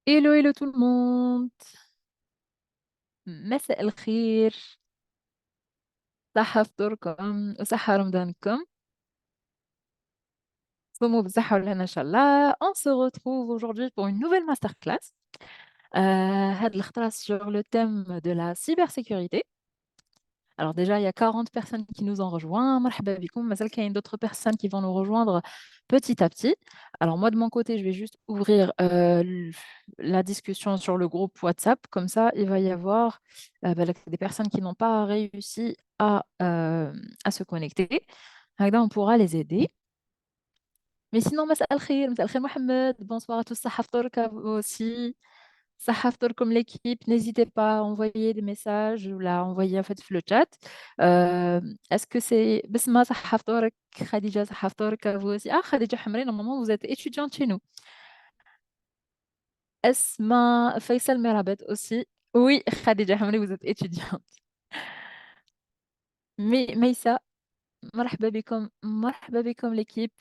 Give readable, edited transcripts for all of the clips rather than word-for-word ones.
Hello, hello tout le monde. مساء الخير. صحة فطوركم وصحة رمضانكم. صوموا بالصحة والهنا إن شاء الله. On se retrouve aujourd'hui pour une nouvelle masterclass. هاد الخطرة sur le thème de la cybersécurité. Alors déjà, il y a 40 personnes qui nous ont rejoints. مرحبا بكم. مازال كاين d'autres personnes qui vont nous rejoindre petit à petit. Alors moi, de mon côté, je vais juste ouvrir la discussion sur le groupe WhatsApp. Comme ça, il va y avoir des personnes qui n'ont pas réussi à se connecter. هكذا, on pourra les aider. Mais sinon, مساء الخير Mohamed. Bonsoir à tous. صحة فطورك à vous aussi. صحة فطوركم l'équipe. N'hésitez pas à envoyer des messages ou là envoyer en fait le chat. Est-ce que c'est بسمة صحة فطورك خديجة صحة فطورك à vous aussi. Ah Khadija Hamri, normalement vous êtes étudiante chez nous. Esma Faisal Merabet aussi. Oui, Khadija Hamri, vous êtes étudiante. Mais Maïssa, مرحبا بكم l'équipe.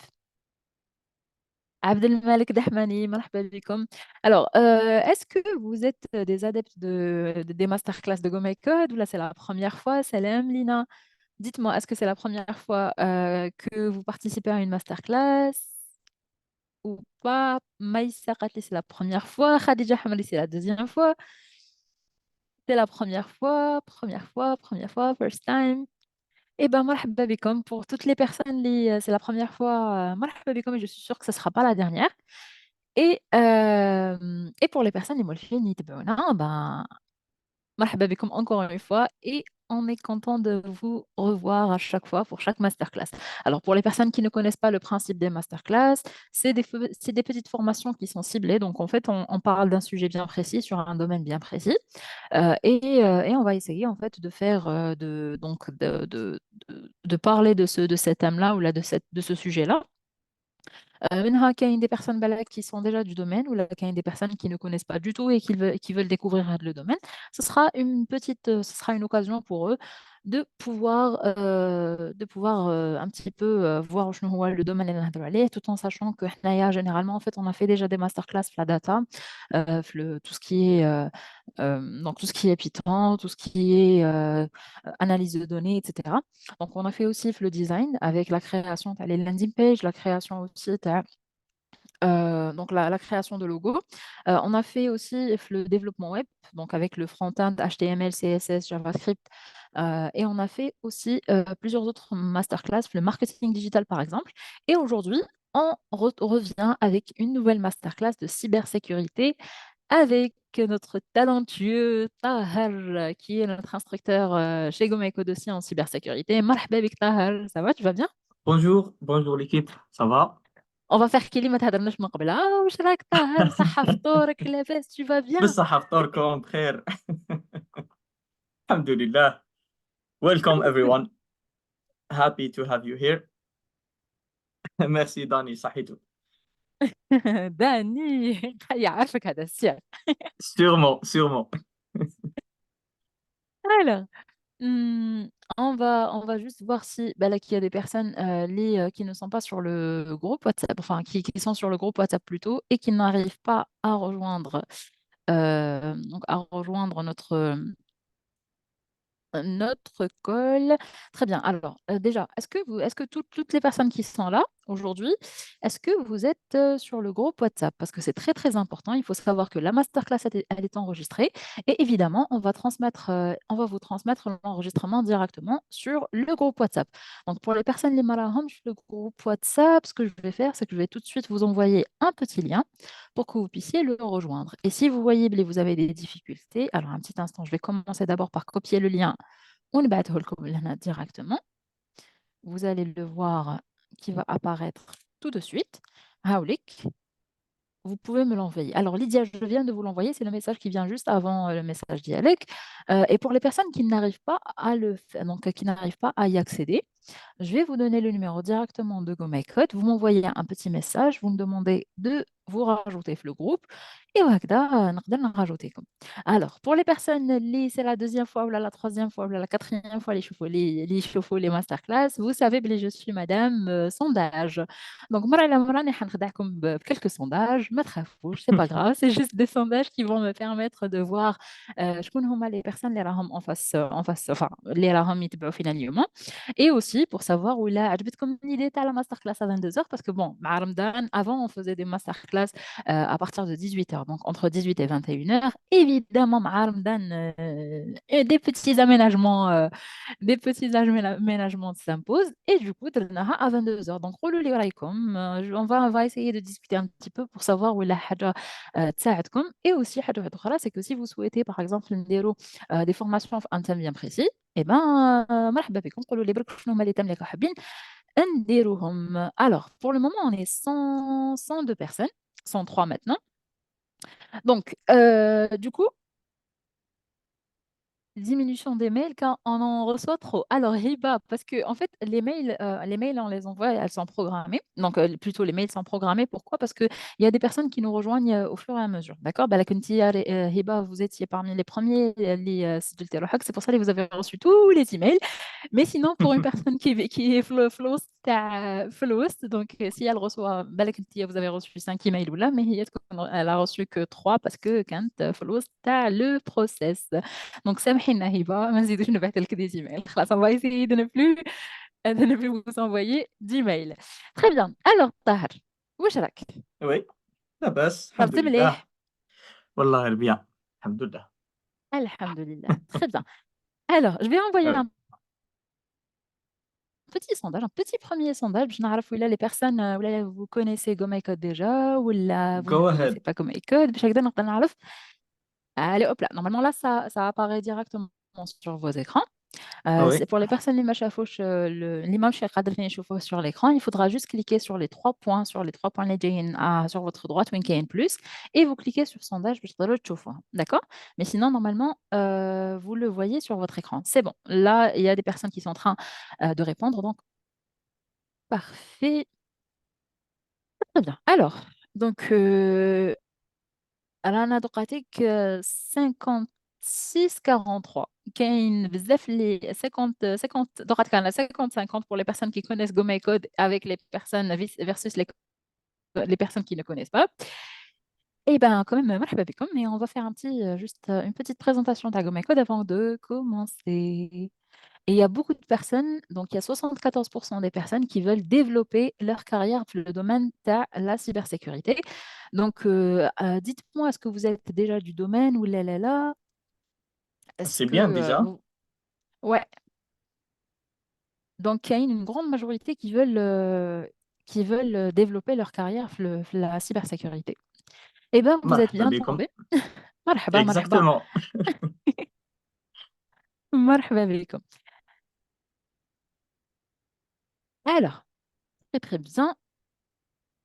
Abdelmalek Dahmani, مرحبا بكم. Alors, est-ce que vous êtes des adeptes des masterclass de GOMYCODE ou là c'est la première fois? Salam Lina. Dites-moi, est-ce que c'est la première fois que vous participez à une masterclass ou pas? Maïssa Qatli, c'est la première fois. Khadija Hamali, c'est la deuxième fois. C'est la première fois, first time. Eh ben, marhaba bikoum. Pour toutes les personnes, c'est la première fois, marhaba bikoum, et je suis sûre que ce ne sera pas la dernière. Et pour les personnes, les molfines, ben, marhaba bikoum encore une fois. Et on est content de vous revoir à chaque fois pour chaque masterclass. Alors, pour les personnes qui ne connaissent pas le principe des masterclass, c'est des petites formations qui sont ciblées. Donc, en fait, on parle d'un sujet bien précis sur un domaine bien précis. Et on va essayer en fait de faire de parler de cet thème-là ou là, de ce sujet-là. منها كاين des personnes balak qui sont déjà du domaine ou là كاين des personnes qui ne connaissent pas du tout et qui veulent découvrir le domaine. Ce sera une occasion pour eux de pouvoir un petit peu voir شنو هو le domaine اللي نهضروا عليه, tout en sachant que حنايا généralement en fait on a fait déjà des masterclass في la data, tout ce qui est donc tout ce qui est Python, tout ce qui est analyse de données, etc. Donc, on a fait aussi le design avec la création des landing pages, la création aussi donc la création de logos. On a fait aussi le développement web, donc avec le front-end HTML, CSS, JavaScript. Et on a fait aussi plusieurs autres masterclass, le marketing digital par exemple. Et aujourd'hui, on revient avec une nouvelle masterclass de cybersécurité avec notre talentueux Taher, qui est notre instructeur chez GOMYCODE aussi en cybersécurité. Marhaba bik Taher, ça va, tu vas bien? Bonjour, bonjour l'équipe, ça va? On va faire كلمة ما تهضرناش من قبل. واش راك طاهر؟ صحة فطورك لاباس؟ tu vas bien? بالصحة فطوركم بخير. الحمد لله. Welcome الحمد لله. everyone. Happy to have you here. Merci Dani, صحيتو. داني يعرفك هذا السير. Sûrement, sûrement. Alors, hmm, on va juste voir si bah, là, qu'il y a des personnes qui ne sont pas sur le groupe WhatsApp, enfin qui sont sur le groupe WhatsApp plutôt et qui n'arrivent pas à rejoindre, à rejoindre notre call. Très bien. Alors, déjà, est-ce que toutes les personnes qui sont là aujourd'hui, est-ce que vous êtes sur le groupe WhatsApp? Parce que c'est très, très important. Il faut savoir que la masterclass, elle est enregistrée. Et évidemment, on va vous transmettre l'enregistrement directement sur le groupe WhatsApp. Donc, pour les personnes les malahom, le groupe WhatsApp, ce que je vais faire, c'est que je vais tout de suite vous envoyer un petit lien pour que vous puissiez le rejoindre. Et si vous voyez que vous avez des difficultés, alors un petit instant, je vais commencer d'abord par copier le lien ونبعته لكم لهنا directement. Vous allez le voir qui va apparaître tout de suite. هاوليك. Vous pouvez me l'envoyer. Alors Lydia, je viens de vous l'envoyer. C'est le message qui vient juste avant le message dialecte. Et pour les personnes qui n'arrivent pas à donc, qui n'arrivent pas à y accéder, je vais vous donner le numéro directement de GoMyCode. Vous m'envoyez un petit message, vous me demandez de vous rajouter le groupe et وهكذا نقدر نرajouتكم. Alors, pour les personnes c'est la deuxième fois ou la troisième fois ou la quatrième fois les يشوفوا les masterclass, vous savez que je suis madame sondage. Donc, مرة على مرة راني حنخدعكم بكلكو sondages, ما تخافوش, c'est pas grave, c'est juste des sondages qui vont me permettre de voir شكون هما les personnes اللي راهم en face, enfin, اللي راهم يتبعوا فينا اليوم. Et aussi pour savoir où là, عجبتكم l'idée تاع la masterclass à 22 heures parce que bon, مع Ramadan, avant on faisait des masterclass à partir de 18 heures, donc entre 18 et 21 heures. Évidemment, مع Ramadan, et des petits aménagements s'imposent et du coup, درناها à 22 heures. Donc, قولوا لي رايكم, on va essayer de discuter un petit peu pour savoir où la حاجة تساعدكم. Et aussi, حاجة واحدة أخرى, c'est que si vous souhaitez, par exemple, نديروا des formations في un thème bien précis, eh ben, مرحبا بكم قولوا لي برك شنو هما اللي تم لك حابين نديروهم. Alors, pour le moment, on est 102 personnes, 103 maintenant. Donc, du coup, diminution des mails quand on en reçoit trop. Alors, Hiba, parce que en fait, les mails, on les envoie, elles sont programmées. Donc, plutôt, les mails sont programmés. Pourquoi? Parce qu'il y a des personnes qui nous rejoignent au fur et à mesure. D'accord? Bah, la Kuntia, Hiba, vous étiez parmi les premiers, c'est pour ça que vous avez reçu tous les emails. Mais sinon, pour une personne qui est flowist, donc si elle reçoit, بالك انتي vous avez reçu 5 emails ou là, mais elle a reçu que 3 parce que كانت flowist تاع le process. Donc سامحينا هبة ما نزيدوش نبعث لك des emails. خلاص, on va essayer de ne plus vous envoyer d'emails. Très bien. Alors, Tahar, واش راك؟ Oui, لا بأس الحمد صرت لله. مليح؟ والله ربيع الحمد لله. Alhamdulillah. Très bien. Alors, je vais envoyer Oui. un petit sondage, un petit premier sondage باش نعرف ولا les personnes ولا vous connaissez GOMYCODE déjà ولا vous ne Go connaissez ahead. pas GOMYCODE باش هكذا نقدر نعرف. Allez hop là, normalement là ça apparaît directement sur vos écrans. Oui, C'est pour les personnes اللي ما شافوش اللي ماهمش قادرين يشوفوه sur l'écran, il faudra juste cliquer sur les trois points اللي جايين sur votre droite وين كاين plus et vous cliquez sur sondage باش تقدروا تشوفوه. D'accord? Mais sinon normalement vous le voyez sur votre écran. C'est bon. Là, il y a des personnes qui sont en train de répondre, donc parfait. Très bien. Alors, donc, رانا دوقاتيك 56-43. كاين بزاف اللي 50 دوقات كان 50-50 pour les personnes qui connaissent GoMyCode avec les personnes versus les personnes qui ne connaissent pas. Et ben quand même, مرحبا بكم, mais on va faire juste une petite présentation de GoMyCode avant de commencer. Et il y a beaucoup de personnes, donc il y a 74% des personnes qui veulent développer leur carrière dans le domaine de la cybersécurité. Donc, dites-moi, est-ce que vous êtes déjà du domaine ou là là là? Est-ce c'est que bien déjà. Ouais, donc il y a une grande majorité qui veulent développer leur carrière dans la cybersécurité. Eh bien, vous êtes مرحبا bien بكم. tombé. مرحبا مرحبا. Exactement. مرحبا بكم. Alors, très très bien.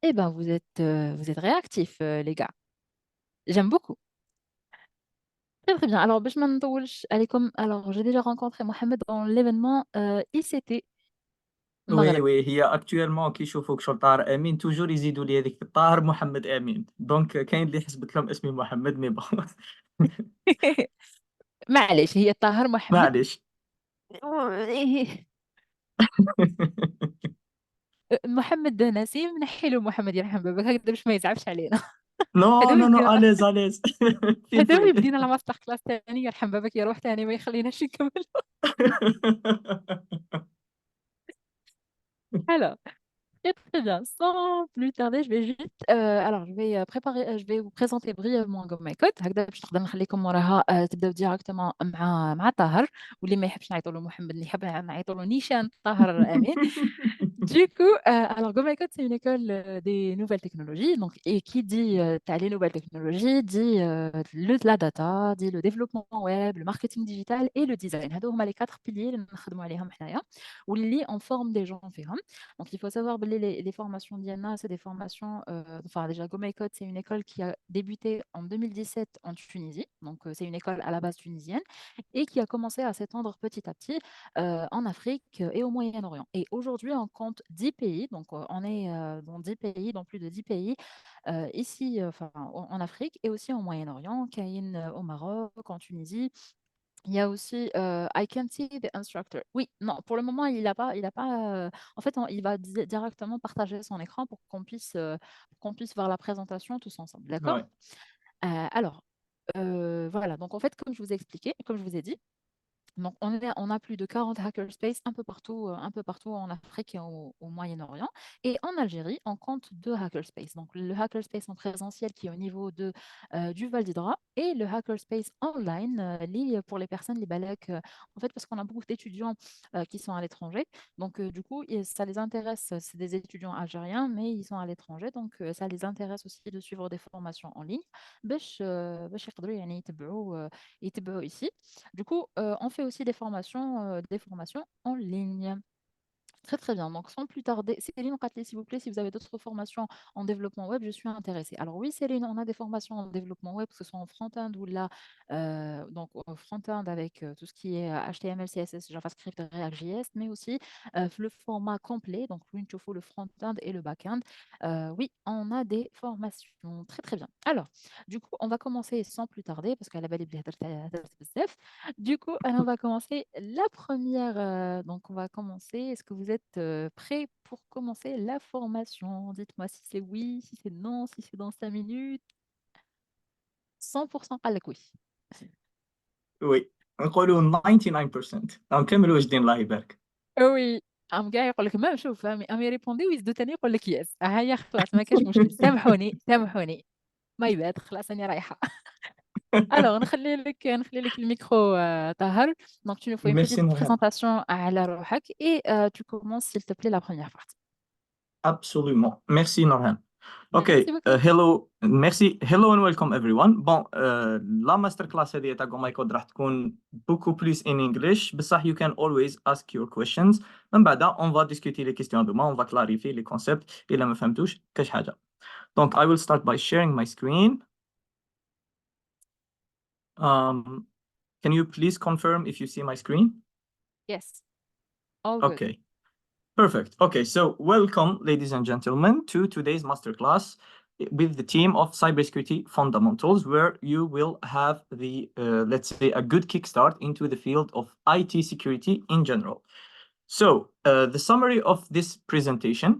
Eh bien, vous êtes réactifs, les gars. J'aime beaucoup. Très très bien. Alors, باش ما نطولش عليكم, alors j'ai déjà rencontré Mohamed dans l'événement ICT وي Maghreb. وي هي اكتويلمون كيشوفوك شغل طاهر امين توجور يزيدوا لي هذيك طاهر محمد امين دونك كاين اللي حسبت لهم اسمي محمد مي بون. معليش, هي طاهر محمد. معليش. محمد نسيم نحيلو محمد يرحم بابك هكذا باش ما يزعفش علينا. نو هذا نو نو ويبدينا اليز اليز. فيل هذا فري. ويبدينا لا ماستر كلاس ثاني يرحم بابك يروح ثاني ما يخليناش نكمل. Alors, très très bien. Sans plus tarder, je vais juste alors je vais préparer je vais vous présenter brièvement GoMyCode هكذا باش نقدر نخليكم وراها تبداو ديريكتومون مع طاهر, واللي ما يحبش نعيطوا له محمد اللي يحب نعيطوا له نيشان طاهر امين. Du coup, alors GOMYCODE, c'est une école des nouvelles technologies. Donc, et qui dit les nouvelles technologies, dit la data, dit le développement web, le marketing digital et le design. هادو هما les quatre piliers اللي نخدموا عليهم حنايا واللي on forme des gens فيهم. Donc, il faut savoir que les formations d'IANA, c'est des formations. Enfin, déjà, GOMYCODE, c'est une école qui a débuté en 2017 en Tunisie. Donc, c'est une école à la base tunisienne et qui a commencé à s'étendre petit à petit en Afrique et au Moyen-Orient. Et aujourd'hui, on compte 10 pays, donc on est dans 10 pays, dans plus de 10 pays, ici en Afrique et aussi au Moyen-Orient, Caïn au Maroc, en Tunisie. Il y a aussi I can see the instructor. Oui, non, pour le moment, il a pas. En fait, il va directement partager son écran pour qu'on puisse voir la présentation tous ensemble. D'accord? Ouais. Alors, voilà. Donc, en fait, comme je vous ai expliqué, comme je vous ai dit, donc, on a plus de 40 hackerspace un peu partout en Afrique et au Moyen-Orient. Et en Algérie, on compte deux hackerspace. Donc, le hackerspace en présentiel qui est au niveau du Val d'Hydra et le hackerspace online pour les personnes, les Balak. En fait, parce qu'on a beaucoup d'étudiants qui sont à l'étranger. Donc, du coup, ça les intéresse. C'est des étudiants algériens, mais ils sont à l'étranger. Donc, ça les intéresse aussi de suivre des formations en ligne. باش يقدروا يعني يتبعوا ici. Du coup, on fait aussi des formations en ligne. Très très bien. Donc sans plus tarder, Céline, rappelez s'il vous plaît si vous avez d'autres formations en développement web, je suis intéressée. Alors oui, Céline, on a des formations en développement web, que ce soit en front-end ou là, donc front-end avec tout ce qui est HTML, CSS, JavaScript, React.js, mais aussi le format complet, donc faut le front-end et le back-end. Oui, on a des formations. Très très bien. Alors, du coup, on va commencer sans plus tarder, parce qu'à la belle du coup, on va commencer la première. Donc, on va commencer. Est-ce que vous êtes prêts pour commencer la formation? Dites-moi si c'est oui, si c'est non, si c'est dans 5 minutes. 100% قال لك oui. وي نقولوا 99%. نكملوا واجدين الله يبارك. Oui. قام جاي يقول لك ما شوف قام يريبوندي ويزدو تاني يقول لك يس هيا خلاص ما كاش مشكل سامحوني سامحوني ما يبات خلاص انا رايحه. Alors, نخلي لك le micro, Tahar. Donc, tu nous fais une Merci petite Nurhan. présentation à la روحك et tu commences, s'il te plaît, la première partie. Absolument. Merci Nurhan. Merci Okay, beaucoup. hello, merci, hello and welcome everyone. Bon, la masterclass هذه تاع GOMYCODE راح تكون beaucoup plus in English, بصح you can always ask your questions. من بعدها on va discuter les questions demain, on va clarifier les concepts إلا ما فهمتوش كاش حاجة. Donc I will start by sharing my screen. Can you please confirm if you see my screen? Yes, all good. Okay. Perfect. Okay, so welcome, ladies and gentlemen, to today's masterclass with the team of Cybersecurity Fundamentals, where you will have let's say, a good kickstart into the field of IT security in general. So, the summary of this presentation.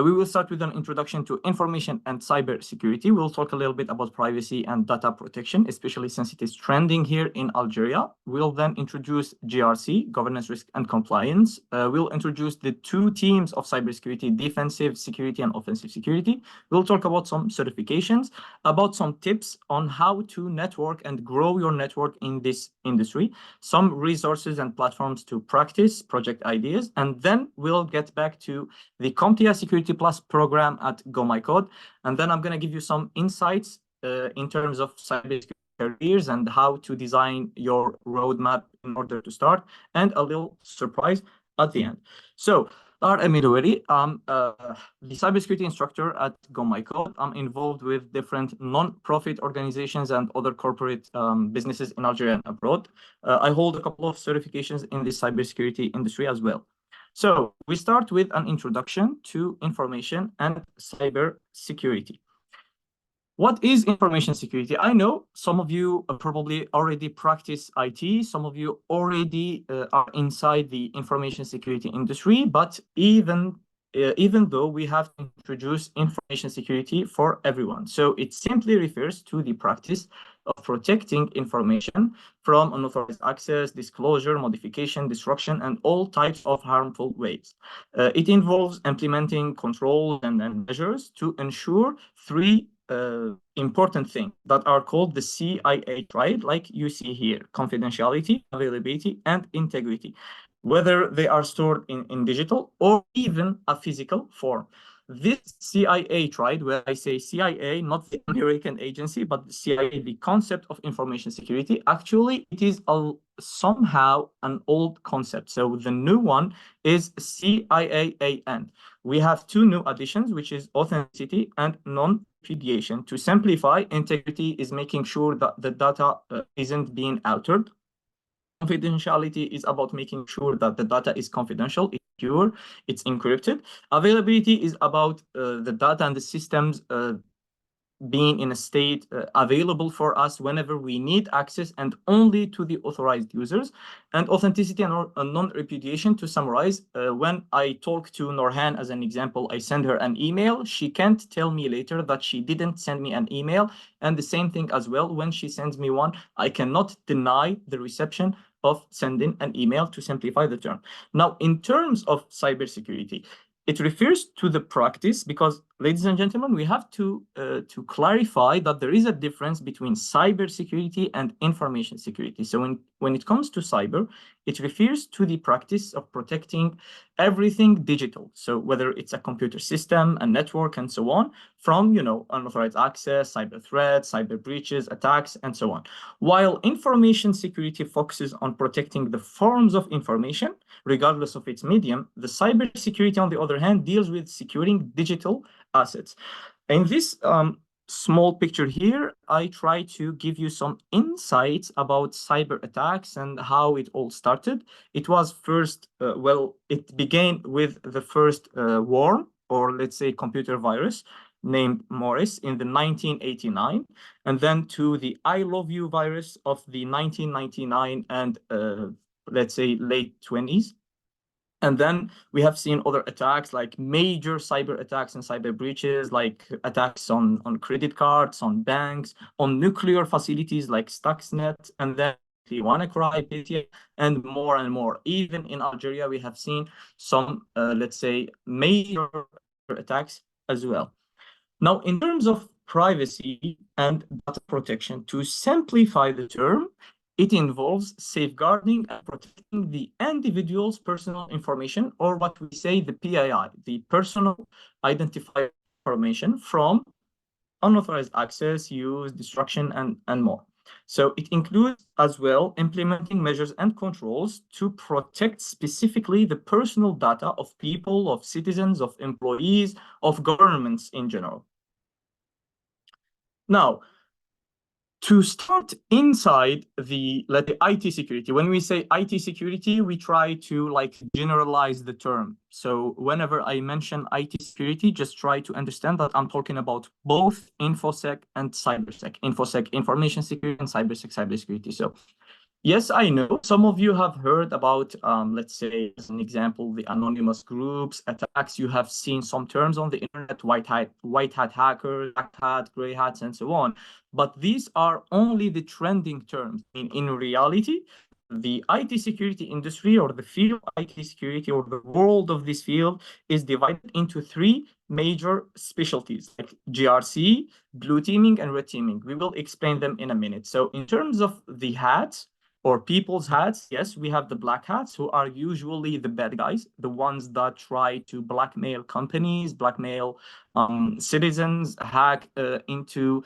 We will start with an introduction to information and cybersecurity. We'll talk a little bit about privacy and data protection, especially since it is trending here in Algeria. We'll then introduce GRC, governance, risk, and compliance. We'll introduce the two teams of cybersecurity, defensive security and offensive security. We'll talk about some certifications, about some tips on how to network and grow your network in this industry, some resources and platforms to practice project ideas, and then we'll get back to the CompTIA Security Plus program at GOMYCODE. And then I'm going to give you some insights in terms of cybersecurity careers and how to design your roadmap in order to start, and a little surprise at the end. So, Taher Amine ELHOUARI, I'm the cybersecurity instructor at GOMYCODE. I'm involved with different non-profit organizations and other corporate businesses in Algeria and abroad. I hold a couple of certifications in the cybersecurity industry as well. So we start with an introduction to information and cyber security. What is information security? I know some of you probably already practice IT. Some of you already are inside the information security industry, but even though we have to introduce information security for everyone. So it simply refers to the practice of protecting information from unauthorized access, disclosure, modification, destruction, and all types of harmful ways. It involves implementing controls and measures to ensure three important things that are called the CIA triad, like you see here: confidentiality, availability, and integrity. whether they are stored in digital or even a physical form. This CIA tried, where I say CIA, not the American agency, but the CIA, the concept of information security, actually, it is somehow an old concept. So the new one is CIAAN. We have two new additions, which is authenticity and non-repudiation. To simplify, integrity is making sure that the data isn't being altered. Confidentiality is about making sure that the data is confidential, it's secure, it's encrypted. Availability is about the data and the systems being in a state available for us whenever we need access and only to the authorized users. And authenticity and non-repudiation, to summarize, when I talk to Norhan as an example, I send her an email, she can't tell me later that she didn't send me an email. And the same thing as well, when she sends me one, I cannot deny the reception of sending an email, to simplify the term. Now, in terms of cybersecurity, it refers to the practice, because, ladies and gentlemen, we have to clarify that there is a difference between cybersecurity and information security. So when it comes to cyber, it refers to the practice of protecting everything digital. So whether it's a computer system, a network, and so on, from unauthorized access, cyber threats, cyber breaches, attacks, and so on. While information security focuses on protecting the forms of information, regardless of its medium, the cybersecurity, on the other hand, deals with securing digital assets. In this small picture here, I try to give you some insights about cyber attacks and how it all started. It was first, it began with the first worm, or let's say computer virus, named Morris in the 1989, and then to the I Love You virus of the 1999 and let's say late 20s. And then we have seen other attacks, like major cyber attacks and cyber breaches, like attacks on credit cards, on banks, on nuclear facilities like Stuxnet, and then WannaCry, Petya, and more. Even in Algeria, we have seen some, let's say, major attacks as well. Now, in terms of privacy and data protection, to simplify the term, it involves safeguarding and protecting the individual's personal information, or what we say the PII, the personal identifier information, from unauthorized access, use, destruction, and more. So it includes as well implementing measures and controls to protect specifically the personal data of people, of citizens, of employees, of governments in general. Now, to start inside the IT security, when we say IT security, we try to generalize the term. So whenever I mention IT security, just try to understand that I'm talking about both InfoSec and CyberSec. InfoSec, information security, and CyberSec, cybersecurity. So yes, I know some of you have heard about, let's say, as an example, the anonymous groups, attacks. You have seen some terms on the internet, white hat hackers, black hat, gray hats, and so on. But these are only the trending terms. In reality, the IT security industry, or the field of IT security, or the world of this field, is divided into three major specialties, like GRC, blue teaming, and red teaming. We will explain them in a minute. So in terms of the hats, or people's hats, yes, we have the black hats, who are usually the bad guys, the ones that try to blackmail companies, blackmail citizens, hack into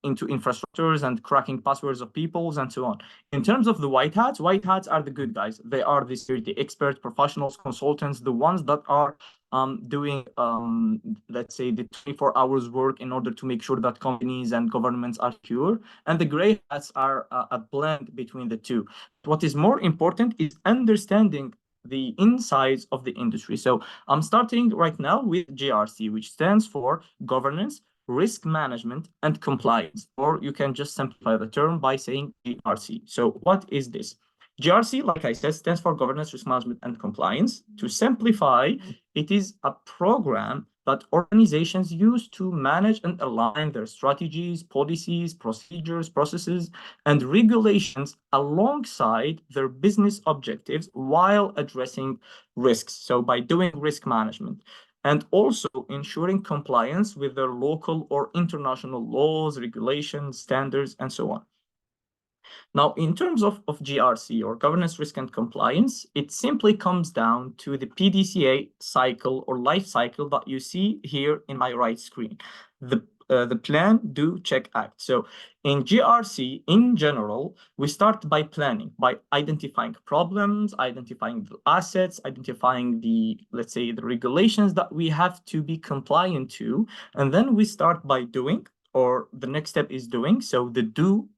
infrastructures and cracking passwords of peoples and so on. In terms of the white hats are the good guys. They are the security experts, professionals, consultants, the ones that are doing, let's say, the 24 hours work in order to make sure that companies and governments are secure. And the gray hats are a blend between the two. What is more important is understanding the insides of the industry. So I'm starting right now with GRC, which stands for governance, risk management, and compliance, or you can just simplify the term by saying GRC. So what is this? GRC, like I said, stands for governance, risk management, and compliance. To simplify, it is a program that organizations use to manage and align their strategies, policies, procedures, processes, and regulations alongside their business objectives while addressing risks. So by doing risk management, and also ensuring compliance with their local or international laws, regulations, standards, and so on. Now, in terms of GRC, or governance, risk, and compliance, it simply comes down to the PDCA cycle or life cycle that you see here in my right screen. The plan, do, check, act. So in GRC, in general, we start by planning, by identifying problems, identifying the assets, identifying the, let's say, the regulations that we have to be compliant to. And then we start by doing, or the next step is doing. So the do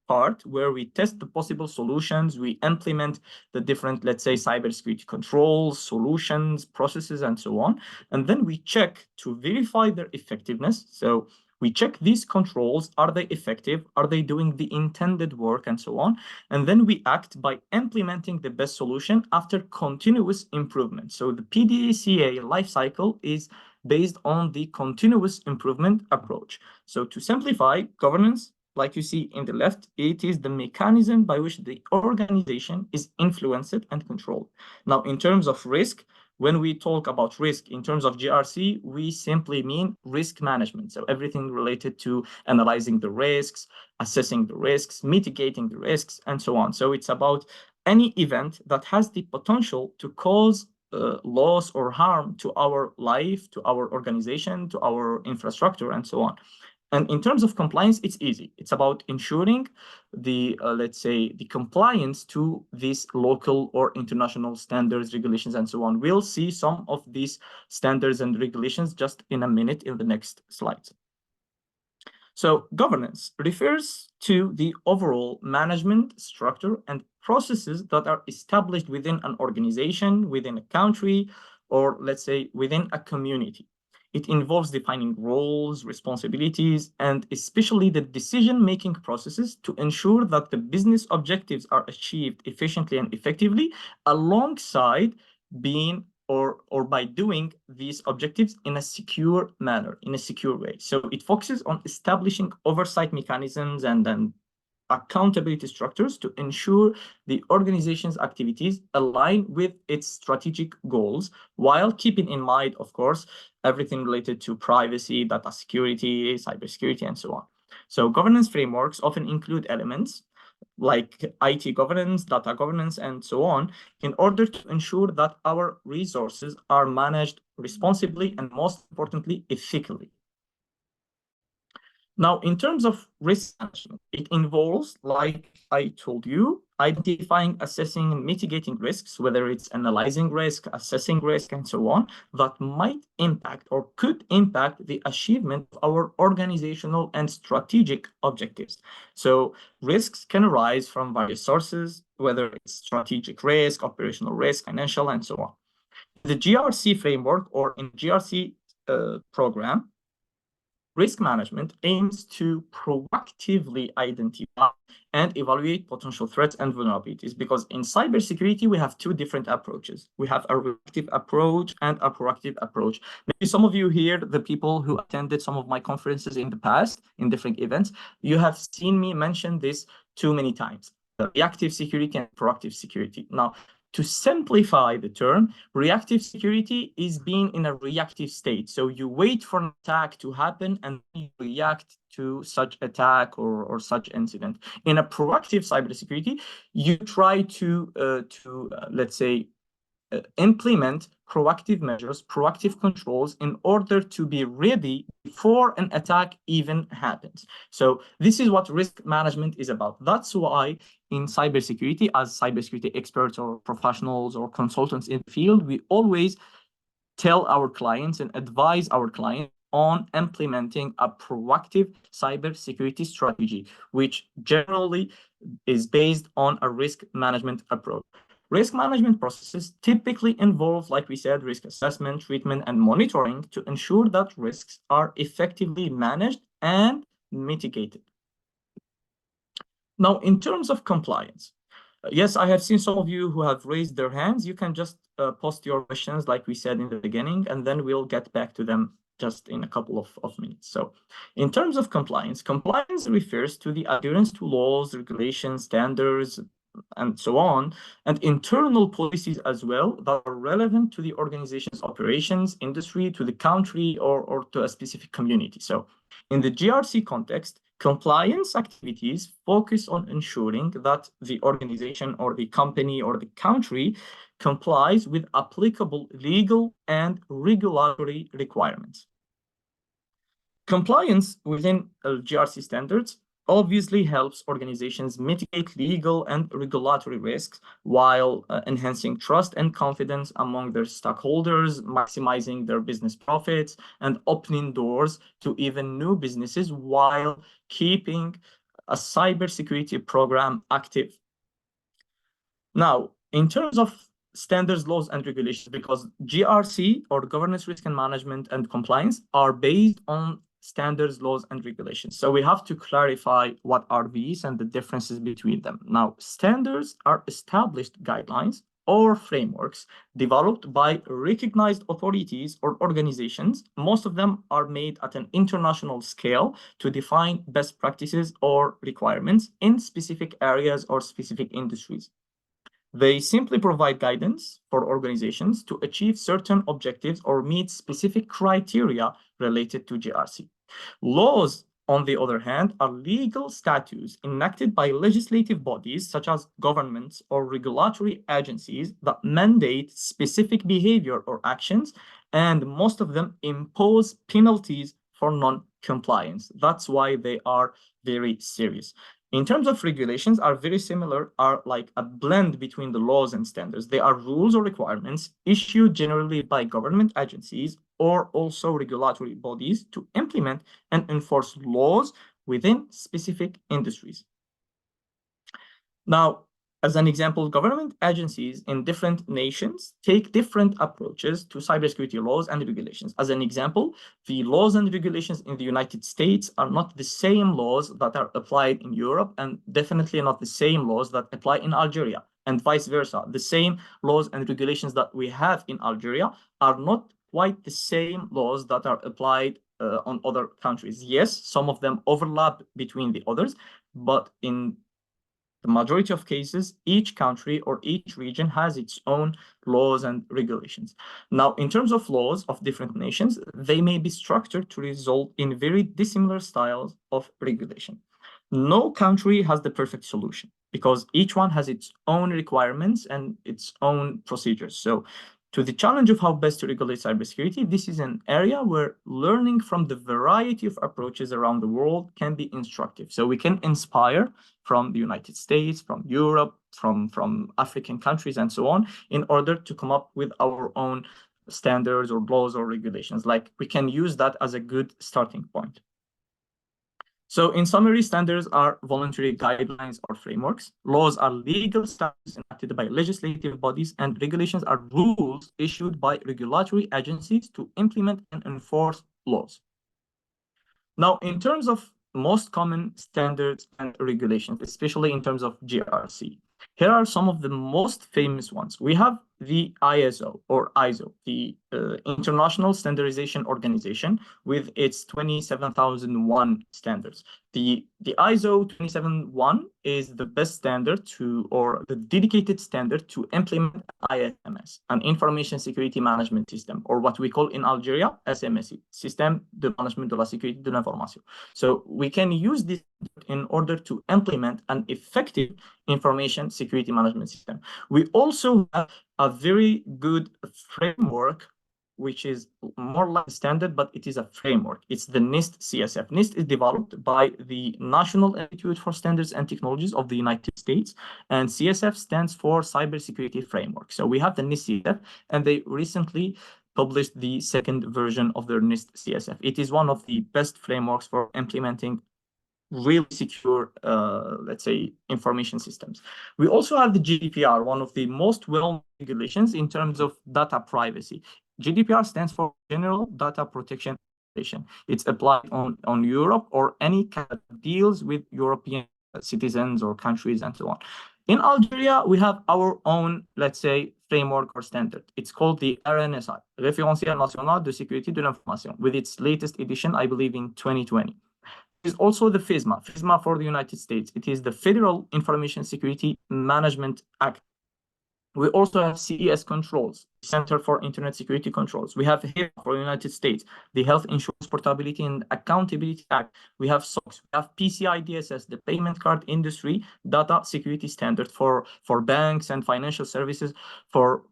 part, where we test the possible solutions, we implement the different, let's say, cybersecurity controls, solutions, processes, and so on. And then we check to verify their effectiveness. So we check these controls, are they effective? Are they doing the intended work, and so on? And then we act by implementing the best solution after continuous improvement. So the PDCA lifecycle is based on the continuous improvement approach. So to simplify, governance, like you see in the left, it is the mechanism by which the organization is influenced and controlled. Now, in terms of risk, when we talk about risk in terms of GRC, we simply mean risk management. So everything related to analyzing the risks, assessing the risks, mitigating the risks, and so on. So it's about any event that has the potential to cause loss or harm to our life, to our organization, to our infrastructure, and so on. And in terms of compliance, it's easy. It's about ensuring the, let's say, the compliance to these local or international standards, regulations, and so on. We'll see some of these standards and regulations just in a minute in the next slides. So governance refers to the overall management structure and processes that are established within an organization, within a country, or let's say within a community. It involves defining roles, responsibilities, and especially the decision-making processes to ensure that the business objectives are achieved efficiently and effectively, alongside being or by doing these objectives in a secure manner, in a secure way. So it focuses on establishing oversight mechanisms and then accountability structures to ensure the organization's activities align with its strategic goals, while keeping in mind, of course, everything related to privacy, data security, cybersecurity, and so on. So governance frameworks often include elements like IT governance, data governance, and so on, in order to ensure that our resources are managed responsibly and, most importantly, ethically. Now, in terms of risk management, it involves, like I told you, identifying, assessing, and mitigating risks, whether it's analyzing risk, assessing risk, and so on, that might impact or could impact the achievement of our organizational and strategic objectives. So risks can arise from various sources, whether it's strategic risk, operational risk, financial, and so on. The GRC framework, or in GRC program, risk management aims to proactively identify and evaluate potential threats and vulnerabilities, because in cybersecurity, we have two different approaches. We have a reactive approach and a proactive approach. Maybe some of you here, the people who attended some of my conferences in the past, in different events, you have seen me mention this too many times, the reactive security and proactive security. Now, to simplify the term, reactive security is being in a reactive state. So you wait for an attack to happen and you react to such attack or such incident. In a proactive cybersecurity, you try to let's say, implement proactive measures, proactive controls, in order to be ready before an attack even happens. So this is what risk management is about. That's why in cybersecurity, as cybersecurity experts or professionals or consultants in the field, we always tell our clients and advise our clients on implementing a proactive cybersecurity strategy, which generally is based on a risk management approach. Risk management processes typically involve, like we said, risk assessment, treatment, and monitoring to ensure that risks are effectively managed and mitigated. Now, in terms of compliance, yes, I have seen some of you who have raised their hands. You can just post your questions, like we said in the beginning, and then we'll get back to them just in a couple of minutes. So in terms of compliance, compliance refers to the adherence to laws, regulations, standards, and so on, and internal policies as well that are relevant to the organization's operations, industry, to the country, or to a specific community. So in the GRC context, Compliance activities focus on ensuring that the organization or the company or the country complies with applicable legal and regulatory requirements. Compliance within GRC standards obviously helps organizations mitigate legal and regulatory risks while enhancing trust and confidence among their stakeholders, maximizing their business profits, and opening doors to even new businesses while keeping a cybersecurity program active. Now, in terms of standards, laws, and regulations, because GRC, or governance, risk, and management and compliance, are based on standards, laws, and regulations. So we have to clarify what are these and the differences between them. Now, standards are established guidelines or frameworks developed by recognized authorities or organizations. Most of them are made at an international scale to define best practices or requirements in specific areas or specific industries. They simply provide guidance for organizations to achieve certain objectives or meet specific criteria related to GRC. Laws, on the other hand, are legal statutes enacted by legislative bodies such as governments or regulatory agencies that mandate specific behavior or actions, and most of them impose penalties for non-compliance. That's why they are very serious. In terms of regulations, are very similar, are like a blend between the laws and standards. They are rules or requirements issued generally by government agencies or also regulatory bodies to implement and enforce laws within specific industries. Now, as an example, government agencies in different nations take different approaches to cybersecurity laws and regulations. As an example, the laws and regulations in the United States are not the same laws that are applied in Europe, and definitely not the same laws that apply in Algeria, and vice versa. The same laws and regulations that we have in Algeria are not quite the same laws that are applied on other countries. Yes, some of them overlap between the others, but in the majority of cases, each country or each region has its own laws and regulations. Now, in terms of laws of different nations, they may be structured to result in very dissimilar styles of regulation. No country has the perfect solution because each one has its own requirements and its own procedures. So, to the challenge of how best to regulate cybersecurity, this is an area where learning from the variety of approaches around the world can be instructive. So we can inspire from the United States, from Europe, from African countries, and so on, in order to come up with our own standards or laws or regulations. Like, we can use that as a good starting point. So in summary, standards are voluntary guidelines or frameworks. Laws are legal statutes enacted by legislative bodies, and regulations are rules issued by regulatory agencies to implement and enforce laws. Now, in terms of most common standards and regulations, especially in terms of GRC, here are some of the most famous ones. We have the ISO or ISO, the International Standardization Organization, with its 27001 standards. The ISO 27001 is the best standard or the dedicated standard to implement ISMS, an Information Security Management System, or what we call in Algeria, SMSI, Système de Management de la Sécurité de l'Information. So we can use this in order to implement an effective information security management system. We also have a very good framework, which is more like a standard, but it is a framework. It's the NIST CSF. NIST is developed by the National Institute for Standards and Technologies of the United States, and CSF stands for Cybersecurity Framework. So we have the NIST CSF, and they recently published the second version of their NIST CSF. It is one of the best frameworks for implementing really secure, let's say, information systems. We also have the GDPR, one of the most well-known regulations in terms of data privacy. GDPR stands for General Data Protection Regulation. It's applied on Europe or any kind of deals with European citizens or countries and so on. In Algeria, we have our own, let's say, framework or standard. It's called the RNSI, Référentiel National de Sécurité de l'Information, with its latest edition, I believe, in 2020. Is also the FISMA for the United States. It is the Federal Information Security Management Act. We also have CES controls, Center for Internet Security Controls. We have HIPAA for the United States, the Health Insurance Portability and Accountability Act. We have SOX, we have PCI DSS, the Payment Card Industry Data Security Standard for banks and financial services, for,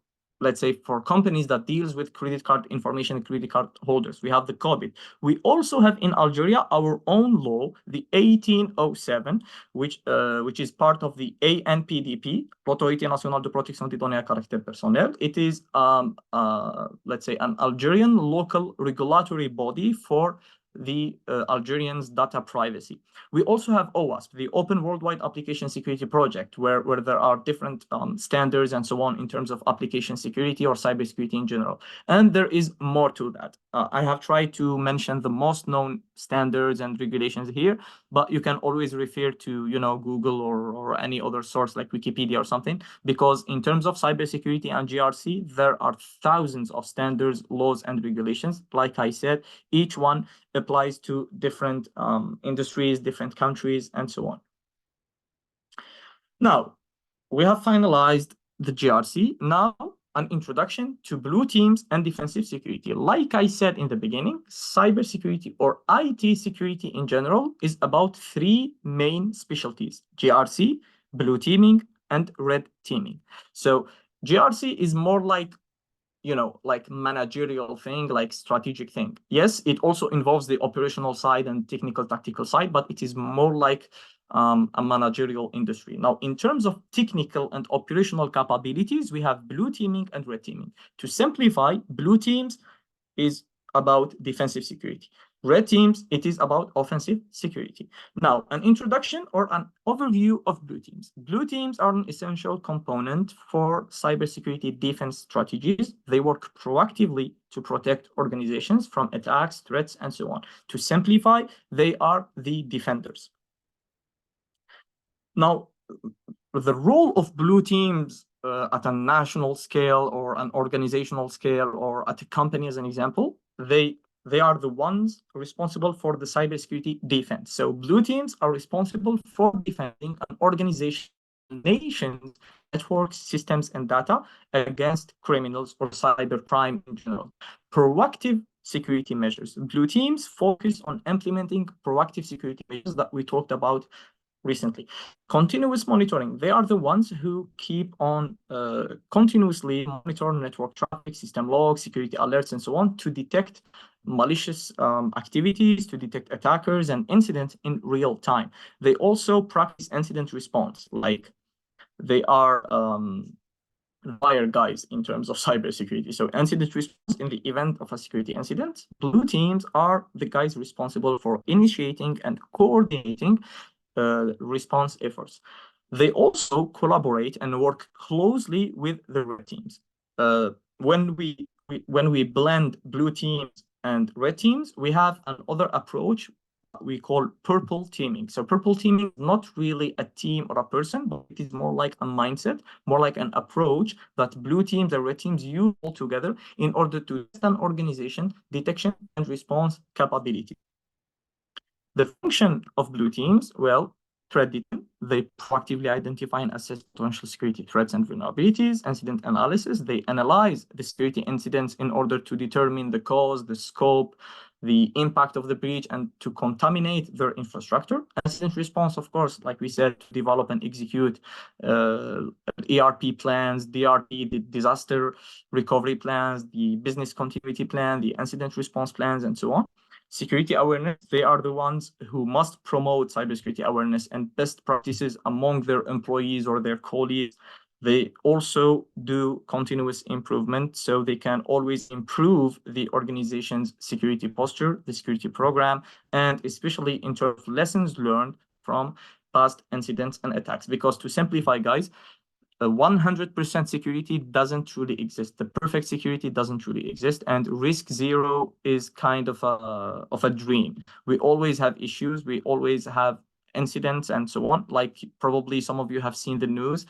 let's say, for companies that deals with credit card information and credit card holders. We have the COVID. We also have in Algeria our own law, the 1807, which is part of the ANPDP, L'Autorité Nationale de Protection des Données à Caractère Personnel. It is, let's say, an Algerian local regulatory body for the Algerians' data privacy. We also have OWASP, the Open Worldwide Application Security Project, where there are different standards and so on in terms of application security or cybersecurity in general. And there is more to that. I have tried to mention the most known standards and regulations here, but you can always refer to, Google or any other source like Wikipedia or something, because in terms of cybersecurity and GRC, there are thousands of standards, laws, and regulations. Like I said, each one applies to different industries, different countries, and so on. Now, we have finalized the GRC. Now, an introduction to blue teams and defensive security. Like I said in the beginning, cybersecurity or IT security in general is about three main specialties: GRC, blue teaming, and red teaming. So GRC is more like managerial thing, like strategic thing. Yes, it also involves the operational side and technical tactical side, but it is more like a managerial industry. Now, in terms of technical and operational capabilities, we have blue teaming and red teaming. To simplify, blue teams is about defensive security. Red teams, it is about offensive security. Now, an introduction or an overview of blue teams. Blue teams are an essential component for cybersecurity defense strategies. They work proactively to protect organizations from attacks, threats, and so on. To simplify, they are the defenders. Now, the role of blue teams at a national scale or an organizational scale or at a company, as an example, they are the ones responsible for the cybersecurity defense. So blue teams are responsible for defending an organization, nation's networks, systems, and data against criminals or cybercrime in general. Proactive security measures. Blue teams focus on implementing proactive security measures that we talked about recently. Continuous monitoring. They are the ones who keep on continuously monitor network traffic, system logs, security alerts, and so on to detect malicious activities, to detect attackers and incidents in real time. They also practice incident response, like they are fire guys in terms of cybersecurity. So incident response in the event of a security incident. Blue teams are the guys responsible for initiating and coordinating response efforts. They also collaborate and work closely with the red teams. When we blend blue teams and red teams, we have another approach we call purple teaming. So purple teaming is not really a team or a person, but it is more like a mindset, more like an approach that blue teams and red teams use all together in order to test an organization detection and response capability. The function of blue teams, well, threat detection. They proactively identify and assess potential security threats and vulnerabilities. Incident analysis. They analyze the security incidents in order to determine the cause, the scope, the impact of the breach, and to contaminate their infrastructure. Incident response, of course, like we said, to develop and execute ERP plans, DRP, the disaster recovery plans, the business continuity plan, the incident response plans, and so on. Security awareness, they are the ones who must promote cybersecurity awareness and best practices among their employees or their colleagues. They also do continuous improvement, so they can always improve the organization's security posture, the security program, and especially in terms of lessons learned from past incidents and attacks. Because to simplify, guys, 100% security doesn't truly exist. The perfect security doesn't truly exist, and risk zero is kind of a dream. We always have issues. We always have incidents and so on. Like probably some of you have seen the news.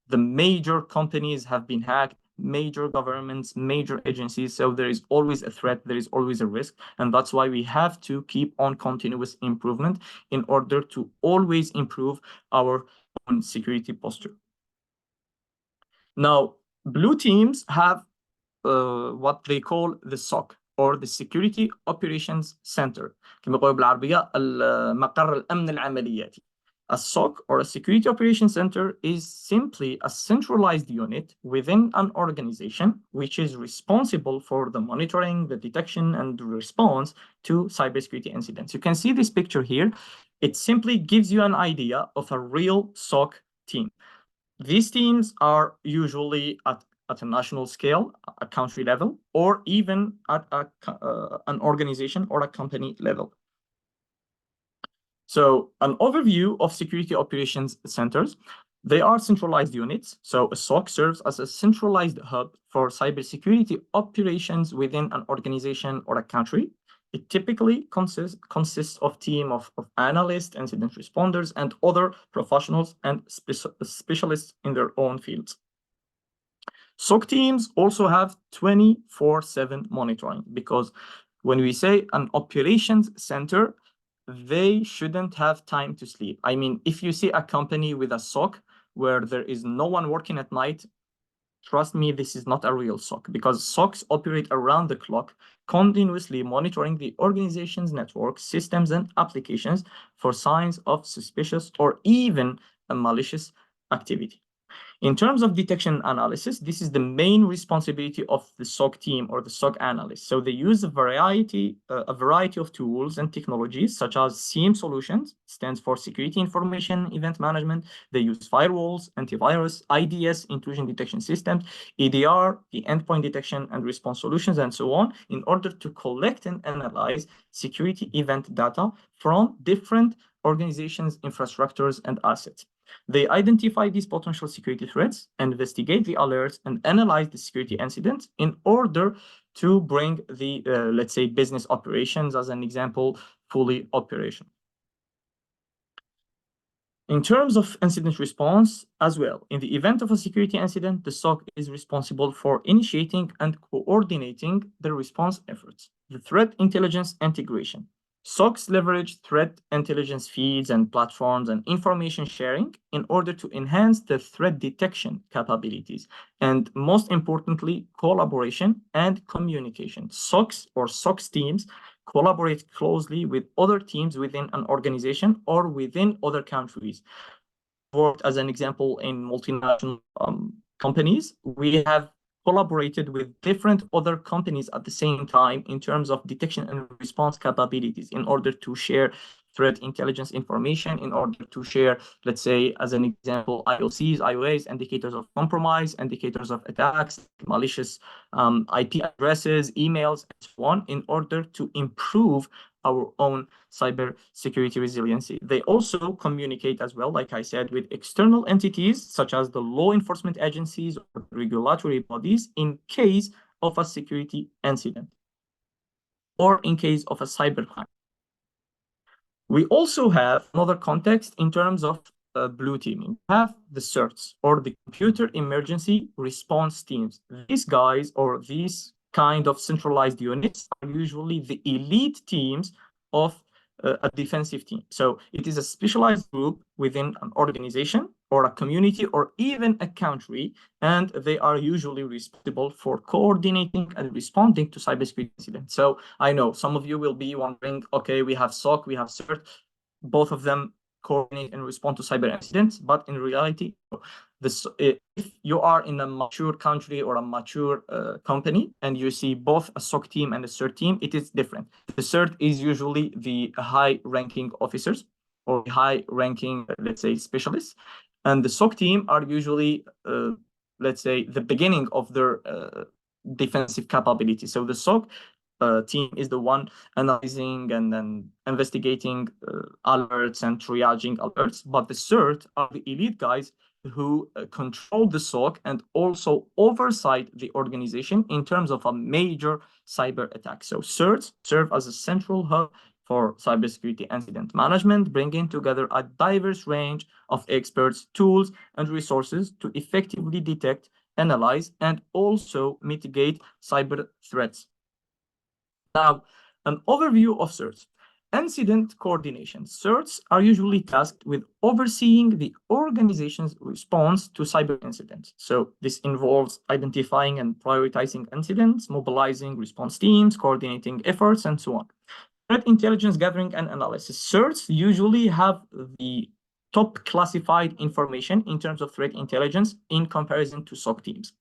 The major companies have been hacked, major governments, major agencies. So there is always a threat. There is always a risk. And that's why we have to keep on continuous improvement in order to always improve our own security posture. Now, Blue teams have what they call the SOC, or the Security Operations Center. كما يقولوا بالعربية مقر الأمن العملياتي. A SOC, or a Security Operations Center, is simply a centralized unit within an organization which is responsible for the monitoring, the detection, and the response to cybersecurity incidents. You can see this picture here. It simply gives you an idea of a real SOC team. These teams are usually at a national scale, a country level, or even at an organization or a company level. So an overview of security operations centers. They are centralized units. So a SOC serves as a centralized hub for cybersecurity operations within an organization or a country. It typically consists of a team of analysts, incident responders, and other professionals and specialists in their own fields. SOC teams also have 24/7 monitoring, because when we say an operations center, they shouldn't have time to sleep. I mean, if you see a company with a SOC where there is no one working at night, trust me, this is not a real SOC, because SOCs operate around the clock, continuously monitoring the organization's network, systems, and applications for signs of suspicious or even a malicious activity. In terms of detection analysis, this is the main responsibility of the SOC team or the SOC analyst. So they use a variety of tools and technologies, such as SIEM solutions, stands for Security Information Event Management. They use firewalls, antivirus, IDS, intrusion detection systems, EDR, the endpoint detection and response solutions, and so on, in order to collect and analyze security event data from different organizations, infrastructures, and assets. They identify these potential security threats, investigate the alerts, and analyze the security incidents in order to bring the, let's say, business operations, as an example, fully operational. In terms of incident response as well, in the event of a security incident, the SOC is responsible for initiating and coordinating the response efforts. The threat intelligence integration. SOCs leverage threat intelligence feeds and platforms and information sharing in order to enhance the threat detection capabilities, and most importantly, collaboration and communication. SOCs or SOCs teams collaborate closely with other teams within an organization or within other countries. Worked as an example in multinational companies. We have collaborated with different other companies at the same time in terms of detection and response capabilities, in order to share threat intelligence information, in order to share, let's say, as an example, IOCs, IOAs, indicators of compromise, indicators of attacks, malicious IP addresses, emails, and so on, in order to improve our own cyber security resiliency. They also communicate as well, like I said, with external entities such as the law enforcement agencies or regulatory bodies in case of a security incident or in case of a cybercrime. We also have another context in terms of blue teaming. We have the CERTs, or the Computer Emergency Response Teams. These guys, or these kind of centralized units, are usually the elite teams of a defensive team. So it is a specialized group within an organization or a community or even a country, and they are usually responsible for coordinating and responding to cybersecurity incidents. So I know some of you will be wondering, okay, we have SOC, we have CERT, both of them coordinate and respond to cyber incidents, but in reality, if you are in a mature country or a mature company and you see both a SOC team and a CERT team, it is different. The CERT is usually the high-ranking officers or high-ranking, let's say, specialists, and the SOC team are usually, let's say, the beginning of their defensive capability. So the SOC team is the one analyzing and then investigating alerts and triaging alerts, but the CERT are the elite guys who control the SOC and also oversight the organization in terms of a major cyber attack. So CERTs serve as a central hub for cybersecurity incident management, bringing together a diverse range of experts, tools, and resources to effectively detect, analyze, and also mitigate cyber threats. Now, an overview of CERTs. incident coordination. CERTs are usually tasked with overseeing the organization's response to cyber incidents. So this involves identifying and prioritizing incidents, mobilizing response teams, coordinating efforts, and so on. Threat intelligence gathering and analysis. CERTs usually have the top classified information in terms of threat intelligence in comparison to SOC teams.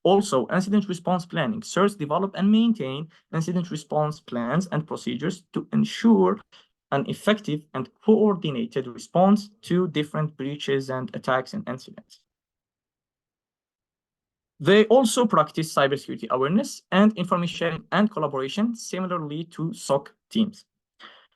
Also, incident response planning. CERTs develop and maintain incident response plans and procedures to ensure an effective and coordinated response to different breaches and attacks and incidents. They also practice cybersecurity awareness and information sharing and collaboration similarly to SOC teams.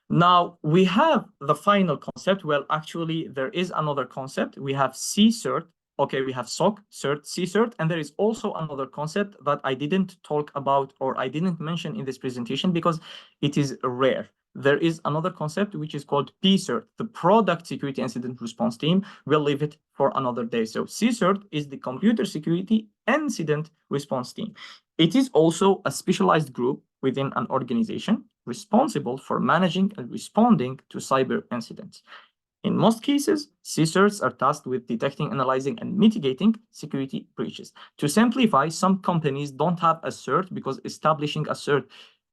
Now, we have the final concept. Well, actually, there is another concept. We have CCERT. Okay, we have SOC, CERT, CCERT, and there is also another concept that I didn't talk about or I didn't mention in this presentation because it is rare. There is another concept which is called PCERT, the Product Security Incident Response Team. We'll leave it for another day. So CCERT is the Computer Security Incident Response Team. It is also a specialized group within an organization responsible for managing and responding to cyber incidents. In most cases, CSIRTs are tasked with detecting, analyzing, and mitigating security breaches. To simplify, some companies don't have a CERT because establishing a CERT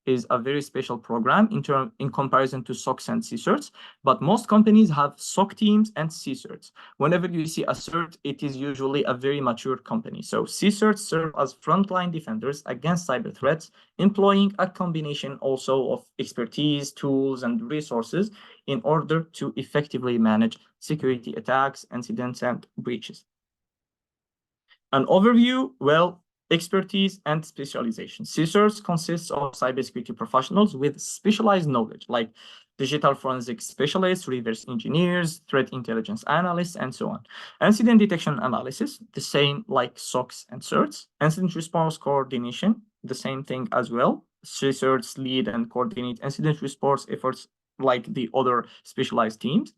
is a very special program in comparison to SOCs and CSIRTs, but most companies have SOC teams and CSIRTs. Whenever you see a CERT, it is usually a very mature company. So CSIRTs serve as frontline defenders against cyber threats, employing a combination also of expertise, tools, and resources in order to effectively manage security attacks, incidents, and breaches. An overview, well, expertise and specialization. CSIRTs consists of cybersecurity professionals with specialized knowledge, like digital forensic specialists, reverse engineers, threat intelligence analysts, and so on. Incident detection analysis, the same like SOCs and CERTs. Incident response coordination, the same thing as well. CSIRTs lead and coordinate incident response efforts like the other specialized teams.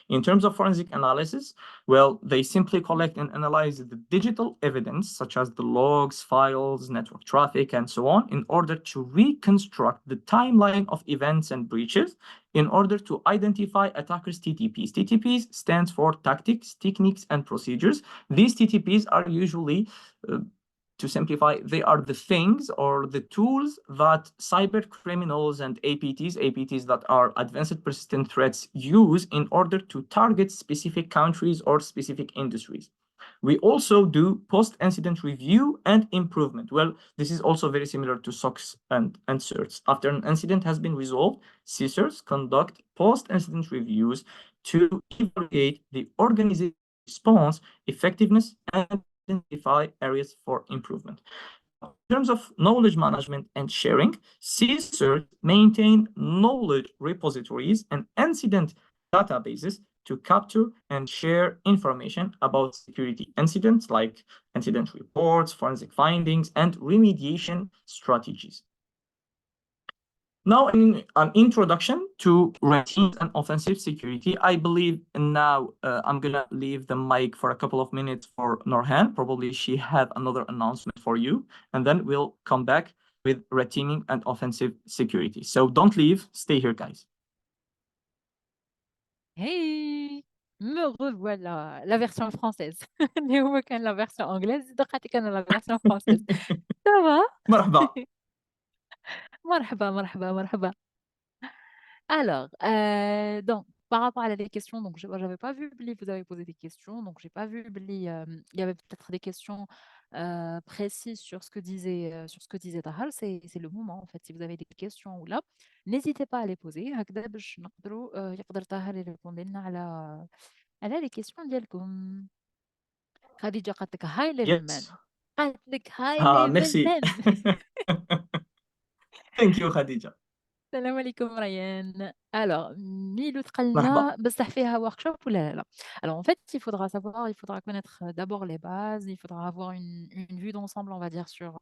In terms of forensic analysis, well, they simply collect and analyze the digital evidence, such as the logs, files, network traffic, and so on, in order to reconstruct the timeline of events and breaches in order to identify attackers' TTPs. TTPs stands for tactics, techniques, and procedures. These TTPs are usually to simplify, they are the things or the tools that cyber criminals and APTs that are advanced persistent threats use in order to target specific countries or specific industries. We also do post-incident review and improvement. Well, this is also very similar to SOCs and CERTs. After an incident has been resolved, CSIRTs conduct post-incident reviews to evaluate the organization's response, effectiveness, and identify areas for improvement. In terms of knowledge management and sharing, CSIRT maintain knowledge repositories and incident databases to capture and share information about security incidents like incident reports, forensic findings, and remediation strategies. Now, in an introduction to red teams and offensive security, I believe now I'm going to leave the mic for a couple of minutes for Norhan. Probably she had another announcement for you, and then we'll come back with red teaming and offensive security. So don't leave, stay here, guys. Hey, me revoilà, la version française. اللي هو كان la version anglaise دقيقة كان la version française. Ça va? مرحبا. مرحبا مرحبا مرحبا. Alors, donc, par rapport à les questions, donc j'avais pas vu Billy, vous avez posé des questions, donc j'ai pas vu Billy. Il y avait peut-être des questions précises sur ce que disait Tahal. C'est le moment en fait. Si vous avez des questions ou là, n'hésitez pas à les poser. هكذا باش نقدروا يقدر طاهر يريبوندي لنا على les questions ديالكم. خديجة قالت لك هاي ليفل مان. Yes. قالت لك هاي ليفل Merci. مان. Thank you, Khadija. السلام عليكم ريان. Alors, ميلو مرحبا. تقلنا بصح فيها workshop ولا لا. Alors en fait, il faudra savoir, il faudra connaître d'abord les bases, il faudra avoir une vue d'ensemble, on va dire, sur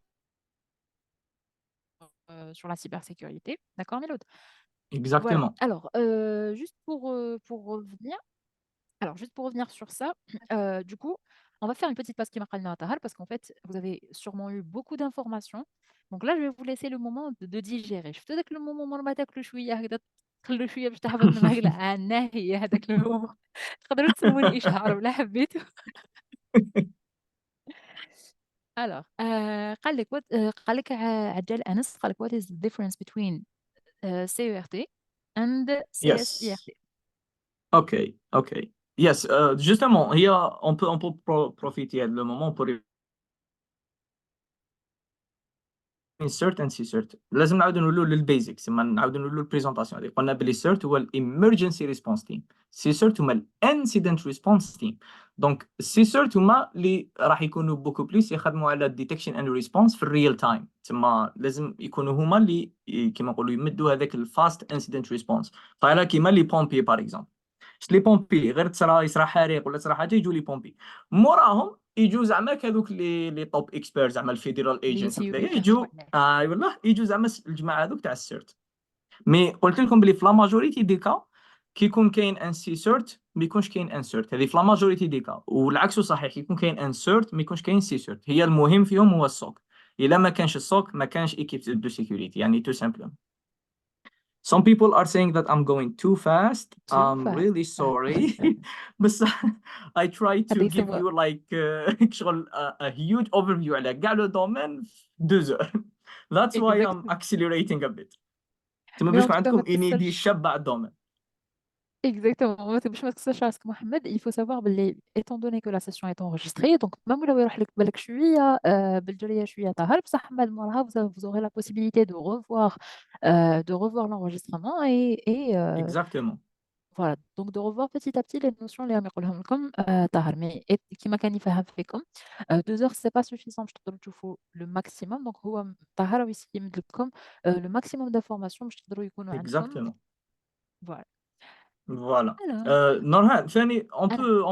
la cybersécurité. D'accord, Mélode? Voilà. Exactement. Alors, pour revenir, juste pour revenir sur ça, du coup, on va faire une petite pause qui m'a à Tahal parce qu'en fait, vous avez sûrement eu beaucoup d'informations. Donc là, je vais vous laisser le moment de digérer. Je te dis que le moment où on va le chouïa, تقلوا شويه باش تحفظ من هكذا هي هذاك الهوم. تقدروا تسموا الاشهار ولا حبيتوا. الوغ قال لك قال لك عجال انس، قال لك what is the difference between CERT and Yes. CSERT. OK, OK. Yes, justement, on peut profiter de le moment pour insert and insert. لازم نعاودوا نقولوا للبيزكس، ما نعاودوا نقولوا البريزونطاسيون هذه. قلنا باللي سيرت هو الامرجنسي ريسبونس تيم، سي سيرت هما الانسيدنت ريسبونس تيم. دونك سي سيرت هما اللي راح يكونوا بوكو بليس يخدموا على الديتكشن اند ريسبونس في الريل تايم، تما لازم يكونوا هما اللي كيما نقولوا يمدوا هذاك الفاست انسيدنت ريسبونس. طايله كيما لي بومبي باغ اكزومبل، لي بومبي غير يصرى حريق ولا تصرى حاجه يجوا لي بومبي، موراهم يجوا زعما هذوك لي توب اكسبيرت زعما الفيدرال اللي ايجنتس يسيو وكذا يفهموا يجوا. عليه. والله يجوا زعما الجماعه هذوك تاع السيرت. مي قلت لكم بلي في لا ماجوريتي دي كا كيكون كاين ان سي سيرت ما يكونش كاين ان سيرت، هذه في لا ماجوريتي دي كا. والعكس صحيح، يكون كاين ان سيرت ما يكونش كاين سي سيرت. هي المهم فيهم هو السوك، الا ما كانش السوك ما كانش ايكيب دو سيكوريتي، يعني تو سامبل. Some people are saying that I'm going too fast. Too I'm fast. really sorry. But I try هذا to give يسمى you like شغل a huge overview على كاع لو دومين في 2 heures. That's why I'm exactement. accelerating a bit. تما Mais باش en يكون tout cas عندكم ما انيدي تكسرش. شابة على الدومين. Exactement. باش ما تكسرش راسك محمد. Il faut savoir باللي étant donné que la session est enregistrée, donc même لو يروح لك بالك شويه بالجريه شويه طاهر، بصح من بعد موراها vous aurez la possibilité de revoir l'enregistrement et Exactement. voilà. Donc de revoir petit à petit les notions اللي راهم يقولهم لكم طاهر. مي كيما كان يفهم فيكم 2 heures c'est pas suffisant باش تقدروا تشوفوا le maximum. donc هو طاهر راه يمد لكم le maximum d'informations باش تقدروا يكونوا عندكم. Exactement. Voilà. Voilà. Alors, نورهان ثاني alors,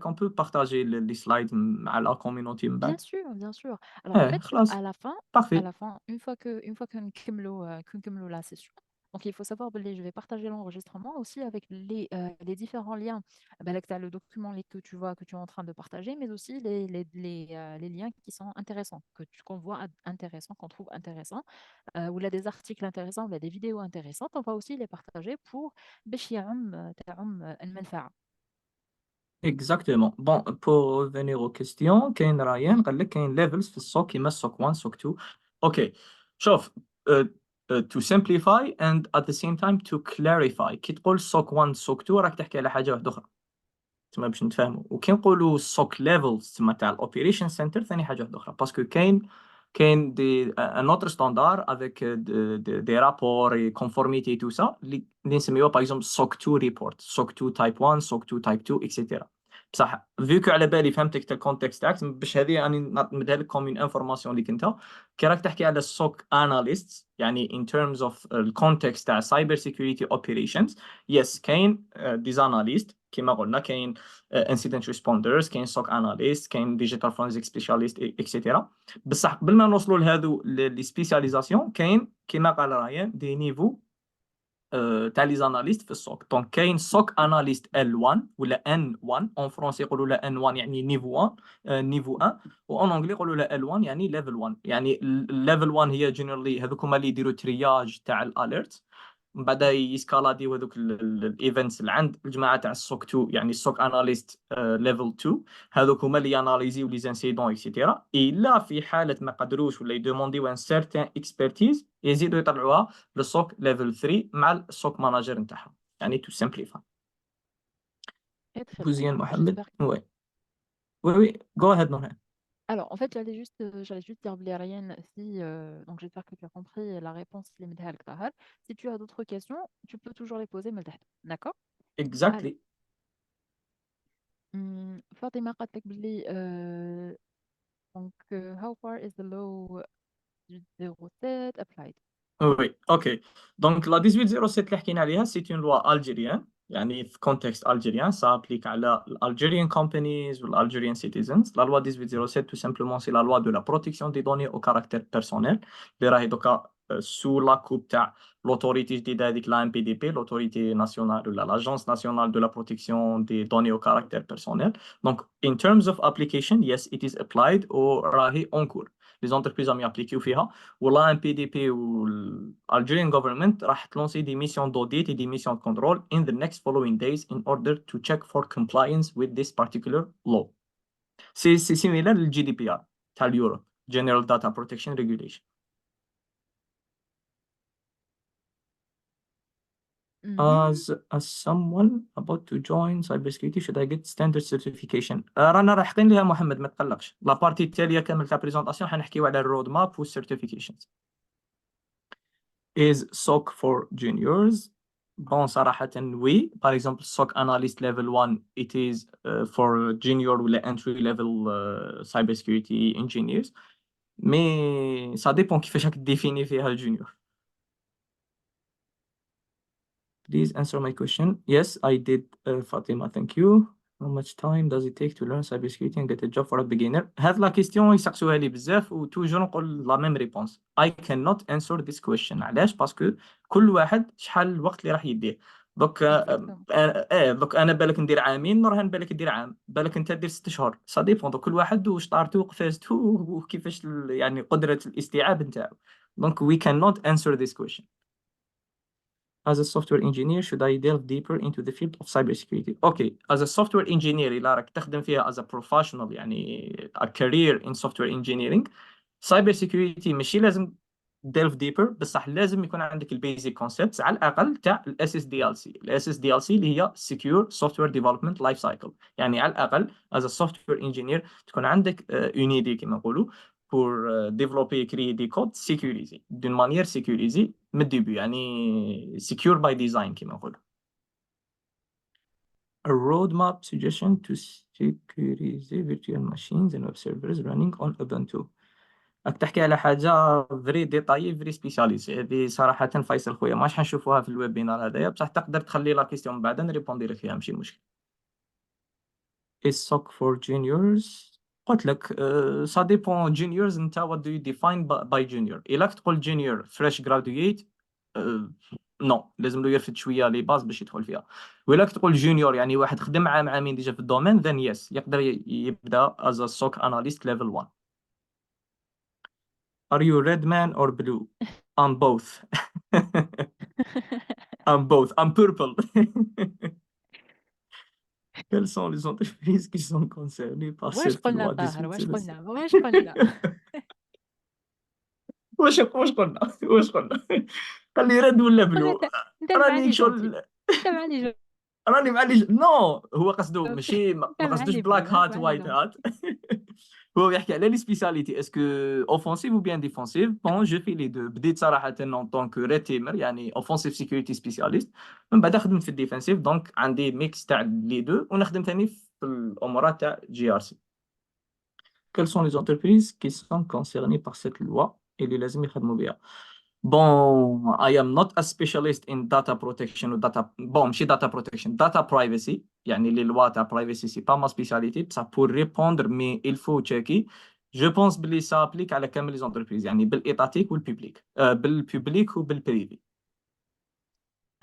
on peut partager les slides مع la communauté من bien بعد. sûr, bien sûr. Alors en fait, خلاص. à Parfait. la fin, une fois que nous la session, donc il faut savoir que je vais partager l'enregistrement aussi avec les différents liens. Tu as le document que tu vois, que tu es en train de partager, mais aussi les liens qui sont intéressants, qu'on voit intéressants, qu'on trouve intéressants, ou là des articles intéressants, ou là des vidéos intéressantes. On va aussi les partager pour باش تعم المنفعة. Exactement. Bon, pour revenir aux questions, كاين رايان قال لك كاين levels في السوك كيما السوك 1 سوك 2. اوكي شوف، to simplify and at the same time to clarify. كي تقول سوك 1 سوك 2 راك تحكي على حاجه واحده اخرى تما باش نتفاهموا. وكي نقولوا السوك ليفلز تما تاع الاوبريشن سنتر ثاني حاجه واحده اخرى، باسكو كاين دي ان اوتر ستاندار افيك دي رابور اي كونفورميتي تو سا اللي نسميوها باغ اكزومبل سوك 2 ريبورت، سوك 2 تايب 1، سوك 2 تايب 2 اكسيتيرا. بصح فيكو على بالي فهمتك الكونتكست تاعك باش هذه راني نمدها لك كوم انفورماسيون اللي كنت كي راك تحكي على السوك اناليست، يعني in terms of الكونتكست تاع سايبر سيكوريتي اوبريشنز. يس كاين ديز اناليست كيما قلنا، كاين انسيدنت ريسبوندرز، كاين سوك اناليست، كاين ديجيتال فورنزيك سبيشاليست اكسيتيرا. بصح قبل ما نوصلوا لهذو لي سبيسياليزاسيون كاين كيما قال رايان دي نيفو تاع لي زاناليست في السوك. دونك كاين سوك اناليست L1 ولا N1، اون فرونسي يقولوا لا N1 يعني نيفو 1، نيفو 1، وان انجلي يقولوا لا L1 يعني ليفل 1. يعني الليفل 1 هي جينيرالي هذوك هما اللي يديروا ترياج تاع الاليرت، من بعد يسكالاديو هذوك الايفنتس اللي عند الجماعه تاع السوك 2، يعني السوك اناليست ليفل 2. هذوك هما اللي ياناليزيو لي زانسيدون اكسيتيرا. الا في حاله ما قدروش ولا يدومونديو ان سيرتان اكسبرتيز يزيدوا يطلعوها للسوك ليفل 3 مع السوك ماناجر نتاعهم، يعني تو سامبليفاي. Très très bien. بوزيان Alors محمد. j'espère. وي وي جو اهيد نورهان. Alors, en fait, j'allais juste dire Blériane, si, donc j'espère que tu as compris la réponse les Medhal Ktahal. Si tu as d'autres questions, tu peux toujours les poser, Medhal. D'accord? Alors, اكزاكتلي. Fatima قالت لك بلي donc how far is the law du 07 applied? Oui, ok. Donc la 1807 اللي حكينا عليها c'est une loi algérienne، يعني في contexte algérien ça applique على Algerian companies ou Algerian citizens. La loi 1807 tout simplement c'est la loi de la protection des données au caractère personnel اللي راهي دوكا sous la coupe تاع l'autorité جديدة هذيك la NPDP، l'autorité nationale ولا l'agence nationale de la protection des données au caractère personnel. Donc in terms of application yes it is applied و راهي en cours. لي زونتربريز راهم يابليكيو فيها. ولا ام بي دي بي والالجيريان government راح تلونسي دي ميسيون d'audit et des missions de contrôle in the next following days in order to check for compliance with this particular law. سي سيميلار للجي دي بي ار تاع اليوروب General Data Protection Regulation. مهم. As someone about to join cybersecurity should I get standard certification. رانا رايحين ليها محمد ما تقلقش. لا بارتي التالية كامل تاع بريزونطاسيون حنحكيو على الرود ماب والسيرتيفيكيشنز. Is SOC for juniors? Bon صراحة oui. Par exemple SOC analyst level 1 it is for junior ولا entry level cybersecurity engineers. Mais ça dépend كيفاش راك تديفيني فيها الجونيور. Please answer my question. Yes, I did, Fatima. Thank you. How much time does it take to learn cybersecurity and get a job for a beginner? هاد لا كيستيون يسقسوها لي بزاف وتوجور نقول لا ميم ريبونس. I cannot answer this question. علاش؟ باسكو كل واحد شحال الوقت اللي راح يديه. دوك Exactement. دوك انا بالك ندير عامين، نورهان بالك دير عام، بالك انت دير 6 شهور. سا ديبون دوك كل واحد واش طارتو وقفازتو وكيفاش يعني قدرة الاستيعاب نتاعو. دونك we cannot answer this question. As a software engineer, should I delve deeper into the field of cybersecurity? Okay, as a software engineer إلا راك تخدم فيها as a professional يعني a career in software engineering, cybersecurity ماشي لازم delve deeper، بصح لازم يكون عندك البيزك كونسبتس على الأقل تاع ال SSDLC. ال SSDLC اللي هي Secure Software Development Life Cycle. يعني على الأقل as a software engineer تكون عندك une idée كما نقولوا pour développer et créer des codes sécurisés d'une manière sécurisée من الديبي يعني secure by design كما نقولوا. A roadmap suggestion to securize virtual machines and web servers running on Ubuntu. راك تحكي على حاجه فري ديتايي فري سبيسياليس. هذه صراحه فيصل خويا ماش حنشوفوها في الويبينار هذايا، بصح تقدر تخلي لا كيستيون من بعد نريبوندي لك فيها ماشي مشكل. Is SOC for juniors؟ قلت لك ça dépend juniors انت what do you define by junior. إلا تقول junior fresh graduate نو لازم له يرفد شويه لي باز باش يدخل فيها. وإلا تقول جونيور يعني واحد خدم عام عامين ديجا في الدومين then yes يقدر يبدا as a SOC analyst level 1. Are you red man or blue? I'm both. I'm both. I'm purple. Quelles sont les entreprises qui sont concernées par واش cette قلنا loi طاهر؟ 18 واش قلنا؟ واش قلنا؟ واش قلنا واش قلنا خلي رد ولا قلنا بلو. انت راني المعني جونتي. شغل انت المعني راني معلي نو هو قصده جونتي. ماشي انت ما قصدوش المعني بلاك بلو، انا هات المعني وايت جونتي. هات. هو يحكي على لي سبيساليتي اسكو اوفونسيف ou bien défensive. بون جو في لي دو. بديت صراحه اون طونك ريد تيمر يعني اوفونسيف سيكوريتي سبيسياليست، من بعد خدمت في الديفensive دونك عندي ميكس تاع لي دو، ونخدم ثاني في الامورات تاع جي ار سي. Quelles sont les entreprises qui sont concernées par cette loi اللي لازم يخدموا بها؟ Bon, I am not a specialist in data protection ou data. Bon, ماشي data protection, data privacy. يعني les lois de privacy c'est pas ma spécialité. Ça pour répondre mais il faut checker. Je pense que ça applique على كامل les entreprises يعني بالإيتاتيك والببليك بالببليك وبالبريفي.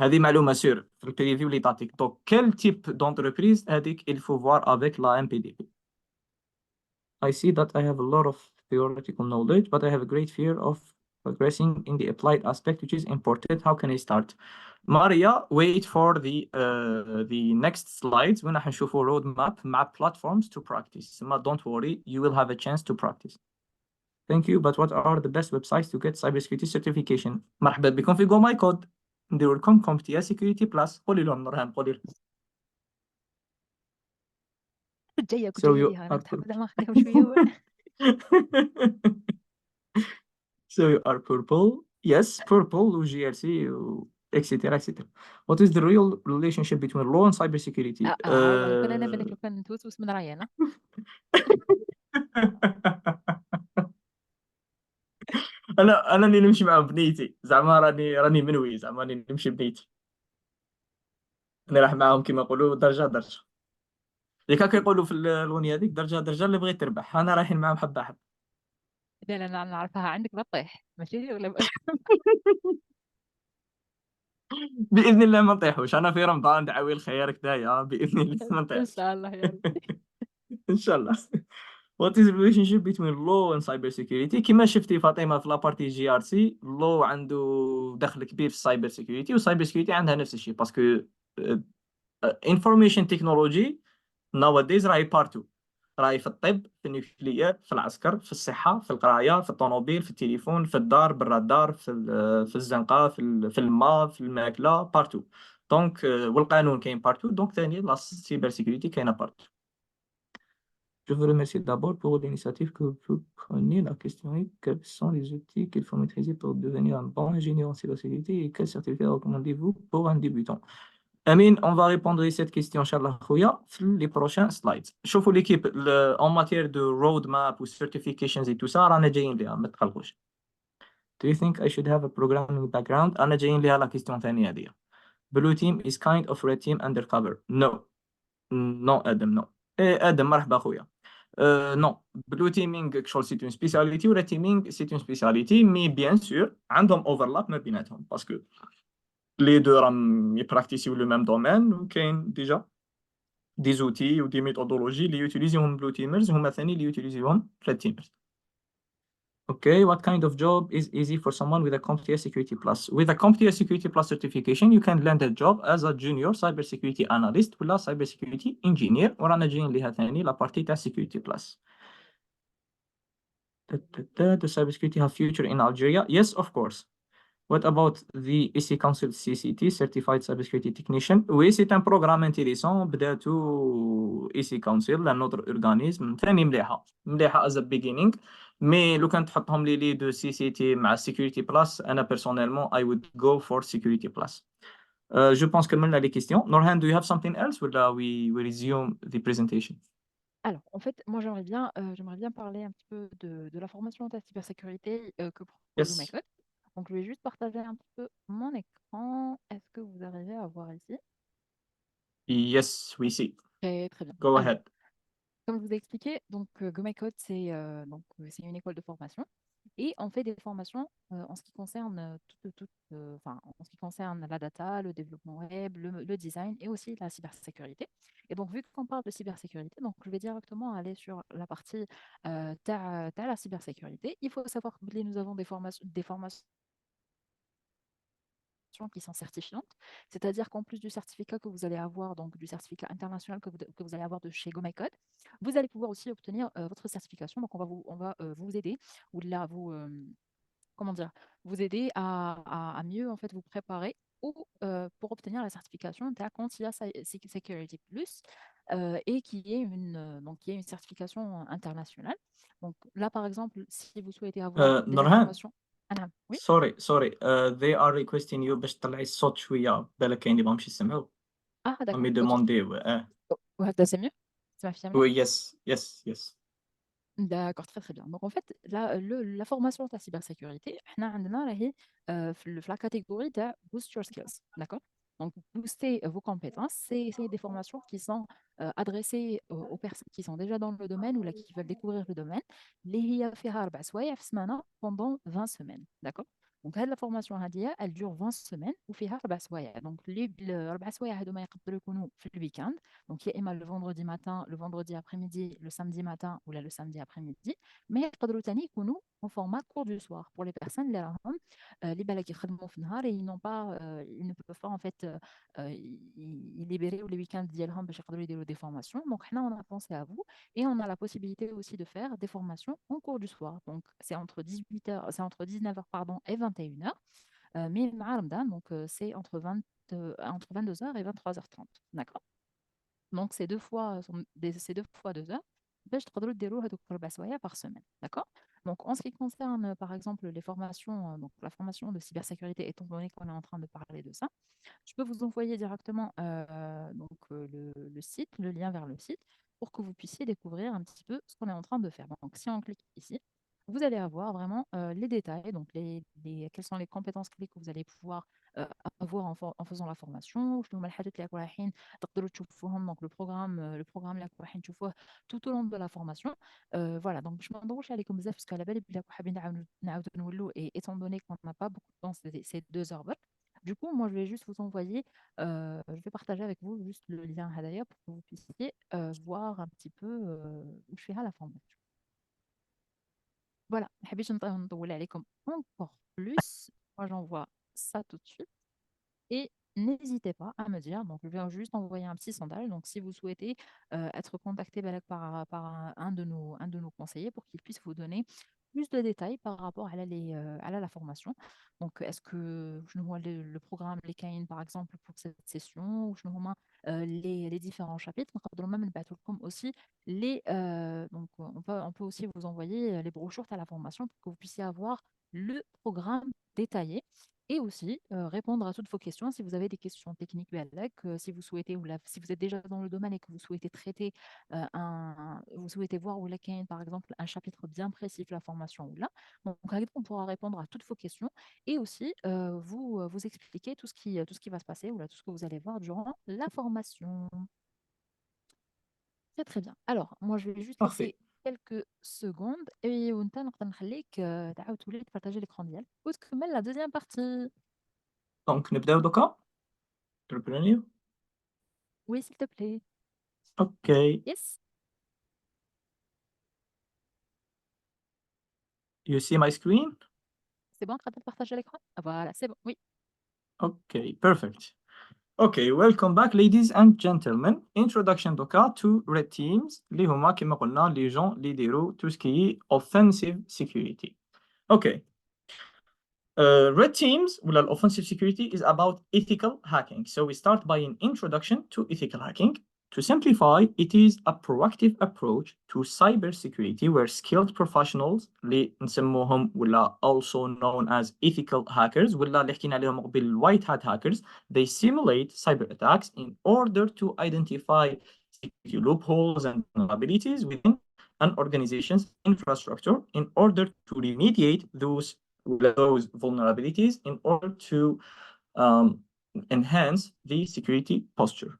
هذه معلومة سور في البريفي والإيتاتيك. Donc quel type d'entreprise هذيك il faut voir avec la MPDP. I see that I have a lot of theoretical knowledge, but I have a great fear of progressing in the applied aspect, which is important. How can I start? Maria, wait for the next slides when I show for roadmap map platforms to practice. Don't worry, you will have a chance to practice. Thank you, but what are the best websites to get cybersecurity certification? مرحبا بكم في GOMYCODE. نديروا لكم CompTIA Security Plus. قولي لهم نورهان قولي لهم. كنت جايه So you ليها، انا are كنت حابه زعما نخليهم شويه. So you are purple. Yes, purple, GRC, etc. etc. What is the real relationship between law and cybersecurity? والله لو كان انا بالك لو كان نتوسوس من رايي انا اللي نمشي معاهم بنيتي زعما راني منوي زعما راني نمشي بنيتي. انا راح معاهم كما يقولوا درجه درجه. اللي كانوا يقولوا في الاغنيه هذيك درجه درجه اللي بغيت تربح. انا رايحين معاهم حبه حبه. لا لا لا، نعرفها عندك بطيح ماشي ولا باذن الله ما نطيحوش. انا في رمضان دعوي الخير كدايا باذن الله ما ان نطيحوش. شاء الله يا رب. ان شاء الله. What is the relationship between law and cybersecurity? كما شفتي فاطمة في لابارتي جي ار سي، law عنده دخل كبير في السايبر سيكيورتي، والسايبر سيكيورتي عندها نفس الشيء، باسكو information technology nowadays راهي بارتو، راهي في الطب، في النيوكليير، في العسكر، في الصحة، في القراية، في الطوموبيل، في التليفون، في الدار، بالرادار، في الزنقة، في الماء، في الماكلة، بارتو. دونك والقانون كاين بارتو، دونك ثاني لا سيبر سيكوريتي كاينة بارتو. Je vous remercie d'abord pour l'initiative que vous prenez. La question est quels sont les outils qu'il faut maîtriser pour devenir un bon ingénieur en cybersécurité et quel certificat recommandez-vous pour un débutant? Amine, on va répondre à cette question, Inch'Allah, Khouya, dans les prochains slides. شوفوا l'équipe en matière de roadmap ou certifications et tout ça, رانا جايين ليها ما تقلقوش. Do you think I should have a programming background? أنا جايين ليها la question الثانية هذه. Blue team is kind of red team undercover. No. Non, Adam, non. إيه Adam مرحبا خويا. Non, blue teaming كشغل c'est une spécialité ou red teaming c'est une spécialité, mais bien sûr عندهم overlap ما بيناتهم parce que les deux راهم يبراكتيسيو le même domaine وكاين déjà des outils ou des méthodologies اللي يوتيليزيهم blue teamers هما ثاني اللي يوتيليزيهم red teamers. Okay, what kind of job is easy for someone with a CompTIA Security Plus? With a CompTIA Security Plus certification, you can land a job as a junior cybersecurity analyst ولا cybersecurity engineer ورانا جايين ليها ثاني لا بارتي تاع Security Plus. Does cybersecurity have future in Algeria? Yes, of course. What about the EC Council CCT, Certified Cybersecurity Technician? Oui, c'est un programme intéressant. بدأته EC Council لأن notre organisme ثاني مليحة as a beginning. Mais لو كان تحطهم لي دو CCT مع Security Plus, أنا personnellement I would go for Security Plus. Je pense que maintenant les questions. Norhan, do you have something else or we resume the presentation? Alors, en fait, moi, j'aimerais bien parler un petit peu de la formation de la cybersécurité que propose Yes. GOMYCODE. Donc, je vais juste partager un petit peu mon écran. Est-ce que vous arrivez à voir ici? Yes, we see. Très, très bien. Go Alors, ahead. comme je vous ai expliqué, donc GOMYCODE, c'est une école de formation et on fait des formations en ce qui concerne enfin, en ce qui concerne la data, le développement web, le design et aussi la cybersécurité. Et donc, vu qu'on parle de cybersécurité, donc je vais directement aller sur la partie t'as la cybersécurité. Il faut savoir que nous avons des formations qui sont certifiantes, c'est-à-dire qu'en plus du certificat que vous allez avoir, donc du certificat international que vous allez avoir de chez GOMYCODE, vous allez pouvoir aussi obtenir votre certification. Donc on va vous aider ou là comment dire, vous aider à mieux en fait vous préparer ou pour obtenir la certification de la CompTIA Security Plus et qui est une certification internationale. Donc là par exemple, si vous souhaitez avoir des Norhan, informations, ah, oui, sorry they are requesting you باش تطلعي الصوت شوية بالك كاين اللي ماهمش يسمعوا ah هم d'accord, ok. يدومونديو Là, c'est mieux? Ça m'affirme mieux? oui yes. D'accord, très très bien. Donc en fait, la formation de la cybersécurité, احنا عندنا راهي في la catégorie de boost your skills, d'accord? Donc booster vos compétences, c'est des formations qui sont adressées aux personnes qui sont déjà dans le domaine ou là, qui veulent découvrir le domaine. اللي هي فيها 4 سوايع في السمانة pendant 20 semaines, d'accord? Donc هاد la formation هادية elle dure 20 semaines وفيها 4 سوايع. Donc ال4 سوايع هادو ما يقدروا يكونوا في الويكاند. Donc, il y a le vendredi matin, le vendredi après-midi, le samedi matin ou là, le samedi après-midi. Mais يقدروا تاني يكونوا en format cours du soir pour les personnes اللي راهم اللي بالك يخدموا في النهار et ils ne peuvent pas en fait libérer les week-ends ديالهم باش يقدروا يديروا des formations. Donc, حنا on a pensé à vous et on a la possibilité aussi de faire des formations en cours du soir. Donc, c'est entre 19h pardon et 21h. Mais مع رمضان, donc c'est entre 22h et 23h30. D'accord? Donc, c'est 2 fois 2 heures. باش تقدروا ديروا هذوك 4 سوايع par semaine. D'accord? Donc, en ce qui concerne, par exemple, les formations, donc la formation de cybersécurité, étant donné qu'on est en train de parler de ça, je peux vous envoyer directement le site, le lien vers le site, pour que vous puissiez découvrir un petit peu ce qu'on est en train de faire. Donc, si on clique ici, vous allez avoir vraiment les détails, donc quelles sont les compétences clés que vous allez pouvoir avoir en faisant la formation. شنو هما الحاجات اللي راكم رايحين تقدروا تشوفوهم. Donc le programme اللي راكم رايحين تشوفوه tout au long de la formation. Voilà, donc باش ما نطولش عليكم بزاف باسكو على بالي بلي راكم حابين نعاودوا نولوا et étant donné qu'on n'a pas beaucoup de temps, c'est 2 heures برك. Du coup, moi, je vais juste vous envoyer, je vais partager avec vous juste le lien Hadaya pour que vous puissiez voir un petit peu où je fais la formation. voilà, ما حبيتش نطول عليكم encore plus. Moi, j'envoie ça tout de suite. Et n'hésitez pas à me dire, donc je viens juste envoyer un petit sondage. Donc si vous souhaitez être contacté par un de nos conseillers pour qu'il puisse vous donner plus de détails par rapport à la formation. Donc est-ce que je nous vois le programme, les caïns par exemple pour cette session, ou je nous vois les différents chapitres. Donc même comme aussi donc on peut aussi vous envoyer les brochures à la formation pour que vous puissiez avoir le programme détaillé et aussi répondre à toutes vos questions. Si vous avez des questions techniques, si vous souhaitez, si vous êtes déjà dans le domaine et que vous souhaitez traiter vous souhaitez voir ou par exemple un chapitre bien précis de la formation ou là, donc on pourra répondre à toutes vos questions et aussi vous expliquer tout ce qui va se passer ou là, tout ce que vous allez voir durant la formation. Très très bien. Alors, moi je vais juste Parfait. laisser quelques secondes et on نقدر نخليك تعاود تولي تبارطاجي l'écran ديالك وتكمل la deuxième partie. Donc نبداو دوكا. Entrepreneur. Oui, s'il te plaît. Okay. Yes, You see my screen? c'est bon, tu de partager l'écran? Ah, voilà, c'est bon, oui. Okay, perfect. Okay, welcome back ladies and gentlemen. Introduction دوكا to red teams اللي هما كما قلنا لي جون اللي يديروا tout ce qui est offensive security. Okay. Red teams, well, offensive security is about ethical hacking. So we start by an introduction to ethical hacking. To simplify, it is a proactive approach to cybersecurity where skilled professionals اللي نسموهم ولا also known as ethical hackers ولا اللي حكينا عليهم قبل white hat hackers, they simulate cyber attacks in order to identify security loopholes and vulnerabilities within an organization's infrastructure in order to remediate those vulnerabilities in order to enhance the security posture.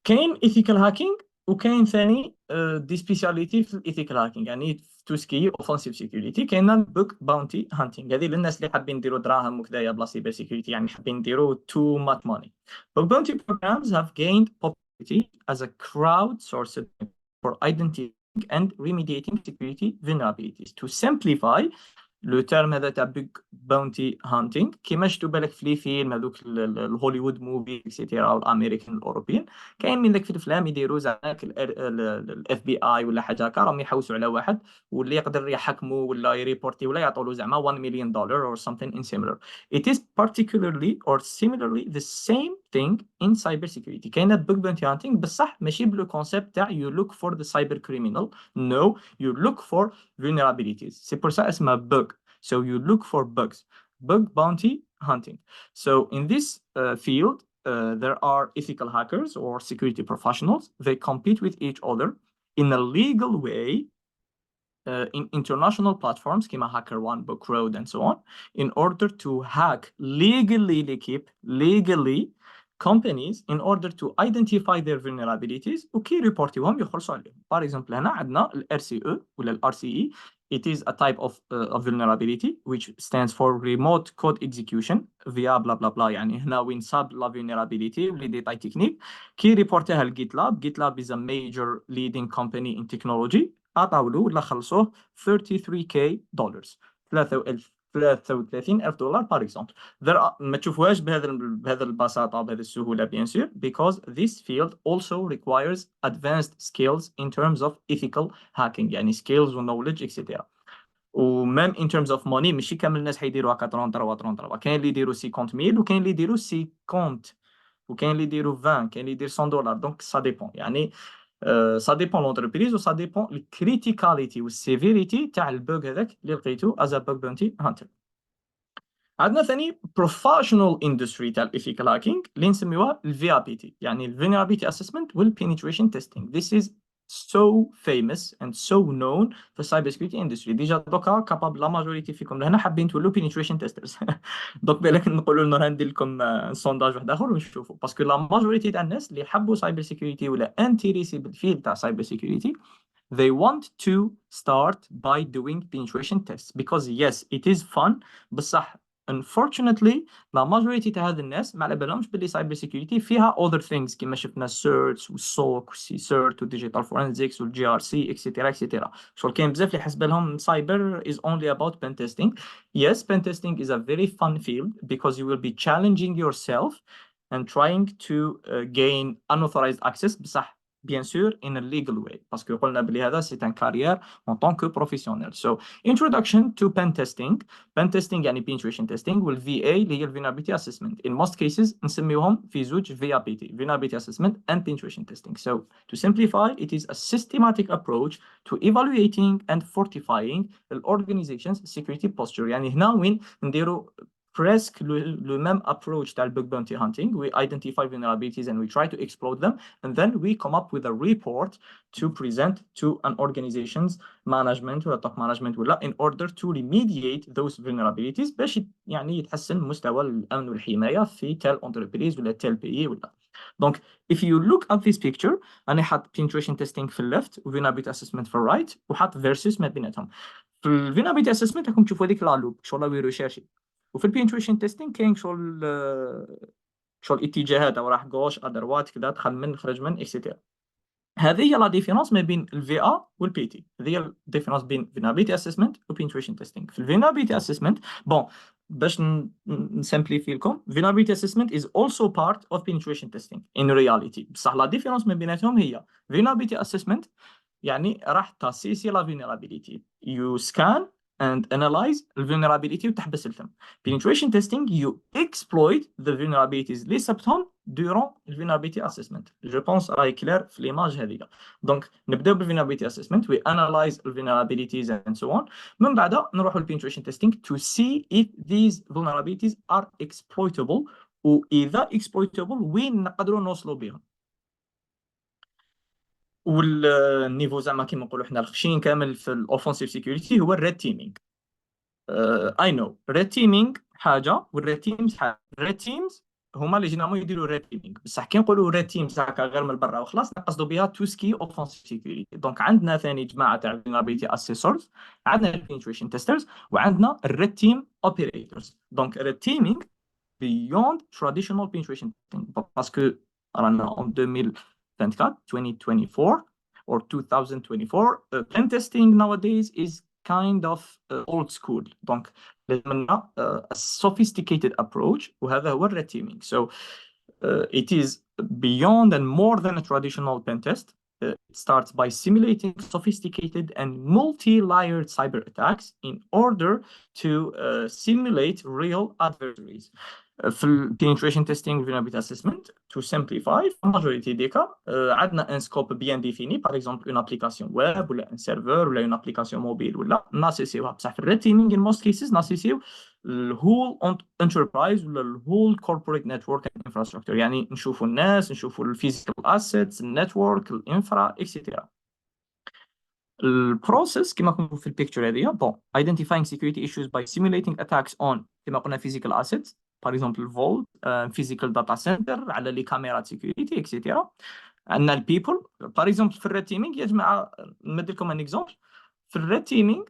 كاين ethical hacking وكاين ثاني دي سبيسياليتي في الايثيكال هاكينغ يعني تو سكي اوفنسيف سيكوريتي كاينه البوك باونتي هانتينغ هذه للناس اللي حابين يديروا دراهم وكذايا بلا سيبر سيكوريتي يعني حابين يديروا too much money. Book bounty programs have gained popularity as a crowdsourced for identifying and remediating security vulnerabilities. To simplify, لو تيرم هذا تاع بيج باونتي هانتينغ كيما شفتوا بالك في لي فيلم هذوك الهوليوود موفي اكسيتيرا والامريكان الاوروبيان كاين من ذاك في الافلام يديروا زعما الاف بي اي ولا حاجه هكا راهم يحوسوا على واحد واللي يقدر يحكمه ولا يريبورتي ولا يعطوا له زعما 1 مليون دولار or something in similar. It is particularly or similarly the same thing in cyber security. كاينه بيج باونتي هانتينغ بصح ماشي بلو كونسيبت تاع you look for the cyber criminal. No, you look for vulnerabilities. C'est pour ça اسمها bug. So you look for bugs. Bug bounty hunting. So in this field, there are ethical hackers or security professionals. They compete with each other in a legal way in international platforms, كما HackerOne, BookRoad, and so on, in order to hack legally companies in order to identify their vulnerabilities وكي ريبورتيوهم يخلصوا عليهم. For example هنا عندنا ال RCE ولا ال RCE. It is a type of vulnerability which stands for remote code execution via blah blah blah. يعني هنا وين صاب la vulnerability واللي ديتاي تكنيك كي ريبورتيها ل GitLab. GitLab is a major leading company in technology. عطاو له ولا خلصوه 33K dollars 33,000 دولار بار اكزومبل. ما تشوفوهاش بهذا البساطه وبهذه السهوله bien sûr because this field also requires advanced skills in terms of ethical hacking يعني skills و knowledge etc. ومام in terms of money ماشي كامل الناس حيديروا هكا 33 كاين اللي يديروا 50,000 وكاين اللي يديروا 50 وكاين اللي يديروا 20 كاين اللي يدير 100 دولار دونك ça dépend يعني ça dépend l'entreprise و ça dépend le criticality و severity تاع البوغ هذاك اللي لقيتو as a bug bounty hunter. عندنا ثاني professional industry تاع ethical hacking اللي نسميوها ال VAPT يعني ال vulnerability assessment وال penetration testing. This is so famous and so known في cyber security industry. ديجا دوكا كابابل لا ماجوريتي فيكم لهنا حابين تولوا penetration testers. دوك بالك نقولوا لنا ندير لكم سونداج واحد اخر ونشوفوا باسكو لا ماجوريتي تاع الناس اللي حبوا cyber security ولا انتريسي بالفيلد تاع cyber security they want to start by doing penetration tests because yes it is fun بصح unfortunately la majority تاع هاد الناس ما على بالهمش باللي سايبر سيكيورتي فيها other things كيما شفنا السيرتس والسوك والسي سيرت والديجيتال فورنزيكس والجي ار سي اكسيتيرا اكسيتيرا. شغل كاين بزاف اللي حسب لهم سايبر is only about pen testing. Yes, pen testing is a very fun field because you will be challenging yourself and trying to gain unauthorized access, بصح bien sûr in a legal way parce que قلنا بلي هذا c'est un carrière en tant que professionnel. So introduction to pen testing. pen testing يعني penetration testing والVA اللي هي vulnerability assessment. In most cases نسميوهم في زوج VAPT, vulnerability assessment and penetration testing. So to simplify, it is a systematic approach to evaluating and fortifying the organization's security posture. يعني هنا وين نديروا presque le même approach تاع bug bounty hunting. We identify vulnerabilities and we try to exploit them, and then we come up with a report to present to an organization's management or top management ولا in order to remediate those vulnerabilities باش يعني يتحسن مستوى الأمن والحماية في تال entreprise ولا تال pays ولا. Donc if you look at this picture أنا حاط penetration testing في الليفت و vulnerability assessment في الرايت وحاط versus ما بيناتهم. في ال vulnerability assessment راكم تشوفوا هذيك لا لوب شغل وي ريشيرشي، وفي البينتويشن تيستينغ كاين شغل اتجاهات او راح غوش ادروات كذا دخل من خرج من اكسيتيرا. هذه هي لا ديفيرونس ما بين الفي ا والبي تي. هذه هي الديفيرونس بين فينابيليتي اسسمنت وبينتويشن تيستينغ. في الفينابيليتي اسسمنت بون باش نسامبليفي لكم فينابيليتي اسسمنت is also part of penetration testing in reality. بصح لا ديفيرونس ما بيناتهم هي فينابيليتي اسسمنت يعني راح تاسيسي لا فينيرابيليتي you scan and analyze the vulnerability وتحبس الفم. Penetration testing you exploit the vulnerabilities اللي صبتهم durant the vulnerability assessment. Je pense راهي كلير في l'image هذه. دونك نبداو بالvulnerability assessment we analyze the vulnerabilities and so on. من بعد نروحوا penetration testing to see if these vulnerabilities are exploitable وإذا exploitable وين نقدروا نوصلوا بهم. والنيفو زعما كيما نقولوا حنا الخشين كامل في الاوفنسيف سيكوريتي هو الريد تيمينغ. اي نو ريد تيمينغ حاجه والريد تيمز حاجه. ريد تيمز هما اللي جينيرالمون يديروا ريد تيمينغ، بصح كي نقولوا ريد تيمز هكا غير من برا وخلاص نقصدوا بها تو سكي اوفنسيف سيكوريتي. دونك عندنا ثاني جماعه تاع فينابيليتي اسيسورز، عندنا البينتريشن تيسترز، وعندنا الريد تيم اوبريتورز. دونك ريد تيمينغ beyond traditional penetration testing parce que رانا en 2024 or 2024 pen testing nowadays is kind of old school. Donc لازم لنا a sophisticated approach وهذا هو red teaming. So it is beyond and more than a traditional pen test. It starts by simulating sophisticated and multi-layered cyber attacks in order to simulate real adversaries. في ال penetration testing vulnerability assessment to simplify majority ديكا عندنا ان سكوب بيان ديفيني par exemple une application web ولا un serveur ولا une application mobile ولا ناسيسيوها. بصح في الريد teaming in most cases ناسيسيو الهول enterprise ولا الهول corporate network and infrastructure. يعني نشوفوا الناس، نشوفوا الفيزيكال assets، النتورك، الانفرا اكسيتيرا. البروسيس كما قلنا في البيكتشر هذه بون identifying security issues by simulating attacks on كما قلنا physical assets par exemple الفولت physical data center على لي كاميرات سيكوريتي اكسيتيرا. عندنا البيبل par exemple في الريد تيمينغ يا جماعه نمد لكم ان اكزومبل. في الريد تيمينغ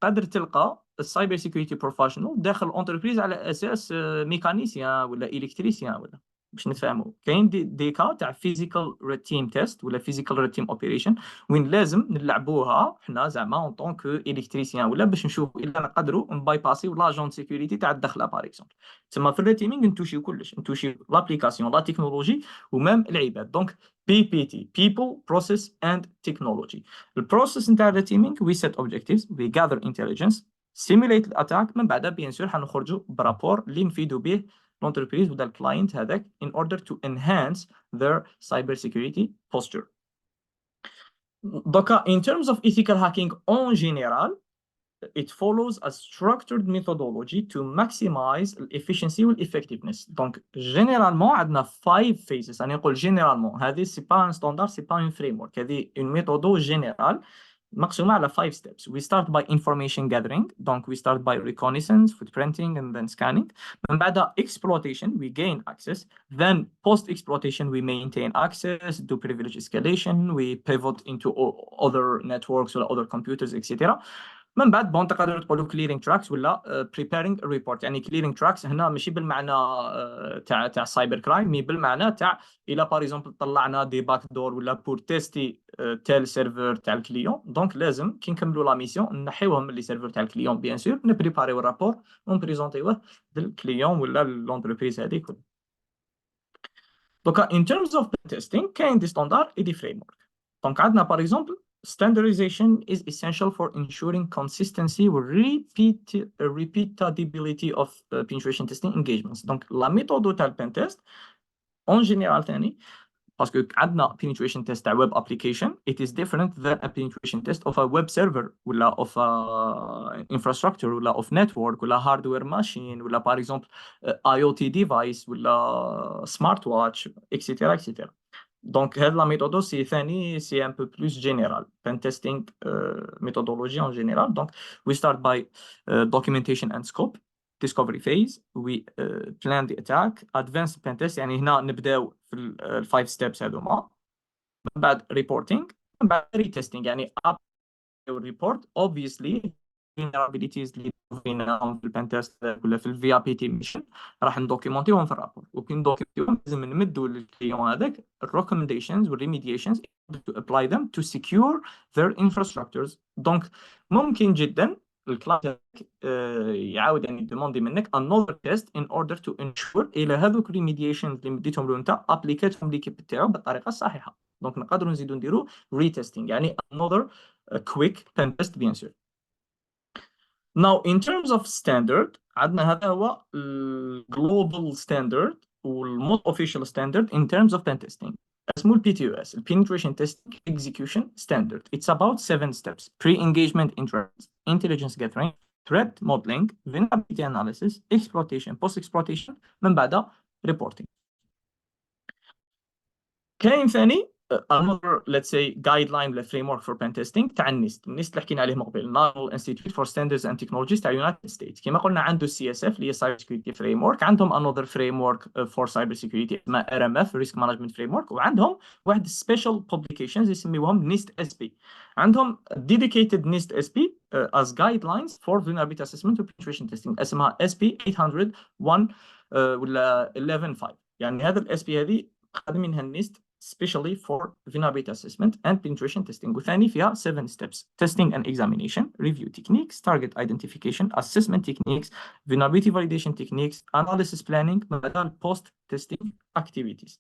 تقدر تلقى السايبر سيكوريتي بروفيشنال داخل الانتربريز على اساس ميكانيسيان ولا الكتريسيان ولا باش نتفاهموا. كاين دي كا تاع فيزيكال ريد تيم تيست ولا فيزيكال ريد تيم اوبريشن وين لازم نلعبوها حنا زعما اون طونك الكتريسيان ولا باش نشوفوا الا نقدروا نبايباسيو لاجون سيكوريتي تاع الدخله باغ اكزومبل. تسمى في الريد تيمينغ نتوشيو كلش، نتوشيو لابليكاسيون لا تكنولوجي ومام العباد. دونك بي بي تي people process and technology. البروسيس نتاع الريد تيمينغ we set objectives we gather intelligence simulate الاتاك من بعدها بيان سور حنخرجوا برابور اللي نفيدوا به l'entreprise ولا الكلاينت هذاك in order to enhance their cyber security posture. دوكا in terms of ethical hacking en général it follows a structured methodology to maximize the efficiency and effectiveness. Donc généralement عندنا 5 phases. أنا نقول généralement هذه c'est pas un standard, c'est pas un framework، هذه une méthode générale مقسومة على 5 steps. We start by information gathering. Donc we start by reconnaissance, footprinting and then scanning. من بعد exploitation we gain access. Then post exploitation we maintain access, do privilege escalation, we pivot into other networks or other computers etc. من بعد بون تقدروا تقولوا كليرينغ تراكس ولا بريبيرينغ ريبورت. يعني كليرينغ تراكس هنا ماشي بالمعنى تاع سايبر كرايم، مي بالمعنى تاع الى بار اكزومبل طلعنا دي باك دور ولا بور تيستي تال سيرفر تاع الكليون، دونك لازم كي نكملوا لا ميسيون نحيوهم من لي سيرفر تاع الكليون بيان سور، نبريباريو الرابور ونبريزونتيوه للكليون ولا لونتربريز هذيك. دونك ان terms of testing كاين دي ستاندار اي دي فريم ورك. دونك عندنا باغ اكزومبل standardization is essential for ensuring consistency or repeatability of penetration testing engagements. Donc la méthode تاع pen test en général ثاني باسكو عندنا penetration test تاع web application, it is different than a penetration test of a web server ولا of a infrastructure ولا of network ولا hardware machine ولا par exemple IoT device ولا smartwatch etc etc. Donc هاد la méthode c'est ثاني c'est un peu plus général, pen testing méthodologie en général. Donc we start by documentation and scope, discovery phase, we plan the attack, advanced pen test يعني هنا نبداو في ال 5 steps هذوما، من بعد reporting، من بعد retesting يعني report obviously vulnerabilities اللي فيناهم في البان تيست ولا في الفي اي بي تي ميشن راح ندوكيمونتيهم في الرابور، وكي ندوكيمونتيهم لازم نمدوا للكليون هذاك الريكومنديشنز والريميديشنز to apply them to secure their infrastructures. دونك ممكن جدا الكلاس يعاود يعني يدوموندي منك another test in order to ensure الى هذوك الريميديشنز اللي مديتهم له انت ابليكيتهم ليكيب تاعو بالطريقه الصحيحه. دونك نقدروا نزيدوا نديروا retesting يعني another quick pen test bien sûr. Now in terms of standard عندنا هذا هو global standard والموست official standard in terms of pen testing اسمه ال PTOS, Penetration Testing Execution Standard. It's about 7 steps: pre-engagement intelligence gathering, threat modeling, vulnerability analysis, exploitation, post-exploitation، من بعدها reporting. كاين ثاني another let's say guideline ولا framework for pen testing تاع النيست اللي حكينا عليه من قبل، National Institute for Standards and Technologies تاع United States. كما قلنا عنده CSF اللي هي Cyber Security Framework، عندهم another framework for cyber security اسمها RMF Risk Management Framework، وعندهم واحد special publications يسميوهم NIST SP. عندهم dedicated NIST SP as guidelines for vulnerability assessment and penetration testing اسمها SP 801 ولا 11.5. يعني هذا ال SP هذه خادمينها النيست especially for vulnerability assessment and penetration testing، وثاني فيها 7 steps: testing and examination, review techniques, target identification, assessment techniques, vulnerability validation techniques, analysis planning، بعدها post testing activities.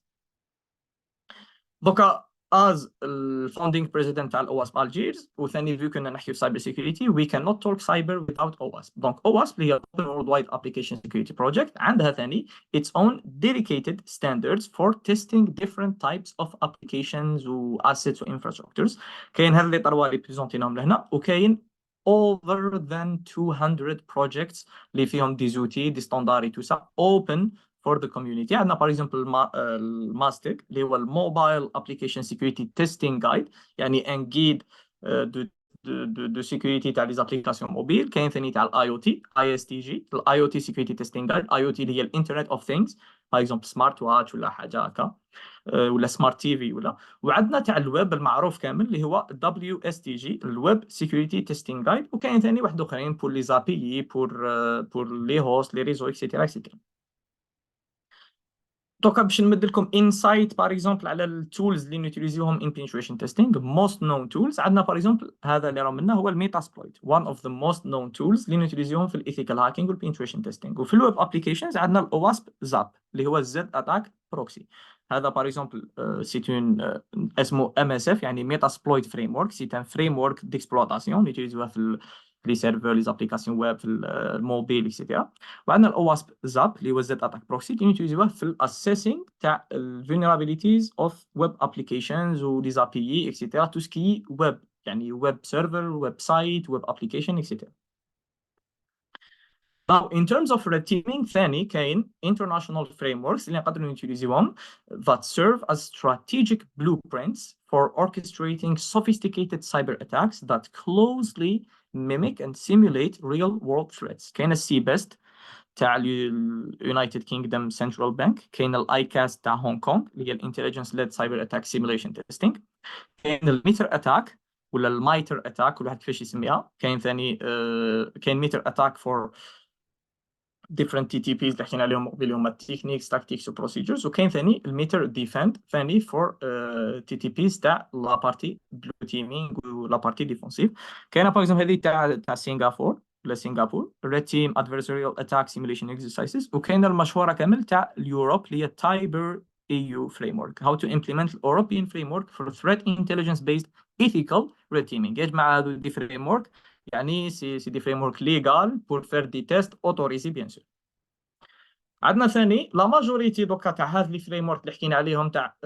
دوكا as الفاوندينغ بريزيدنت تاع OWASP Algiers وثاني فيو كنا نحكي في cyber security we cannot talk cyber without OWASP. دونك OWASP اللي هي Open Worldwide Application Security Project عندها ثاني its own dedicated standards for testing different types of applications و assets و infrastructures. كاين هذا اللي طروا لي بريزونتيناهم لهنا، وكاين over than 200 projects اللي فيهم دي زوتي دي ستانداري تو سا open for the community. عندنا par exemple الماستك اللي هو الموبايل ابليكيشن سيكوريتي تيستينغ جايد، يعني ان جيد دو سيكوريتي تاع لي زابليكاسيون موبيل. كاين ثاني تاع الاي او تي اي اس تي جي الاي او تي سيكوريتي تيستينغ جايد، اي او تي اللي هي الانترنت اوف ثينجز باغ اكزومبل سمارت واتش ولا حاجه هكا ولا سمارت تي في ولا. وعندنا تاع الويب المعروف كامل اللي هو دبليو اس تي جي الويب سيكوريتي تيستينغ جايد. وكاين ثاني واحد اخرين بور لي زابي بور لي هوست لي ريزو اكسيتيرا اكسيتيرا. دوكا باش نمد لكم انسايت باغ اكزومبل على التولز اللي نوتيليزيوهم ان بينتريشن تيستينغ. موست نون تولز عندنا باغ اكزومبل هذا اللي راه منه هو الميتا سبلويت، وان اوف ذا موست نون تولز اللي نوتيليزيوهم في الايثيكال هاكينغ والبينتريشن تيستينغ. وفي الويب ابليكيشنز عندنا الاواسب زاب اللي هو الزد اتاك بروكسي. هذا باغ اكزومبل سيتون اسمه ام اس اف يعني ميتا سبلويت فريم ورك، سي ان فريم ورك ديكسبلوطاسيون نوتيليزيوها في لي سيرفر لي زابليكاسيون ويب في الموبيل اكسيتيرا. وعندنا الاواسب زاب اللي هو زد اتاك بروكسي اللي نوتيليزيوه في الاسيسينغ تاع الفولنرابيليتيز اوف ويب ابليكيشنز ولي زابي اكسيتيرا تو سكي ويب يعني ويب سيرفر ويب سايت ويب ابليكيشن اكسيتيرا. Now in terms of red teaming ثاني كاين international frameworks اللي نقدروا نوتيليزيوهم that serve as strategic blueprints for orchestrating sophisticated cyber attacks that closely mimic and simulate real world threats. كاين السي بيست تاع اليونايتد كينغدم سنترال بانك، كاين الاي كاست تاع هونغ كونغ اللي هي الانتليجنس ليد سايبر اتاك سيميوليشن تيستينغ، كاين الميتر اتاك ولا المايتر اتاك، كل واحد كيفاش يسميها. كاين ثاني كاين ميتر اتاك فور different TTPs اللي حكينا عليهم قبل، اللي هما techniques tactics و procedures. وكاين ثاني الميتر ديفند ثاني for TTPs تاع لا بارتي بلو تيمينغ ولا بارتي ديفونسيف. كاينه باغ اكزومبل هذه تاع سنغافور ولا سنغافور Red Team Adversarial Attack Simulation Exercises. وكاينه المشهوره كامل تاع اليوروب اللي هي Cyber EU Framework How to Implement the European Framework for Threat Intelligence Based Ethical Red Teaming. يجمع هذو دي فريمورك، يعني سي دي فريمورك ليغال بور فير دي تيست اوتوريزي بيان سور. عندنا ثاني لا ماجوريتي دوكا تاع هاد لي فريمورك اللي حكينا عليهم تاع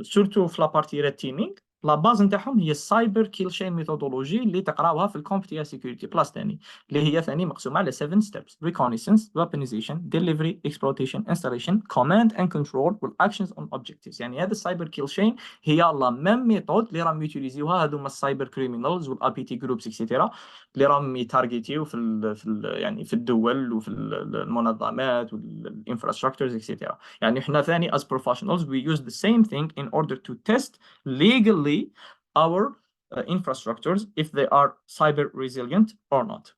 سورتو في لابارتي ريد تيمينغ، لا باز نتاعهم هي السايبر كيل شين ميثودولوجي اللي تقراوها في الكومبتيا سيكوريتي بلاس ثاني، اللي هي ثاني مقسومه على 7 ستيبس: ريكونيسنس، weaponization, delivery, exploitation, installation, command and control والاكشنز اون objectives. يعني هذا السايبر كيل شين هي لا ميم ميثود اللي راهم يوتيليزيوها هذوما السايبر كريمينالز والاي بي تي جروبس اكسيتيرا، اللي راهم يتارجيتيو يعني في الدول وفي المنظمات والانفراستراكشرز اكسيتيرا. يعني احنا ثاني as professionals we use the same thing in order to test legally our infrastructures if they are cyber resilient or not.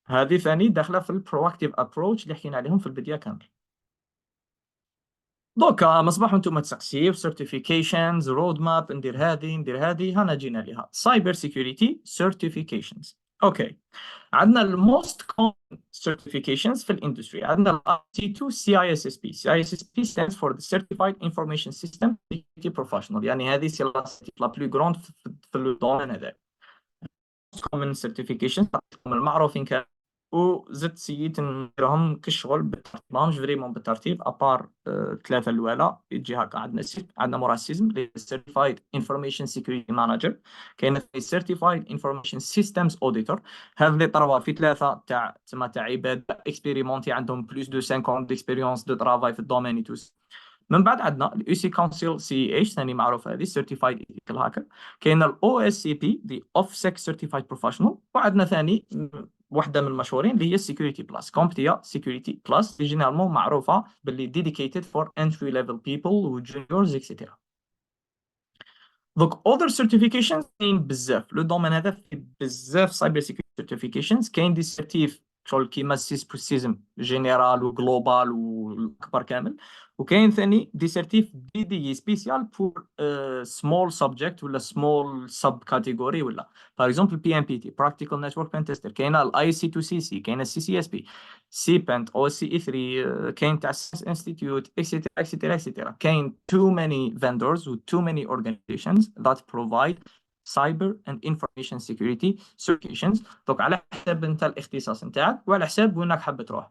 هذه ثاني داخله في البروactive approach اللي حكينا عليهم في البدايه كامل. دوكا مصباح انتم تسقسيو certifications رود ماب، ندير هذه هنا جينا لها cyber security certifications. اوكي، عندنا الموست common certifications في الاندستري. عندنا ال IT2 CISSP. CISSP stands for the Certified Information System Security Professional. يعني هذه سي لا بلو غروند في الدومين هذا. common certifications المعروفين كان، وزدت سييت نديرهم كالشغل بالترتيب، ماهمش فريمون بالترتيب ابار ثلاثه الاولى يجي هكا. عندنا عندنا مورا السيزم اللي سيرتيفايد انفورميشن سيكوريتي مانجر، كاين سيرتيفايد انفورميشن سيستمز اوديتور. هذا اللي طروا في ثلاثه تاع عباد اكسبيريمونتي عندهم بلوس دو 5 ديكسبيريونس دو ترافاي في الدومين توس. من بعد عندنا الاي سي كونسيل سي اتش ثاني معروف هذه سيرتيفايد ايثيكال هاكر. كاين الاو اس سي بي دي اوف سيك سيرتيفايد بروفيشنال. وعندنا ثاني واحده من المشهورين اللي هي السيكوريتي بلس، كومبتيا سيكوريتي بلس، اللي جينيرالمون معروفه باللي ديديكيتد فور انتري ليفل بيبل وجونيورز اكسيتيرا. دونك اودر سيرتيفيكيشنز كاين بزاف، لو دومين هذا فيه بزاف سايبر سيكوريتي سيرتيفيكيشنز. كاين دي سيرتيف شغل كيما سيسم جينيرال وجلوبال والاكبر كامل. وكاين ثاني دي سيرتيف دي سبيسيال بور سمول سبجكت ولا سمول سب كاتيجوري، ولا باغ اكزومبل بي ام بي تي براكتيكال نتورك بين تيستر، كاينه الاي سي تو سي سي، كاينه السي سي اس بي، سي بنت او سي اي 3، كاين تاع سينس انستيتيوت اكسيتيرا اكسيتيرا اكسيتيرا. كاين too many vendors و too many organizations that provide cyber and information security certifications. دونك على حسب انت الاختصاص نتاعك وعلى حسب وينك حاب تروح.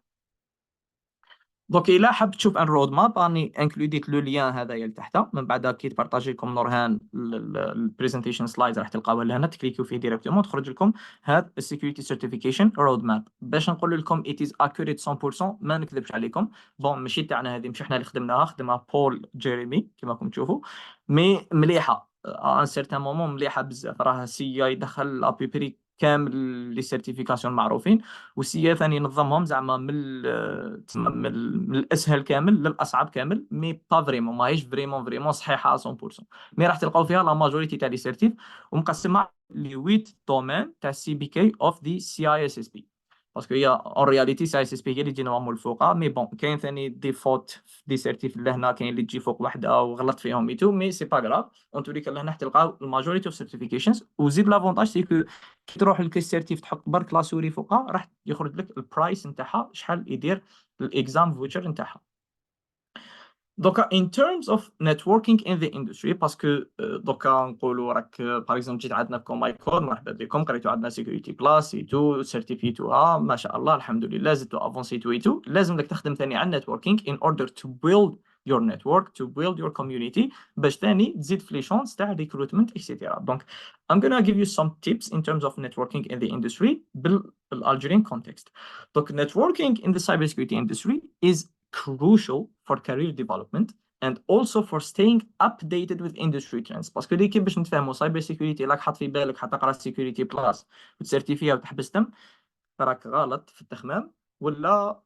دونك الا حاب تشوف ان رود ماب راني انكلوديت لو ليان هذايا لتحت، من بعد كي تبارطاجي لكم نورهان البريزنتيشن سلايدز راح تلقاوها لهنا، تكليكيو فيه ديريكتومون تخرج لكم هاد السيكوريتي سيرتيفيكيشن رود ماب. باش نقول لكم it is accurate 100% ما نكذبش عليكم، بون ماشي تاعنا هذه، مش احنا اللي خدمناها، خدمها بول جيريمي كما راكم تشوفوا، مي مليحه ان سيرتان مومون، مليحه بزاف. راه سي يدخل ابيبري كامل لي سيرتيفيكاسيون معروفين، والسي ثاني ينظمهم زعما من الاسهل كامل للاصعب كامل، مي با فريمون ماهيش فريمون صحيحه 100%، مي راح تلقاو فيها لا ماجوريتي تاع لي سيرتيف، ومقسمه لي 8 دومين تاع السي بي كي اوف دي سي اي اس اس بي. باسكو هي اون رياليتي سي اس اس بي هي اللي تجي نورمال الفوق، مي بون كاين ثاني دي فوت دي سيرتيف لهنا، كاين اللي تجي فوق وحده وغلط فيهم ميتو، مي سي با غراف. اون تو ليك لهنا تلقاو الماجوريتي اوف سيرتيفيكيشنز. وزيد لافونتاج سي كو كي تروح للكيسيرتيف تحط برك لا سوري فوقها راح يخرج لك البرايس نتاعها شحال يدير الاكزام فوتشر نتاعها. دوكا in terms of networking in the industry، باسكو دوكا نقولوا راك باغ اكزومبل جيت عندنا في كومايكود، مرحبا بكم، قريتوا عندنا سيكوريتي بلاس اي 2 سيرتيفيتوها ما شاء الله الحمد لله، زدتوا افونسيتو اي 2، لازم لك تخدم ثاني على النتوركينج in order to build your network to build your community باش ثاني تزيد في لي شانس تاع ريكروتمنت اكسيتيرا. دونك I'm gonna give you some tips in terms of networking in the industry بالالجيريان context. Donc networking in the cybersecurity industry is crucial for career development and also for staying updated with industry trends. باسكو دي كي باش نتفاهموا سايبر سيكوريتي لاك حاط في بالك حتقرا سيكوريتي بلاس وتسيرتيفيها وتحبس تم، راك غلط في التخمام، ولا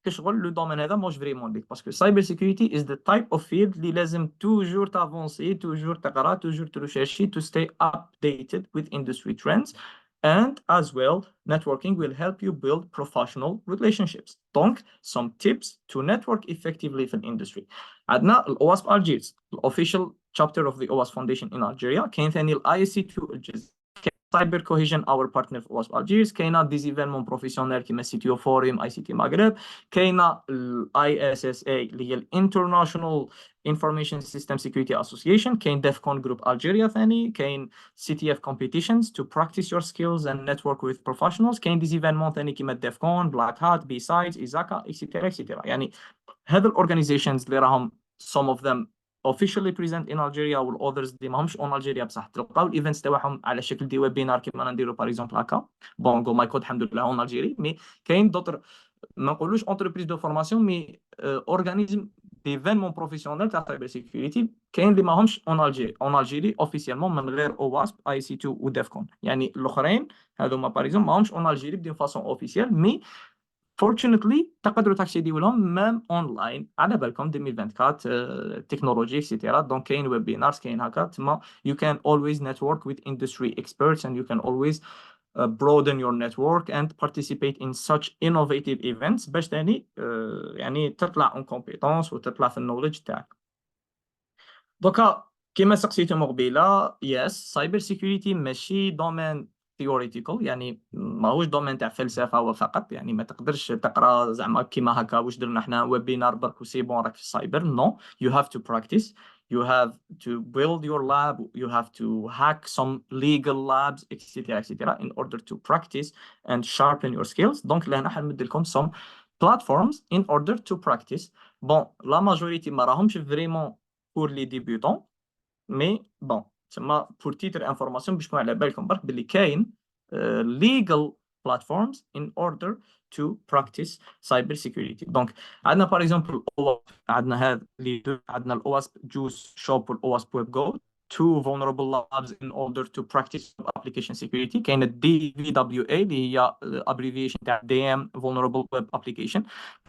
كشغل لو دومين هذا موش فريمون ليك باسكو سايبر سيكوريتي از ذا تايب اوف فيلد اللي لازم توجور تافونسي توجور تقرا توجور تروشيرشي to stay updated with industry trends and as well networking will help you build professional relationships. Donc some tips to network effectively في الindustry. عندنا الOWASP Algiers official chapter of the OWASP Foundation in Algeria. كاين ثاني ISC2 الجزائر. سايبر كوهيجن اور بارتنر في واسب الجيرس. كاينه ديزيفينمون بروفيسيونيل كيما سي تي او فوريم اي سي تي مغرب. كاينه الاي اس اس اي اللي هي الانترناشونال انفورميشن سيستم سيكوريتي اسوسيشن. كاين ديف كون جروب الجيريا ثاني. كاين سي تي اف كومبيتيشنز تو براكتيس يور سكيلز اند نتورك وذ بروفيشنالز. كاين ديزيفينمون ثاني كيما ديف كون بلاك هات بي سايدز ايزاكا اكسيتيرا اكسيتيرا. يعني هذا الاورجانيزيشنز اللي راهم some of them officially present in Algeria والاذرز اللي ماهمش اون الجيريا بصح تلقاو الايفنتس تاعهم على شكل دي ويبينار كيما نديرو باغ اكزومبل هكا. بون جو ماي كود الحمد لله اون الجيري. مي كاين دوطر ما نقولوش انتربريز دو فورماسيون مي اورغانيزم ديفينمون بروفيسيونيل تاع سايبر سيكوريتي. كاين اللي ماهمش اون الجيري اوفيسيالمون من غير اواسب اي سي 2 وديفكون. يعني الاخرين هذوما باغ اكزومبل ماهمش اون الجيري بدون فاسون اوفيسيال مي fortunately تقدروا تاكسيديو لهم ميم اونلاين على بالكم 2024 تكنولوجي اكسيتيرا. دونك كاين ويبينارز كاين هكا تما you can always network with industry experts and you can always broaden your network and participate in such innovative events باش تاني يعني تطلع en compétence وتطلع في النولج تاعك. دوكا كيما سقسيتهم قبيله يس سايبر سيكوريتي ماشي دومين theoretical يعني ماهوش دومين تاع فلسفه هو فقط. يعني ما تقدرش تقرا زعما كيما هكا واش درنا حنا ويبينار برك وسي بون راك في السايبر. نو you have to practice, you have to build your lab, you have to hack some legal labs etc etc in order to practice and sharpen your skills. دونك لهنا حنمد لكم some platforms in order to practice. بون لا ماجوريتي ما راهمش فريمون pour les débutants مي بون تما بور تيتر انفورماسيون باش تكون على بالكم برك باللي كاين legal platforms in order to practice cyber security. دونك عندنا باغ اكزومبل عندنا هذا اللي عندنا الاواسب جوس شوب والاواسب ويب جو two vulnerable labs in order to practice application security. كاين الدي في دبليو اي اللي هي abbreviation تاع DM vulnerable web application.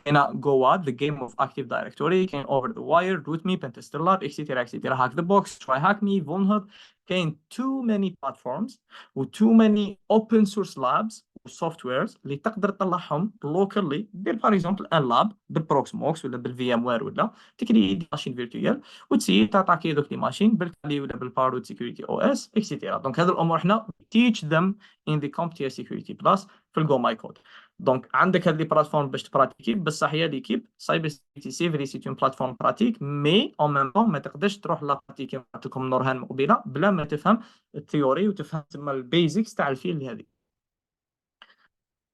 كاين GOMYCODE the game of active directory. كاين over the wire root me pentester lab etc etc hack the box try hack me vulnerable. كاين too many platforms و too many open source labs و softwares اللي تقدر تطلعهم locally. دير باغ اكزومبل ان لاب بالبروكسموكس ولا بالفي ام وير ولا تكري دي ماشين فيرتوال وتسيي تاتاكي دوك لي ماشين بالكالي ولا بالبارود سيكوريتي او اس اكسيتيرا. دونك هذه الامور حنا teach them in the CompTIA Security Plus في الجو ماي كود. دونك عندك هذه لي بلاتفورم باش تبراتيكي بصح هي ليكيب سايبر سيكوريتي سي فري سي اون بلاتفورم براتيك مي اون ميم طون ما تقدرش تروح لا براتيكي قلت لكم نورهان قبيله بلا ما تفهم الثيوري وتفهم تما البيزكس تاع الفيلد هذه.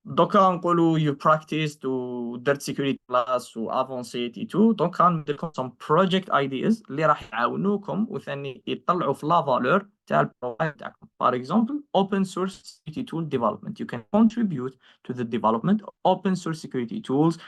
دوكا نقولوا يو براكتيس ودرت سيكوريتي كلاس وافونسيتي تو. دونك غندير لكم سم بروجيكت ايدياز اللي راح يعاونوكم وثاني يطلعوا في لا فالور تاع البروجيكت تاعكم. فور اكزومبل open source security tool development. You can contribute to the development of open source security tools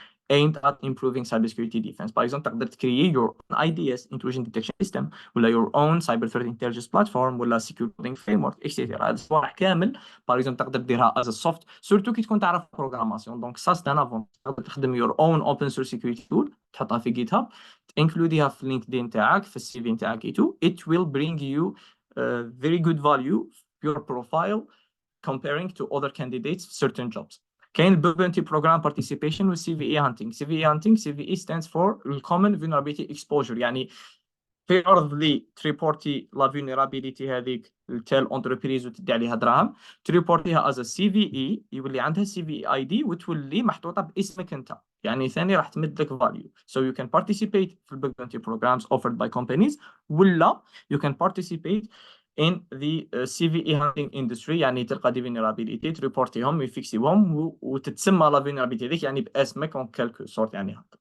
aimed at improving cybersecurity defense. For example تقدر تكريي your own IDS intrusion detection system ولا your own cyber threat intelligence platform ولا secure coding framework etc. هذا صوالح كامل باغ اكزومبل تقدر ديرها از سوفت سورتو كي تكون تعرف بروغراماسيون. دونك سا سي ان افون تقدر تخدم يور اون اوبن سورس سيكوريتي تول تحطها في جيت هاب تنكلوديها في لينكدين تاعك في السي في تاعك ايتو. it will bring you very good value في your profile comparing to other candidates في certain jobs. كاين Bounty Program Participation و CVE Hunting. CVE Hunting CVE stands for Common Vulnerability Exposure. يعني في عرض لي تريبورتي لا فيلنرابيليتي هذيك تال اونتربريز وتدي عليها دراهم تريبورتيها از سي في اي يولي عندها سي في اي دي وتولي محطوطه باسمك انت. يعني ثاني راح تمد لك فاليو. So you can participate في البيج بونتي programs offered by companies ولا you can participate in the CVE hunting industry. يعني تلقى دي فيلنرابيليتي تريبورتيهم يفيكسيهم وتتسمى لا فيلنرابيليتي هذيك يعني باسمك اون كالكو سورت. يعني هكا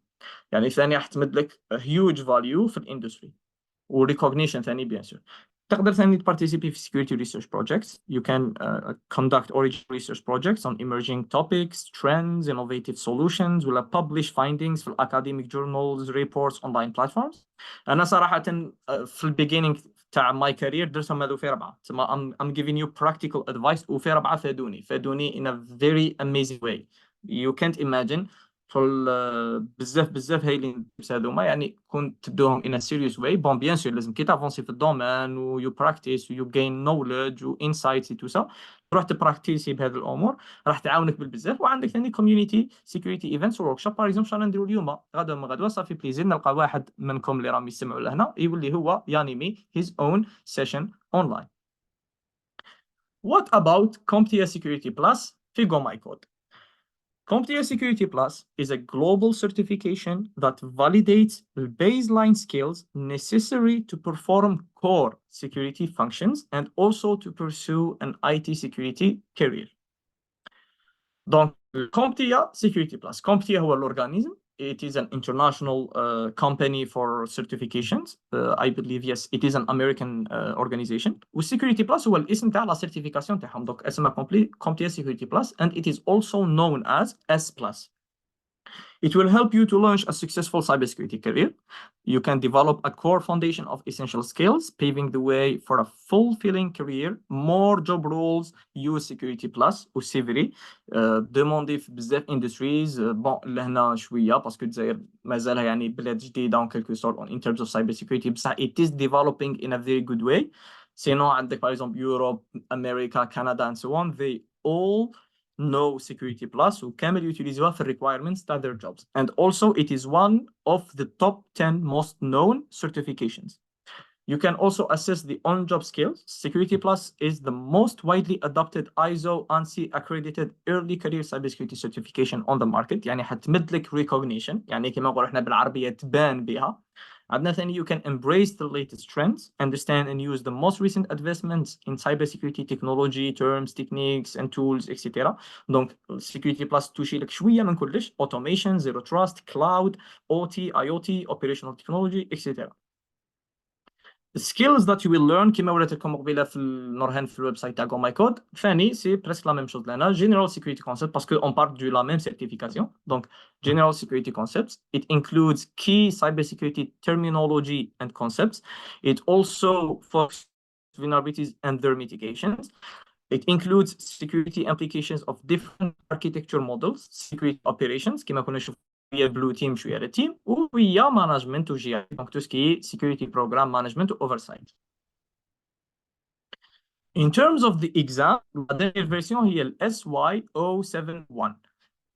يعني ثاني راح تمد لك huge value في الاندستري وريكوجنيشن ثاني بيان سور. تقدر ثاني تبارتيسيبي في security research projects. You can conduct original research projects on emerging topics, trends, innovative solutions ولا publish findings في academic journals, reports, online platforms. أنا صراحة في البيجينينغ تاع ماي كارير درتهم هذو في ربعة. تسمى I'm giving you practical advice وفي ربعة فادوني in a very amazing way. You can't imagine شغل بزاف هايلين هذوما، يعني كنت تدوهم in a serious way. بون بيان سور لازم كي تافونسي في الدومين و you practice و you gain knowledge و insights و tout ça، تروح تبراكتيسي بهذه الامور، راح تعاونك بالبزاف. وعندك ثاني كوميونيتي سيكوريتي ايفنتس ورك شوب. باغ اكزومبل شنو نديرو اليوم غدوه من غدوه، صافي بليزير نلقى واحد منكم اللي راهم يسمعوا لهنا يولي هو يانيمي his own session online. What about CompTIA Security Plus في GOMYCODE? CompTIA Security Plus is a global certification that validates the baseline skills necessary to perform core security functions and also to pursue an IT security career. Donc, CompTIA Security Plus. CompTIA هو l'organisme. It is an international company for certifications. I believe, yes, it is an American organization. Security Plus هو الاسم تاع la certification تاعهم. Donc, اسمها CompTIA Security Plus, and it is also known as S Plus. It will help you to launch a successful cybersecurity career. You can develop a core foundation of essential skills, paving the way for a fulfilling career. More job roles use Security Plus و CVRI. demandé في بزاف industries. bon لهنا شوية باسكو الجزائر مازالها يعني بلاد جديدة en quelque sorte in terms of cybersecurity، بصح it is developing in a very good way. Sinon عندك par exemple Europe, America, Canada and so on, they all know Security Plus وكامل يوتيليزوها في requirements تاع their jobs. And also it is one of the top 10 most known certifications. You can also assess the on-job skills. Security Plus is the most widely adopted ISO ANSI accredited early career cybersecurity certification on the market. يعني حتمد لك recognition، يعني كما نقول احنا بالعربية تبان بها. عندنا ثاني you can embrace the latest trends, understand and use the most recent advancements in cybersecurity technology, terms, techniques and tools, etc. Donc Security Plus توشي لك شوية من كلش: automation, zero trust, cloud, OT, IoT, operational technology, etc. The skills that you will learn كما وريت لكم قبيله في النورهان في الويب سايت تاع GOMYCODE ثاني سي بريسك لا ميم شوز لنا. General security concepts parce que on parle de la même certification. Donc general security concepts, it includes key cybersecurity terminology and concepts. It also focuses on vulnerabilities and their mitigations. It includes security implications of different architecture models, security operations كما كنا نشوف شويه blue team شويه red team، وهي management و GI. Donc tout ce qui est security program management و oversight. In terms of the exam, la dernière version هي ال SY071.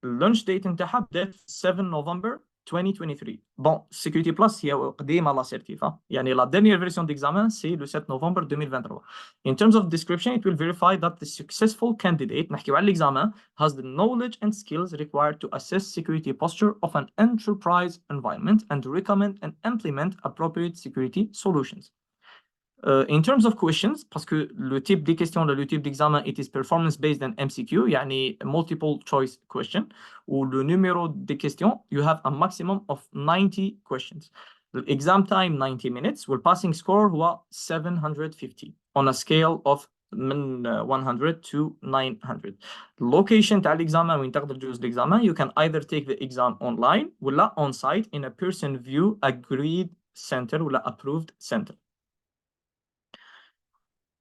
اللونش ديت نتاعها بدات 7 نوفمبر 2023. بون سيكوريتي بلس هي قديمه لا سيرتيفا، يعني لا dernière version d'examen c'est le 7 نوفمبر 2023. In terms of description, it will verify that the successful candidate نحكيو على l'examen has the knowledge and skills required to assess security posture of an enterprise environment and recommend and implement appropriate security solutions. In terms of questions, parce que le type des questions, le type d'examen, it is performance based and MCQ, يعني multiple choice question. Ou le numéro des questions, you have a maximum of 90 questions. The exam time 90 minutes. Well, passing score هو 750 on a scale of من 100 to 900. Location تاع l'examen وين تقدر تجوز l'examen, you can either take the exam online ولا on site in a person view agreed center ولا approved center.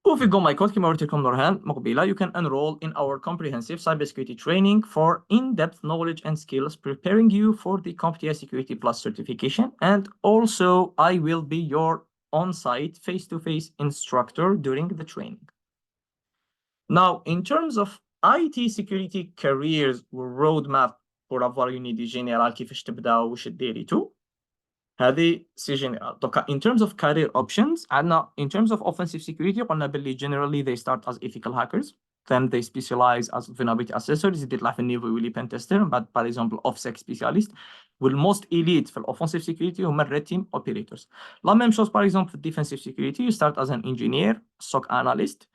وفي GOMYCODE كما قلت لكم نورهان مقبلة you can enroll in our comprehensive cybersecurity training for in-depth knowledge and skills, preparing you for the CompTIA Security Plus certification. And also I will be your on-site face-to-face instructor during the training. Now, in terms of IT security careers roadmap pour avoir une idée générale كيفاش تبدا وش ديري تو، هذه سي جينيرال. دوكا in terms of career options عندنا in terms of offensive security قلنا باللي generally they start as ethical hackers, then they specialize as vulnerability assessors يزيد يطلع في النيفو يولي pen tester، بعد par exemple OffSec specialist. والmost elite في offensive security هما red team operators. La même chose par exemple في defensive security you start as an engineer, SOC analyst.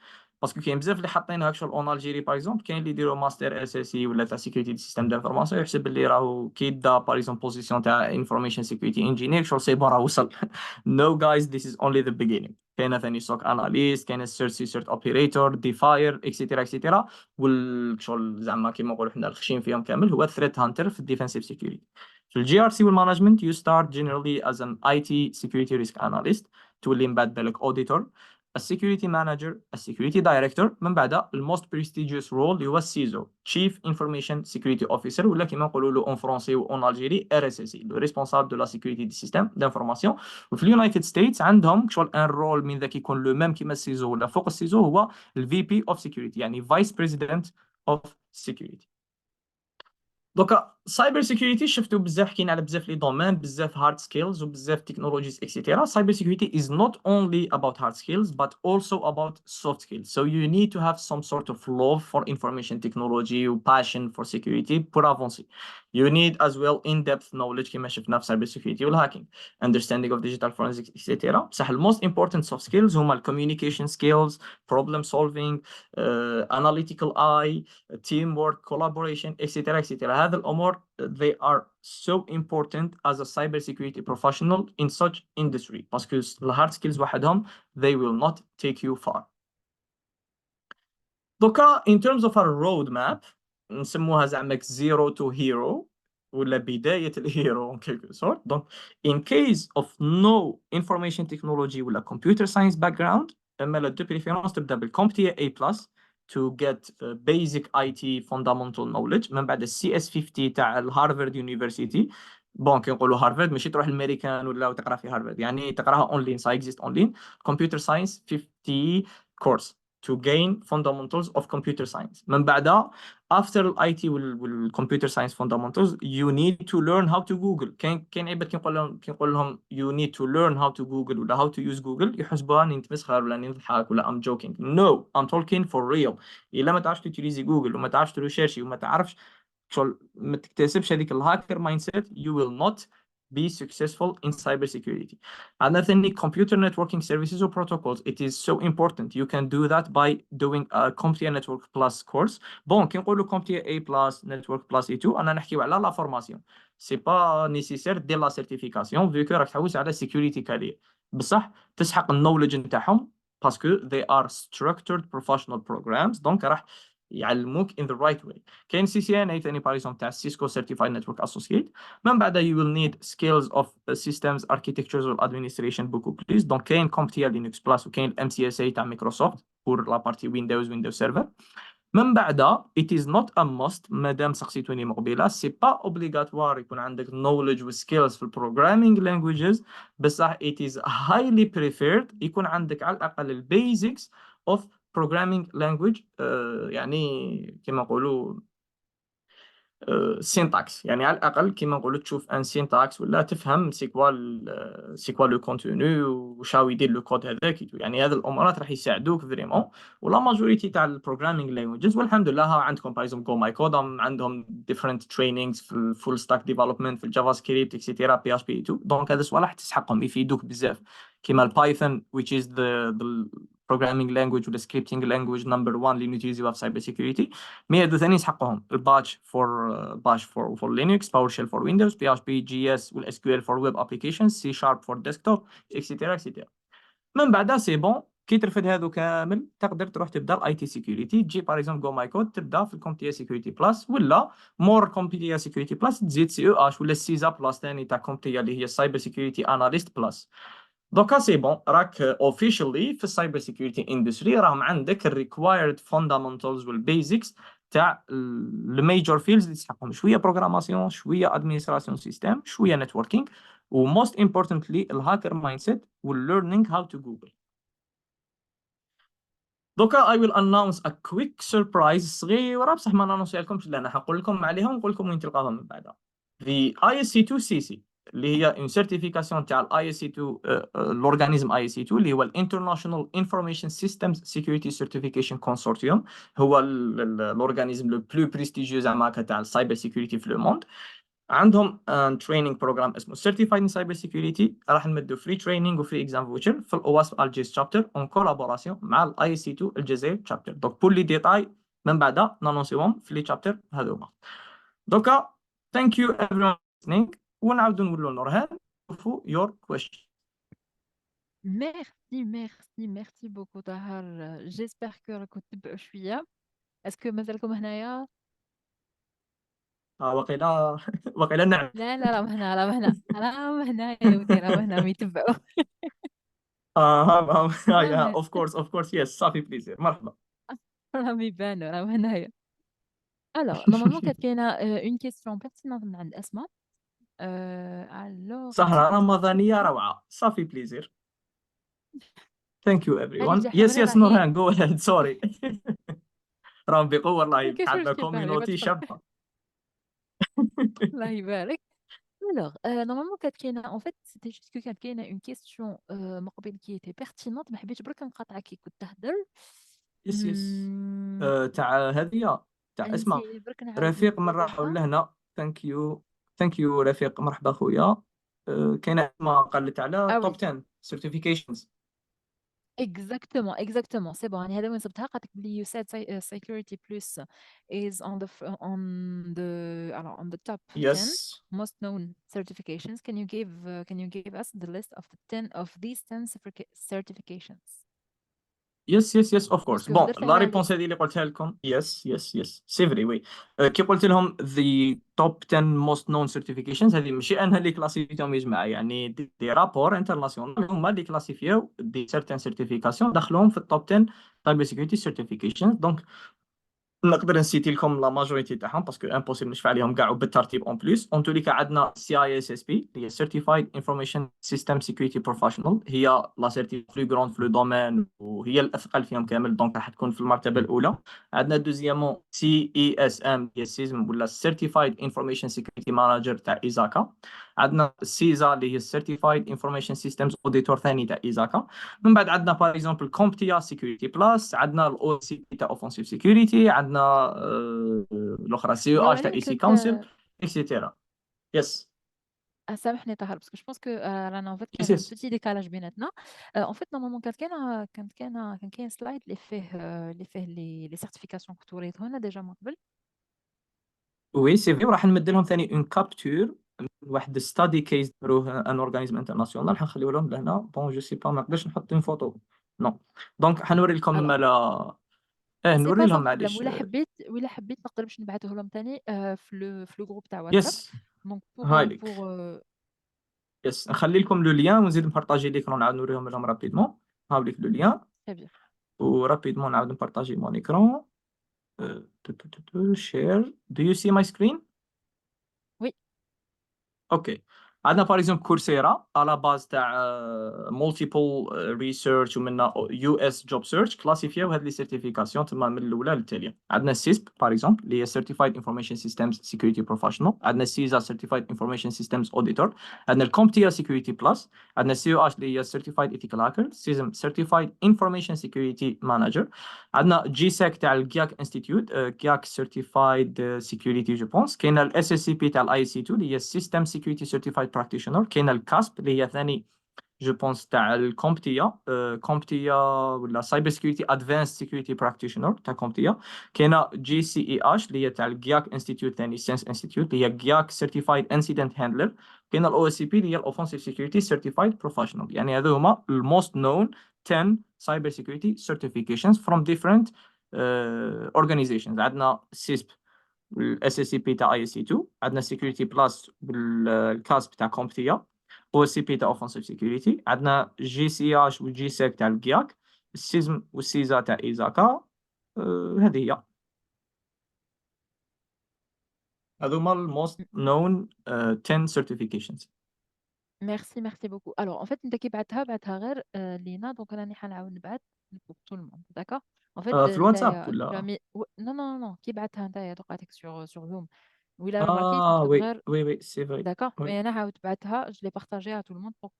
باسكو كاين بزاف اللي حاطين هاك شغل اون الجيري باغ اكزومبل، كاين اللي يديروا ماستر اس اس اي ولا تاع سيكوريتي دي سيستيم دانفورماسيون يحسب اللي راهو كي دا باغ اكزومبل بوزيسيون تاع انفورميشن سيكوريتي انجينير شغل سي بون راه وصل. نو جايز ذيس از اونلي ذا بيجينينغ. كاين ثاني سوك اناليست، كاين سيرت اوبريتور، ديفاير اكسيتيرا اكسيتيرا. والشغل زعما كيما نقولوا حنا الخشين فيهم كامل هو ثريت هانتر في الديفنسيف سيكوريتي. في الجي ار سي والمانجمنت you start generally as an IT security risk analyst تولي من بعد بالك auditor. السكيورتي مانجر، السكيورتي دايركتور، من بعد الموست بريستيجيوس رول اللي هو السيزو، تشيف انفورميشن سيكيورتي اوفيسر، ولا كيما نقولوا له اون فرونسي و اون الجيري ار اس اس اي، لو ريسبونسابل دو لا سيكيورتي دي سيستيم دانفورماسيون. وفي اليونايتد ستيتس عندهم شغل ان رول من ذاك يكون لو ميم كيما السيزو ولا فوق السيزو، هو الفي بي اوف سيكيورتي، يعني فايس بريزيدنت اوف سيكيورتي. دوكا سايبر سيكيورتي شفتوا بزاف، حكينا على بزاف لي دومين، بزاف هارد سكيلز وبزاف تكنولوجيز اكسيتيرا. سايبر سيكيورتي is not only about hard skills but also about soft skills, so you need to have some sort of love for information technology و passion for security pour avancer. You need as well in-depth knowledge كما شفنا في cyber security والهاكينج, understanding of digital forensics etc. بصح ال most important soft skills هما ال communication skills, problem solving, analytical eye, teamwork, collaboration, etc. etc. هذه الأمور they are so important as a cybersecurity professional in such industry, باسكو ال hard skills وحدهم they will not take you far. دوكا in terms of our roadmap نسموها زعما zero to hero ولا بداية الهيرو en quelque sorte. Donc in case of no information technology ولا computer science background, اما لا دو بريفيرونس تبدا بالكومبتيا A+ to get basic IT fundamental knowledge. من بعد السي اس 50 تاع الهارفارد يونيفرسيتي. بون كي نقولوا هارفارد ماشي تروح للامريكان ولا تقرا في هارفارد، يعني تقراها اونلاين، سا اكزيست اونلاين. كمبيوتر ساينس 50 كورس to gain fundamentals of computer science. من بعدها after ال IT وال computer science fundamentals you need to learn how to Google. كاين عباد كنقول لهم you need to learn how to Google ولا how to use Google يحسبوها اني نتمسخر ولا اني نضحك ولا I'm joking. No, I'm talking for real. الا ما تعرفش تيليزي جوجل وما تعرفش تريشيرشي وما تعرفش شغل ما تكتسبش هذيك الهاكر مايند سيت you will not be successful in cybersecurity. Another thing, computer networking services or protocols, it is so important. You can do that by doing a CompTIA Network Plus course. Bon, كي نقولوا CompTIA A plus Network plus E2 أنا نحكيو على لا فورماسيون. سي با نيسيسير دير لا سيرتيفيكاسيون فيكو راك تحوس على سيكوريتي كارير، بصح تسحق النولج نتاعهم باسكو they are structured professional programs. دونك راح يعلموك in the right way. كاين CCNA ثاني باغ اكزومبل تاع Cisco Certified Network Associate. من بعد you will need skills of systems architectures or administration beaucoup plus. دونك كاين CompTIA Linux Plus وكاين MCSA تاع مايكروسوفت pour la partie Windows Server. من بعد it is not a must مادام سقسيتوني مقبله سي با اوبليغاتوار يكون عندك knowledge و skills في programming languages، بصح it is highly preferred يكون عندك على الاقل البيزكس of programming language. يعني كما نقولوا سينتاكس، يعني على الاقل كيما نقولوا تشوف ان سينتاكس ولا تفهم سي كوا لو كونتوني وشاو يدير لو كود هذاك. يعني هذه الامورات راح يساعدوك فريمون. ولا ماجوريتي تاع البروغرامينغ لانجويجز والحمد لله ها عندكم باغ اكزومبل GOMYCODE عندهم ديفرنت ترينينغز في الفول ستاك ديفلوبمنت في الجافا سكريبت اكسيتيرا بي اش بي 2. دونك هذا صوالح تسحقهم يفيدوك بزاف كيما البايثون which is the programming language ولا scripting language number one اللي نوتيليزيوها في سايبر سيكيورتي. مي هادو ثاني يسحقهم الباتش فور لينكس، باور شيل فور ويندوز، بي اش بي جي اس والاس كيو ال فور ويب ابليكيشنز، سي شارب فور ديسكتوب اكسيتيرا اكسيتيرا. من بعدها سي بون كي ترفد هذو كامل تقدر تروح تبدا الاي تي سيكيورتي. تجي باغ اكزومبل جو ماي كود تبدا في الكومبتيا سيكيورتي بلس ولا مور كومبتيا سيكيورتي بلس تزيد سي او اش ولا السيزا بلس ثاني تاع كومبتيا اللي هي سايبر سيكيورتي اناليست بلس. دوكا سي بون راك اوفيشلي في السايبر سيكيورتي اندستري راهم عندك الريكوايرد فاندامنتالز والبيزكس تاع الميجور فيلدز اللي تسحقهم شويه بروغراماسيون شويه ادمنستراسيون سيستم شويه نتوركينغ وموست امبورتنتلي الهاكر مايند سيت والليرنينغ هاو تو جوجل. دوكا I will announce a quick surprise صغيره بصح ما نانونسي لكمش لا انا حنقول لكم عليها ونقول لكم وين تلقاهم من بعدها. The ISC2CC اللي هي une certification تاع ال ISC2 l'organisme ISC2 اللي هو ال International Information Systems Security Certification Consortium. هو l'organisme le plus prestigieux زعما تاع السايبر سيكيورتي في لو موند. عندهم تريننج بروجرام اسمه Certified in Cyber Security. راح نمدوا فري تريننج وفري اكزام فوتشر في الاواسب الجيس شابتر اون كولابوراسيون مع الاي سي 2 الجزائر شابتر. دونك بول لي ديتاي من بعد نانونسيوهم في لي شابتر هذوما. دوكا ثانك يو everyone listening ونعاودوا نقولوا لنورهان نشوفوا your question. Merci, merci, merci beaucoup Tahar. J'espère que راكم تتبعوا شوية. اسكو مازالكم هنايا؟ وقيلا وقيلا نعم. لا لا راهم هنا راهم هنا راهم هنا يا ودي راهم هنا يتبعوا. yeah, والله. of course, yes. صافي بليزير، مرحبا. راهم يبانوا راهم هنايا. الوغ نورمالمون كانت كاينه اون كيستيون بيرتينونت من عند اسماء. الوغ سهرة نسيت رمضانية روعة، صافي بليزير. Thank you everyone. خديجه Yes, حمراء yes, راهي. Nurhan, go ahead. Sorry. راهم بقوة والله، ما كاينش عندنا مشكل طاح لي ما كوميونيتي تفرق. شابة. الله يبارك. الوغ نورمالمون كانت كاينه اون فيت سيتي جوست كو كانت كاينه اون كيستيون من قبل كي ايتي بيرتينونت، ما حبيتش برك نقاطعك كي كنت تهضر. يس يس. تاع هذه، تاع اسمع، نسيت برك نعاود رفيق من راح نديروها. لهنا. ثانك يو. ثانك يو رفيق، مرحبا خويا. كاينه ما قالت على اه توب وي 10 certifications. exactement exactement سي بون يعني هذا وين صبتها قالت لك بلي you said security plus is on the on the alors on the top 10 Yes. most known certifications. Can you give us the list of the 10 of these 10 certifications يس يس يس اوف كورس. باسكو بون هضرت لا على ريبونس ليست. هذه اللي قلتها لكم، يس يس يس سي فري وي. كي قلت لهم the top 10 most known certifications، هذه ماشي انا اللي كلاسيفيتهم يا جماعه، يعني دي رابور انترناسيونال هما اللي كلاسيفيو دي سيرتان سيرتيفيكاسيون دخلوهم في التوب 10 سايبر سيكيورتي سيرتيفيكيشن. دونك نقدر نسيتي لكم لا ماجوريتي تاعهم باسكو امبوسيبل نشفع عليهم كاع وبالترتيب. اون بليس اون توليكا عندنا سي اي اس اس بي اللي هي سيرتيفايد انفورميشن سيستم سيكيورتي بروفيشنال، هي لا سيرتي بلو غروند في لو دومين وهي الاثقل فيهم كامل، دونك راح تكون في المرتبه الاولى. عندنا دوزيامون سي اي اس ام هي سيزم ولا سيرتيفايد انفورميشن سيكيورتي مانجر تاع ايزاكا. عندنا سيزا اللي هي سيرتيفايد انفورميشن سيستمز اوديتور ثاني تاع ايزاكا. من بعد عندنا باغ اكزومبل كومبتيا سيكيورتي بلس، عندنا الاو سي بي تاع اوفنسيف سيكيورتي، عندنا الاخرى سي او برافو اش تاع اي عليك سي كنت. كونسل اكسيتيرا. يس سامحني طاهر باسكو جو بونس كو رانا ان فيت يس كاين ان يس. بوتي ديكالاج بيناتنا. ان فيت نورمالمون كان كاين سلايد اللي فيه لي سيرتيفيكاسيون كنت وريته لنا ديجا من قبل. وي سي في، وراح نمد لهم ثاني اون كابتور من واحد ستادي كيس داروه ان اورغانيزم انترناسيونال، حنخليه لهم لهنا. بون جو سي با، ما نقدرش نحط اون فوتو نو. دونك حنوري لكم الوغ مالا. اه سي نوري با لهم سون بروبليم، معليش. ولا حبيت نقدر باش نبعثه لهم ثاني في لو جروب تاع واتساب. يس دونك هاي بور لك. بور يس نخلي لكم لو ليان ونزيد نبارطاجي ليكرون نعاود نوريهم لهم رابيدمون. هاو لك لو ليان تري بيان. ورابيدمون نعاود نبارطاجي مون ايكرون. share. Do you see my screen? وي اوكي. عندنا باغ اكزومبل كورسيرا على باز تاع مولتيبل ريسيرش ومنا يو اس جوب سيرش كلاسيفيو هاد لي سيرتيفيكاسيون تما من الاولى للتاليه. عندنا سيسب باغ اكزومبل اللي هي سيرتيفايد انفورميشن سيستمز سيكيورتي بروفيشنال، عندنا سيزا سيرتيفايد انفورميشن سيستمز اوديتور، عندنا الكومبتيا سيكيورتي بلس، عندنا سي او اش اللي هي سيرتيفايد ايثيكال هاكر، سيزم سيرتيفايد انفورميشن سيكيورتي مانجر، عندنا جي سيك تاع الجياك انستيتيوت جياك سيرتيفايد سيكيورتي جو بونس، كاين الاس اس سي بي تاع الاي سي 2 اللي هي سيستم سيكيورتي سيرتيفايد براكتيشنر، كاين الكاسب اللي هي ثاني جو بونس تاع الكومبتيا كومبتيا ولا سايبر سيكيورتي ادفانس سيكيورتي براكتيشنر تاع كومبتيا، كاينه جي سي اي اش اللي هي تاع الجياك انستيتيوت ثاني سينس انستيتيوت اللي هي جياك سيرتيفايد انسيدنت هاندلر، كاينه الاو اس سي بي اللي هي الاوفنسيف سيكيورتي سيرتيفايد بروفيشنال. يعني هذو هما الموست نون 10 cyber security certifications from different organizations. عندنا سيسب الاس اس سي بي تاع اي اس سي 2، عندنا سيكيورتي بلس بالكاسب تاع كومبتيا، او سي بي تاع اوفنسيف سيكيورتي، عندنا جي سي اش والجي سيك تاع الجياك، السيزم والسيزا تاع ايزاكا. هذه هي، هذوما الموست نون 10 certifications. ميرسي بوكو. الوغ ان فيت انت كي بعتها غير لينا، دونك راني حنعاود نبعث pour tout le monde. D'accord. En fait, في الواتساب نتايا tu as ولا؟ mis non non non كي بعتها نتايا دوقاتك sur Zoom وإلا remarqué اه تكتب وي غير. وي وي سي فري. D'accord. وي Mais أنا عاود بعتها je l'ai partagé à tout le monde pour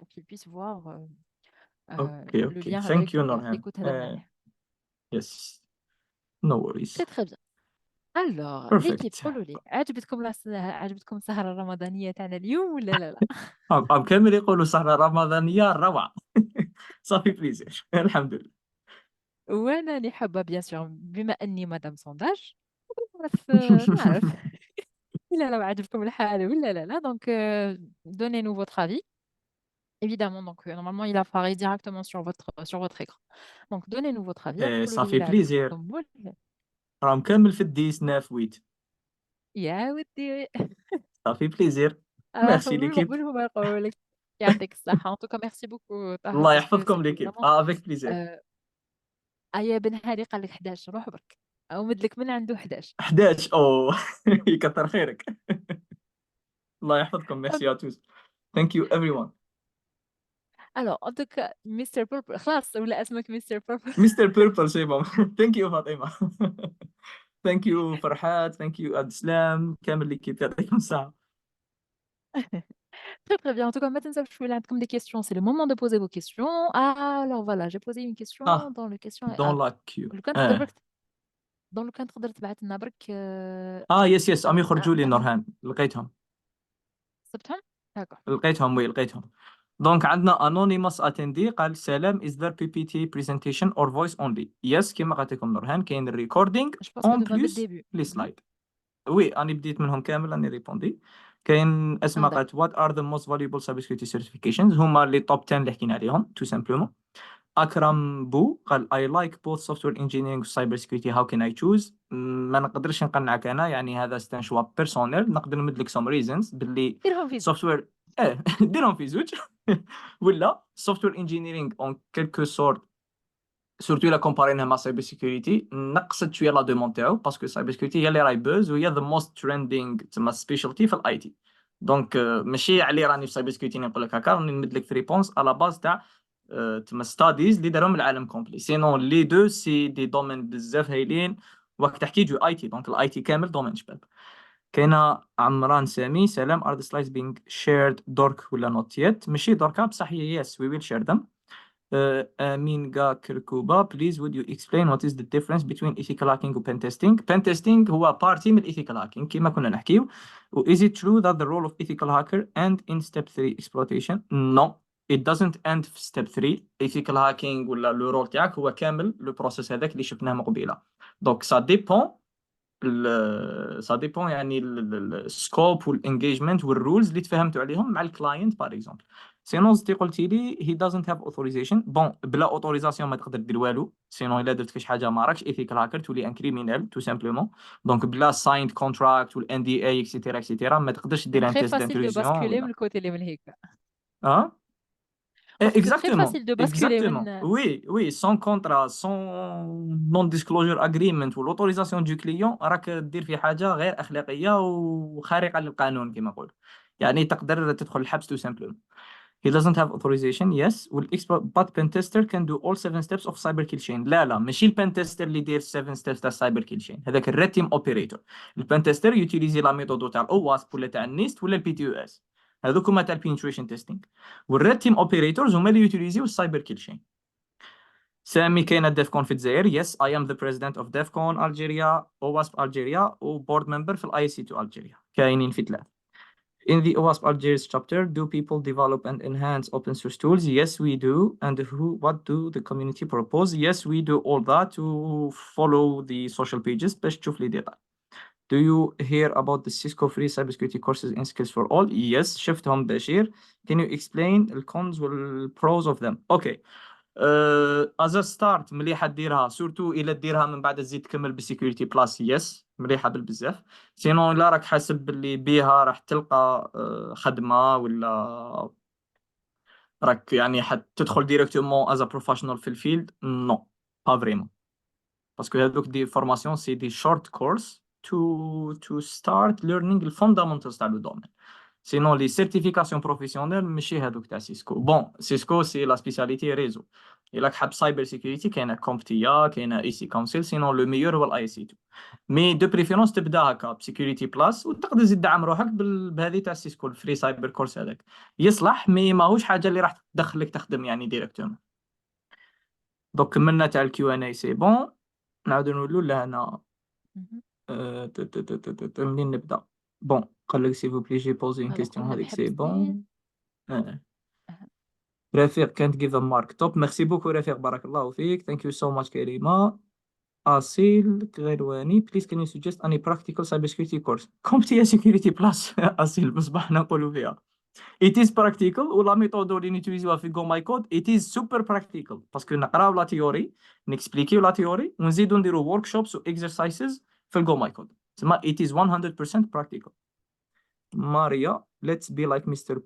qu'ils puissent voir اوكي le اوكي lien ثانك هذاك يو اللي نورهان. كنت هضرنا عليه. يس نو وريز. Très très bien. Alors l'équipe بيرفكت. قولوا لي عجبتكم السهرة الرمضانية تاعنا اليوم ولا لا؟ هم كامل يقولوا سهرة رمضانية روعة. صافي بليزير. الحمد لله. وانا اللي حابة بيان سور بما اني مدام سونداج نعرف إلا لو عجبكم الحال ولا لا. Donc donnez-nous votre avis. Évidemment, donc normalement il apparaît directement sur votre écran. Donc donnez-nous votre avis. قولوا لي صافي إلا بليزير. عجبكم ولا. راهم كامل في الديس ناف ويت. يا ودي صافي بليزير. راح ميرسي نقول ليكيب. قبل ما يقولوا لك. يعطيك الصحة. En tout cas, merci beaucoup, Taher, الله parce que يحفظكم c'était l'équipe. vraiment. Ah, avec plaisir. Euh, أيا بن هادي قال لك 11 روح برك، أو مدلك من عنده 11. 11 اوه يكثر خيرك. الله يحفظكم. ميرسي à tous. Thank you everyone. Alors, en tout cas, Mr. Purple خلاص ولا اسمك Mr. Purple. Mr. Purple c'est bon. Thank you فاطمة. Thank you فرحات. Thank you أدسلام كامل l'équipe. يعطيكم الصحة. Très très bien. En tout cas, maintenant, je suis là comme des questions. C'est le moment de poser vos questions. Ah, alors voilà, j'ai posé une question Ah, dans le question. dans Ah, la queue. لو كان تقدر اه برك، dans لو كان تقدر تبعت لنا برك يس يس أم يخرجوا لي un نورهان لقيتهم. سبتهم. D'accord. لقيتهم وي لقيتهم. دونك عندنا anonymous attendee قال سلام is there PPT presentation or voice only. yes كما قالت لكم نورهان كاين الريكوردينغ Je pense que اون tu vas dès le بليس début. لي Mhm. سلايد. وي أنا بديت منهم كامل راني ريبوندي. كاين Ah, اسماء d'accord. قالت what are the most valuable cybersecurity certifications هما اللي توب 10 اللي حكينا عليهم tout simplement. أكرم بو قال I like both software engineering و cyber security how can I choose. ما نقدرش نقنعك أنا يعني هذا ستان شوا بيرسونيل. نقدر نمد لك some reasons باللي ديرهم في زوج. software ديرهم في زوج. ولا software engineering en quelque sorte سورتو الا كومبارينها مع سايبر سيكوريتي نقصت شويه لا دوموند تاعو باسكو سايبر سيكوريتي هي اللي راهي بوز وهي ذا موست تريندينغ تما سبيشالتي في الاي تي. دونك ماشي علي راني في سايبر سيكوريتي نقول لك هكا راني نمد لك في ريبونس على باز تاع تما ستاديز اللي دارهم العالم كومبلي. سينون لي دو سي دي دومين بزاف هايلين. وقت تحكي جو اي تي دونك الاي تي كامل دومين شباب. كاينه عمران سامي سلام ار ذا سلايدز بينغ شيرد دورك ولا نوت يت. ماشي دركا بصح يس وي ويل شير ذم. مينغا كركوبا please would you explain what is the difference between ethical hacking و pen testing. pen testing هو بارتي من ethical hacking كما كنا نحكيو. و is it true that the role of ethical hacker end in step 3 exploitation. no it doesn't end في step 3. ethical hacking ولا لو رول تاعك هو كامل لو بروسيس هذاك اللي شفناه من قبيله. دونك ça dépend سا ديبون يعني السكوب والانجيجمنت والرولز اللي تفاهمتوا عليهم مع الكلاينت باغ اكزومبل. سينون زدتي قلتي لي هي دازنت هاف اوثوريزيشن. بون بلا اوثوريزاسيون ما تقدر دير والو. سينون الا درت فيش حاجه ما راكش ايثيكال هاكر تولي ان كريمينال تو سامبلومون. دونك بلا سايند كونتراكت والان دي اي اكسيتيرا اكسيتيرا ما تقدرش C'est دير ان très تيست facile de دانتروزيون basculer من ولا الكوتي اللي من هيك. اه. قلت لك très Exactement, facile de basculer exactement. من. Oui, oui, sans contrat, sans non-disclosure agreement ou l'autorisation du client راك دير في حاجة غير أخلاقية وخارقة للقانون كما نقول. يعني تقدر تدخل الحبس tout simplement. He doesn't have authorization, yes. But pen tester can do all 7 steps of cyber kill chain. لا لا ماشي البن تيستر اللي يدير 7 steps تاع cyber kill chain. هذاك الريد تيم اوبيريتور. البن تيستر يوتيليزي لا ميثود تاع الاو واسب ولا تاع النيست ولا البي تي يو اس. هذوك هما تاع البينتريشن تيستينغ. والريد تيم اوبيريتورز هما اللي يوتيليزيو السايبر كيل شين. سامي كاينه ديفكون في الجزائر. يس اي ام ذا بريزيدنت اوف ديفكون الجيريا او واسب الجيريا وبورد ممبر في الاي سي تو الجيريا. كاينين في ثلاث. In the OWASP Algiers chapter, do people develop and enhance open source tools? Yes, we do. And what do the community propose? Yes, we do all that to follow the social pages. باش تشوف لي ديتاي. Do you hear about the Cisco free cybersecurity courses in Skills for All? Yes, شفتهم بشير. Can you explain the cons وال pros of them? Okay. as a start مليحة ديرها سورتو إلا ديرها من بعد تزيد تكمل بسيكوريتي بلاس. يس مليحة بالبزاف. سينو إلا راك حاسب باللي بيها راح تلقى خدمة ولا راك يعني حتدخل ديريكتومون as a professional في الفيلد. نو با فريمون. باسكو هذوك دي فورماسيون سي دي شورت كورس to start learning the fundamentals تاع لو دومين. سينون لي سيرتيفيكاسيون بروفيسيونيل ماشي هذوك تاع سيسكو. بون سيسكو سي لا سبيسياليتي ريزو. الا حاب سايبر سيكوريتي كاينه كومبتيا كاينه اي سي كونسيل. سينون لو ميور هو الاي سي 2. مي دو بريفيرونس تبدا هكا بسيكوريتي بلاس وتقدر تزيد دعم روحك بهذه تاع سيسكو الفري سايبر كورس هذاك يصلح. مي ماهوش حاجه اللي راح تدخلك تخدم يعني ديريكتومون. دوك كملنا تاع الكيو ان اي سي بون. نعاودو نقولوا لهنا Mhm. منين نبدا. بون قال لك سي فو بلي جي بوزي اون هذا كيستيون قلنا هذيك بحب سي سنين. بون. رفيق كانت جيف ا مارك توب. ميرسي بوكو رفيق بارك الله فيك. ثانك يو سو ماتش كريمه. أصيل غيرواني please can you suggest any practical cybersecurity course. كومبتيا سيكوريتي بلاس. أصيل بصباح نقولوا فيها it is practical ولا ميثود اللي نيتيليزيوها في جو ماي كود it is super practical باسكو نقراو لا تيوري نكسبليكيو لا تيوري ونزيدو نديرو ورك شوبس و exercises في الجو ماي كود. تسمى it is 100% practical. ماريا let's be like Mr.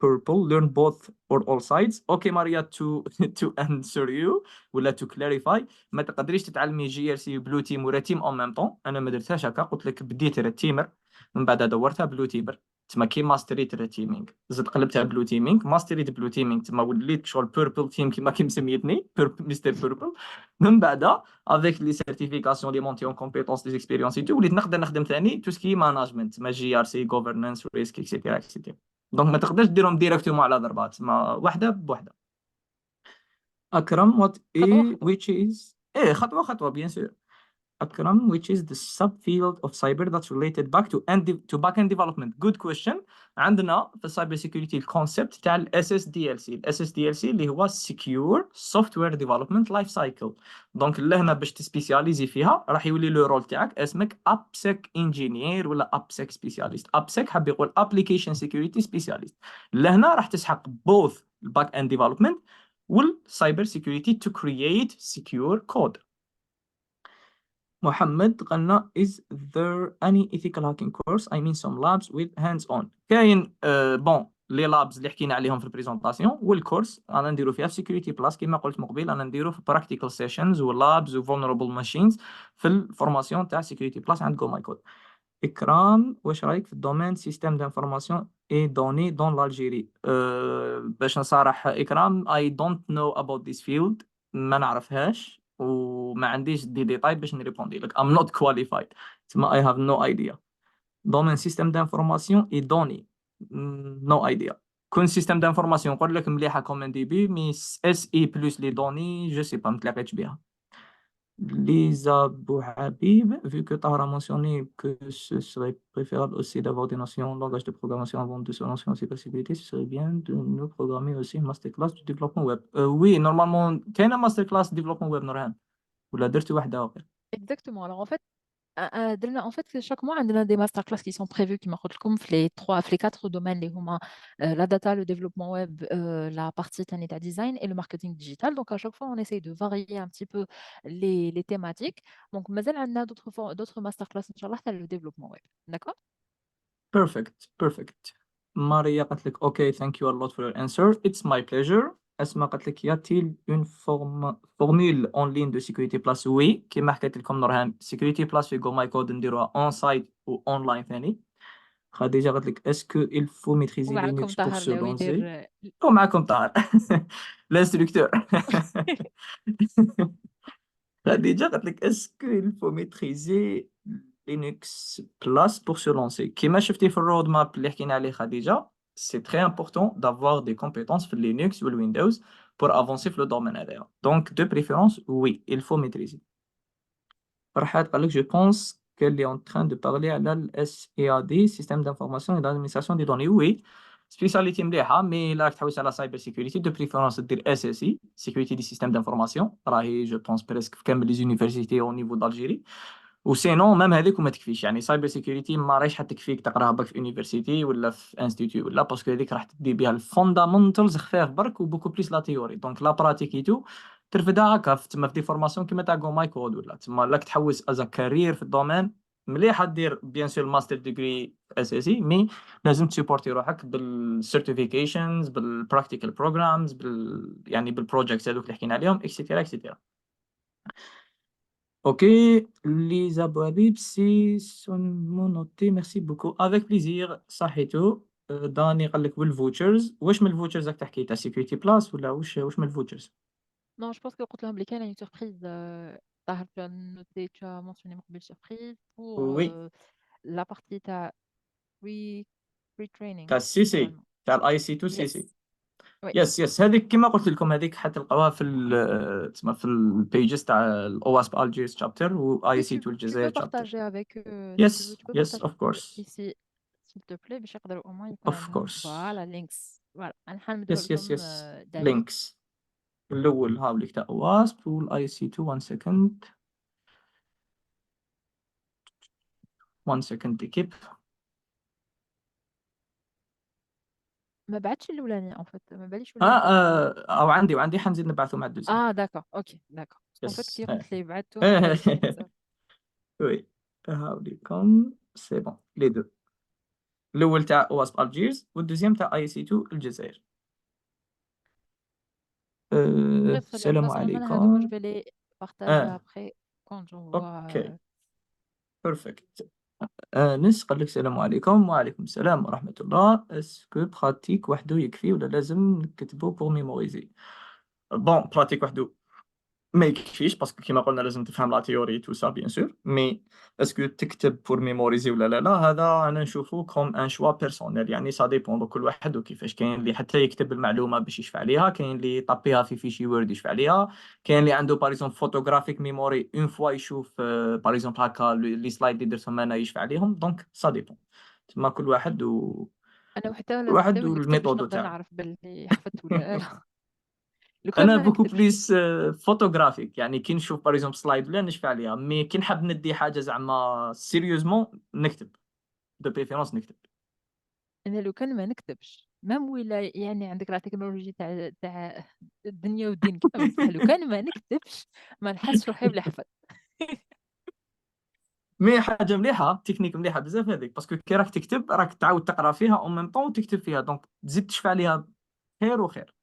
purple. Learn both or all sides. Okay, Maria, to to answer you ولا to clarify. ما تقدريش تتعلمي جي ار سي بلو تيم ولا تيم اون ميم طون. انا ما درتهاش هكا، قلت لك بديت راه تيمر من بعد دورتها بلو تيمر. تما كي ماستريت راه تيمينغ زدت قلبتها بلو تيمينغ، ماستريت بلو تيمينغ تما وليت شغل بيربل تيم كيما كي مسميتني مستر بيربل. من بعد افيك لي سيرتيفيكاسيون لي مونتي اون كومبيتونس لي اكسبيريونس تو وليت نقدر نخدم ثاني تو سكي ماناجمنت ما جي ار سي غوفرنانس ريسك اكسيتيرا اكسيتيرا. دونك ما تقدرش ديرهم ديريكتومون على ضربات، ما واحده بوحده. اكرم what خطوة is خطوة. which is ايه خطوه خطوه بيان سور. Akram, which is the subfield of cyber that's related back to backend development. Good question. عندنا في cyber security الكونسبت تاع ال SSDLC. ال SSDLC اللي هو Secure Software Development Life Cycle. دونك لهنا باش تسبيسياليزي فيها راح يولي لو رول تاعك اسمك AppSec Engineer ولا AppSec Specialist. AppSec حاب يقول Application Security Specialist. لهنا راح تسحق both backend development وال cyber security to create secure code. محمد قالنا is there any ethical hacking course I mean some labs with hands on. كاين بون لي لابز اللي حكينا عليهم في البريزونطاسيون والكورس انا نديرو فيها في سيكوريتي بلاس كما قلت مقبل. انا نديرو في براكتيكال سيشنز ولابز وفولنربل ماشينز في الفورماسيون تاع سيكوريتي بلاس عند جو ماي كود. إكرام واش رايك في الدومين سيستم دانفورماسيون اي دوني دون l'Algérie؟ باش نصارح إكرام I don't know about this field. ما نعرفهاش وما عنديش دي ديتاي باش نريبوندي لك. I'm not qualified. تسمى I have no idea. دومين سيستم دانفورماسيون اي دوني no idea. كون سيستم دانفورماسيون نقول لك مليحه كوم ان دي بي مي اس اي بلس لي دوني جو سي با ما تلاقيتش بها. Lisa Bouhabib, vu que Tahar a mentionné que ce serait préférable aussi d'avoir des notions en langage de programmation avant de se lancer en cybersécurité, ce serait bien de nous programmer aussi une masterclass du développement web. Oui, normalement, كاين masterclass développement web نورهان ولا درتي واحدة أخرى؟ Exactement. Alors en fait, chaque mois, on a des masterclass qui sont prévus, qui marquent comme les quatre domaines, la data, le développement web, la partie data design et le marketing digital. Donc, à chaque fois, on essaye de varier un petit peu les thématiques. Donc, mais on a d'autres masterclass, Inch'Allah, dans le développement web. D'accord? Perfect, perfect. Maria قالت لك okay, thank you a lot for your answer. It's my pleasure. أسماء قالت لك y a-t-il une formule en ligne de Security Plus؟ oui كما حكيت لكم نورهان Security Plus في GOMYCODE نديروها on site و online ثاني. خديجة قالت لك est-ce que il faut maîtriser ومعكم Linux pour طاهر se لو lancer؟ يدير. ومعكم طاهر l'instructeur. خديجة قالت لك est-ce qu'il faut maîtriser Linux Plus pour se lancer؟ كيما شفتي في الرود ماب اللي حكينا عليه خديجة c'est très important d'avoir des compétences في Linux ou le Windows pour avancer في le domaine هذايا. Donc de préférence oui il faut maîtriser. فرحات قال لك je pense qu'elle est en train de parler على ال SAD système d'information et d'administration des données. oui سبيساليتي مليحه مي لا تحوس على سايبر سيكوريتي دو بريفيرونس دير اس اس اي سيكوريتي دي سيستيم دانفورماسيون راهي جو بونس بريسك في كامل لي زونيفرسيتي او نيفو دالجيري. وسينون ميم هذيك وما تكفيش يعني سايبر سيكوريتي ما راهيش حتكفيك تقراها باك في يونيفرسيتي ولا في انستيتيو ولا باسكو هذيك راح تدي بها الفوندامنتالز خفاف برك وبوكو بليس لا تيوري. دونك لا براتيكيتو ترفدها هكا تما في دي فورماسيون كيما تاع جو ماي كود ولا تما لاك تحوس از كارير في الدومين مليحه دير بيان سور ماستر ديجري اس اس اي مي لازم تسيبورتي روحك بالسيرتيفيكيشنز بالبراكتيكال بروجرامز يعني بالبروجيكتس هذوك اللي حكينا عليهم اكسيتيرا اكسيتيرا. Ok, Lisa Bouhabib, si son mot noté, merci beaucoup. Avec plaisir, صحيتو. داني قال لك بالفوتشرز. واش من الفوتشرز راك تحكي تاع سيكوريتي بلاس ولا واش من الفوتشرز؟ Non, je pense que قلت لهم بلي كاينه une surprise. طاهر, tu as mentionné مقبل surprise pour وي la partie تاع free training تاع السي سي normalement. تاع الاي سي تو سي سي. Yes. Oui. يس يس هذيك كما قلت لكم هذيك حتلقاوها في تسمى في البيجز تاع الاو اس بي الجيرس شابتر واي Oui, سي تو tu peux الجزائر شابتر. partager avec eux si tu veux. يس Tu peux يس partager اوف كورس ici, s'il te plaît. باش يقدروا au moins يكون اوف عندهم كورس. voilà links. Voilà. نحمدوا يس يس لهم يس دليل. لينكس. الاول هاوليك تاع واسب والاي سي 2 1 سكند 1 سكند كيب. ما بعتش الاولاني en fait. ما باليش اه, ولا بعته. او عندي حنزيد نبعثه مع الدوزيام. اه d'accord. OK, d'accord. Parce qu'en fait يس كي قلت لي بعته ما باليش عليه بزاف. وي هاوليكم سي بون لي دو. الاول تاع اواسب الجيرز والدوزيام تاع اي سي 2 الجزائر. Très très bien. De toute السلام façon, moi, je عليكم. vais les partager اه après quand j'envoie. اوكي بيرفكت. انس قال لك السلام عليكم. وعليكم السلام ورحمة الله. اسكو براتيك وحده يكفي ولا لازم نكتبو بور ميموريزي؟ بون براتيك وحده ما يكفيش، باسكو كيما قلنا لازم تفهم لا تيوري تو سا بيان سور، مي اسكو تكتب بور ميموريزي ولا لا، هذا انا نشوفه كوم ان شوا بيرسونيل، يعني سا ديبون كل واحد وكيفاش. كاين اللي حتى يكتب المعلومه باش يشفع عليها، كاين اللي يطبيها في فيشي وورد يشفع عليها، كاين اللي عنده باريزون فوتوغرافيك ميموري اون فوا يشوف باريزون هكا لي سلايد اللي درتهم انا يشفع عليهم. دونك سا ديبون تما كل واحد انا وحتى كل لازم حتى واحد من يكتب باش والميثود نقدر تاعو. نعرف باللي حفظت ولا لا. لو كان انا ما بوكو نكتبش. بليس فوتوغرافيك، يعني كي نشوف باغ اكزومبل سلايد ولا نشفع عليها، مي كي نحب ندي حاجه زعما سيريوزمون نكتب، دو بريفيرونس نكتب. انا لو كان ما نكتبش مام ولا يعني عندك لا تكنولوجي تاع الدنيا والدين كيما بصح لو كان ما نكتبش ما نحسش روحي بلي حفظت. مي حاجه مليحه، تكنيك مليحه بزاف هذيك، باسكو كي راك تكتب راك تعاود تقرا فيها اون ميم طون وتكتب فيها، دونك تزيد تشفع عليها خير وخير.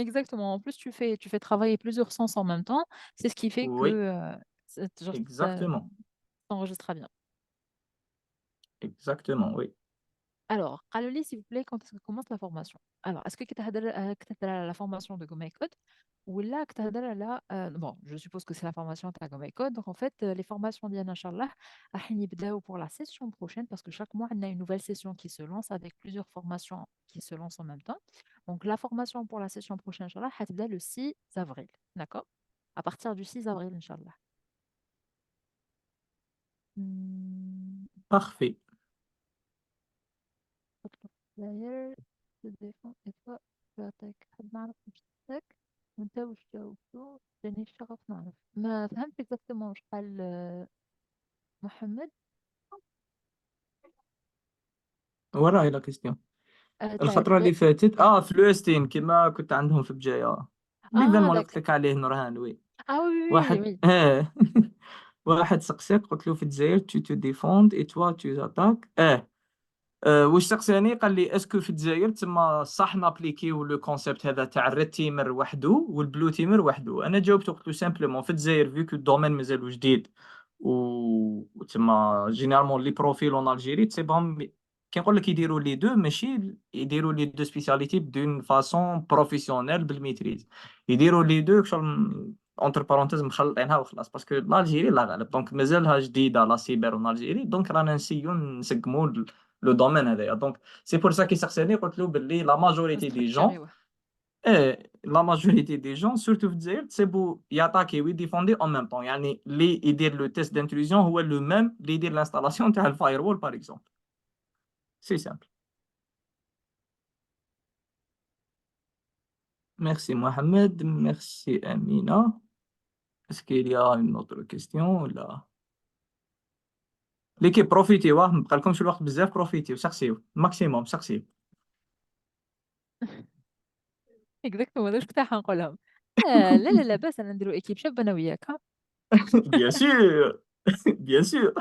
Exactement. En plus, tu fais travailler plusieurs sens en même temps. C'est ce qui fait que وي genre, ça اكزاكتومون s'enregistre bien. اكزاكتومون وي. Alors, Kaloli, s'il vous plaît, quand est-ce que commence la formation? Alors, est-ce que tu as la formation de GOMYCODE ou là, que tu as bon, je suppose que c'est la formation de GOMYCODE. Donc, en fait, les formations d'Yann Inch'Allah, pour la session prochaine, parce que chaque mois, on a une nouvelle session qui se lance avec plusieurs formations qui se lancent en même temps. Donc, la formation pour la session prochaine, Inch'Allah, elle le 6 avril. D'accord? À partir du 6 avril, Inch'Allah. Hmm. بارفي. اطلق داير تليفون إطفاء يعطيك حد نعرف نفسك وانت وش جاوبتو جاني الشغف نعرف ما فهمت اكزاكتومون وش قال محمد. وراهي لا كيستيون. تاع الخطره اللي فاتت في لوستين كيما كنت عندهم في بجايه، ليفينمون اللي قلت داك لك عليه نورهان وي. وي وي واحد وي واحد سقسيك قلت له في الجزائر tu te défends et toi tu attaques. واش سقساني قال لي اسكو في الجزائر تما صح نابليكيو لو كونسيبت هذا تاع الريد تيمر وحده والبلو تيمر وحده. انا جاوبته قلت له سامبلومون في الجزائر فيكو الدومين مازالو جديد وتما جينيرالمون لي بروفيل اون الجيري تسيبهم كي نقول لك يديروا لي دو ماشي يديروا لي دو سبيسياليتي بدون فاسون بروفيسيونيل بالميتريز، يديروا لي دو شغل اونتر بارونتيز مخلطينها وخلاص، باسكو الجيري لا غالب دونك مازالها جديده لا سيبر اون الجيري، دونك رانا نسيو نسقموا لو دومين هذايا. دونك سي بور سا كي سقساني قلت له باللي لا ماجوريتي دي جون نستركتوري لا ماجوريتي دي جون سورتو في الجزائر تسيبو ياتاكي ويديفوندي اون ميم طون، يعني اللي يدير لو تيست دانتروزيون هو لو ميم اللي يدير الانستالاسيون تاع الفاير وول باغ اكزومبل. سي سامبل. ميرسي محمد. ميرسي امينه. اسكو il y a une autre question ولا ليكيب بروفيتي واه ما بقالكمش الوقت بزاف، بروفيتي وسقسيو ماكسيموم سقسيو. اكزاكتومون واش كنت حنقولهم. لا لا لا بس انا نديرو ايكيب شابه انا وياك ها. بيان سور بيان سور.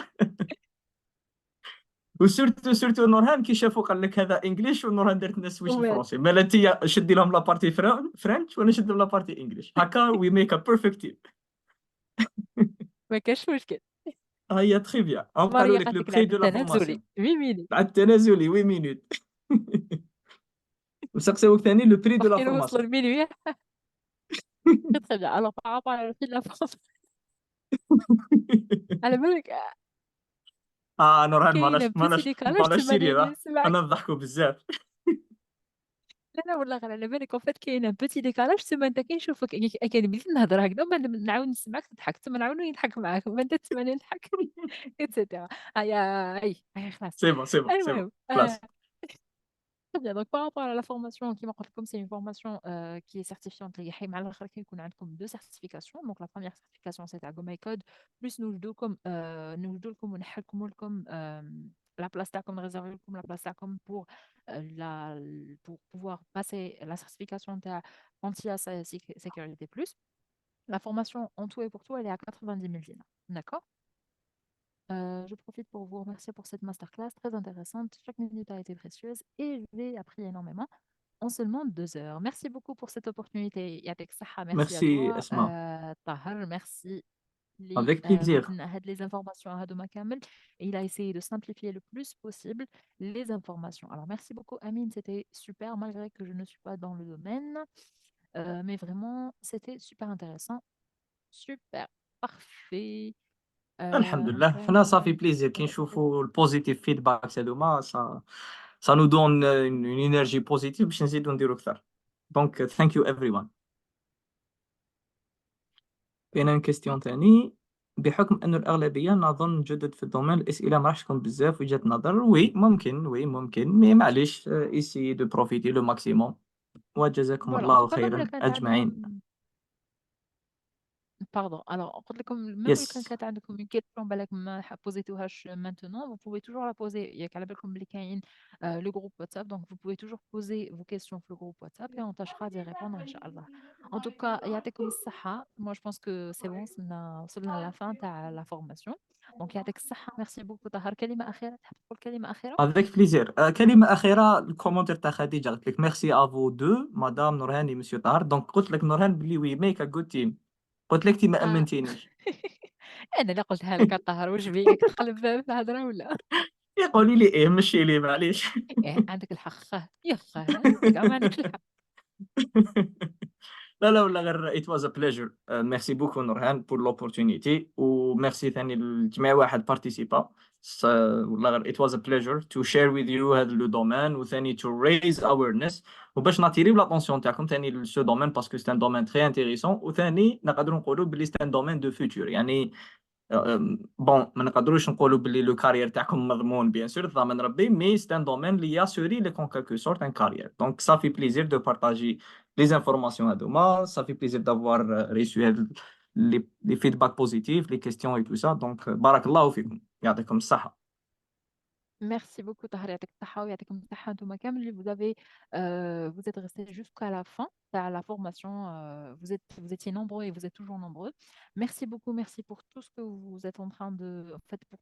وسورتو نورهان كي شافوا قال لك هذا انجليش ونورهان دارت لنا سويتش ومال الفرونسي، مالا انت شدي لهم لابارتي فرنش وانا شد لهم لابارتي انجليش، هكا وي ميك ا بيرفكت تيم. ما كاش مشكل. هيا تري بيان. هم قالوا ماريا لك قالت لو لك بري العد دو لا التنازلي فورماسيون 8 ميني. بعد التنازلي وي مينوت. وسقساوك ثاني لو بري دو لا باقي نوصلوا فورماسيون. المينوي. très bien alors par rapport à la fille de la France على بالك نورهان كاين ان بوتي ديكالاج ماناش تما سيريو اللي نسمعك. انا نضحكوا بزاف. لا لا والله غير على بالك وفات كاين ان بوتي ديكالاج تما انت كنشوفك كان بديت نهضر هكذا ومن بعد نعاود نسمعك تضحك تما نعاود نضحك معاك ومن بعد تسمعني نضحك ايتترا. هيا هي خلاص. سي بون سي بون سي بون المهم خلاص. très bien. Donc, par rapport à la formation, qui comme c'est une formation qui est certifiante, les gars, mal qu'on a comme deux certifications. Donc, la première certification, c'est à GOMYCODE, plus nous deux comme la place comme réservé comme la place comme pour pouvoir passer la certification de Sécurité Plus. La formation en tout et pour tout, elle est à 90 000 dinars. D'accord? Je profite pour vous remercier pour cette masterclass très intéressante. Chaque minute a été précieuse et j'ai appris énormément en seulement 2 heures. Merci beaucoup pour cette opportunité. Yatek Saha, merci à Merci, toi. Asma. Tahar, merci. Avec plaisir. Les informations à Hadouma Kamel et il a essayé de simplifier le plus possible les informations. Alors, merci beaucoup, Amine. C'était super, malgré que je ne suis pas dans le domaine. Mais vraiment, c'était super intéressant. Super, parfait. Alhamdulillah. حنا Enfin, صافي بليزير كي نشوفوا البوزيتيف فيدباك هذوما ça nous donne une énergie positive باش نزيدوا نديروا اكثر. Donc thank you everyone. كاينه كيستيون ثاني. بحكم أن الأغلبية نظن جدد في الدومين، الأسئلة ما راحش تكون بزاف وجهة نظر. وي ممكن، وي ممكن، مي معليش ايسي دو بروفيتي لو ماكسيموم. وجزاكم voilà. En tout الله cas, même le خيرا cas أجمعين. Pardon. Alors, قلت لكم même اللي يس. كانت عندكم une question بالك ما posez-touhaش maintenant, vous pouvez toujours la poser. Il y a على بالكم اللي كاين le groupe WhatsApp, donc vous pouvez toujours poser vos questions sur le groupe WhatsApp et on tâchera d'y répondre, Inch'Allah. En tout cas, يعطيكم الصحة. Moi, je pense que c'est bon, وصلنا à la fin تاع la formation. Donc, يعطيك الصحة. Merci beaucoup, Tahar. كلمة أخيرة، تحب تقول كلمة أخيرة؟ افيك بليزير. كلمة أخيرة، الكومنتير تاع خديجة قلت لك ميرسي افو دو مدام نورهاني مسيو طاهر. دونك قلت لك نورهان بلي وي ميك ا جود تيم. قلت لك تي ما آه. امنتينيش. أنا اللي قلتها لك طهر، وش بيك تقلب في الهضرة ولا؟ يقولي لي ايه مشي لي معليش. إيه، عندك الحق خاه يا خاه، أنت كمان عندكش الحق. لا لا ولا غير it was a pleasure. ميرسي بوكو نورهان بور لوبورتونيتي، وميرسي ثاني لجميع واحد بارتيسيبا. والله غير it was a pleasure to share with you هذا لو دومين، وثاني to raise awareness، وباش ناتيريو لاتونسيون تاعكم ثاني لسو دومين باسكو سي ان دومين تري انتيريسون، وثاني نقدروا نقولوا بلي سي ان دومين دو فيتور. يعني بون ما نقدروش نقولوا باللي لو كارير تاعكم مضمون بيان سور ضامن ربي، مي سي ان دومين لي ياسوري لي كون كالكو سورت ان كارير. دونك صافي بليزير دو بارطاجي لي زانفورماسيون هذوما، صافي بليزير دافوار ريسو هاد لي فيدباك بوزيتيف لي كيستيون اي تو سا. دونك بارك الله فيكم، يعطيكم الصحة. Merci beaucoup, Tahar. يعطيك الصحة ويعطيكم الصحة انتم كامل. Vous êtes restés jusqu'à la fin de la formation. Vous étiez nombreux et vous êtes toujours nombreux. Merci beaucoup, merci pour tout ce que vous êtes en train de, en fait, pour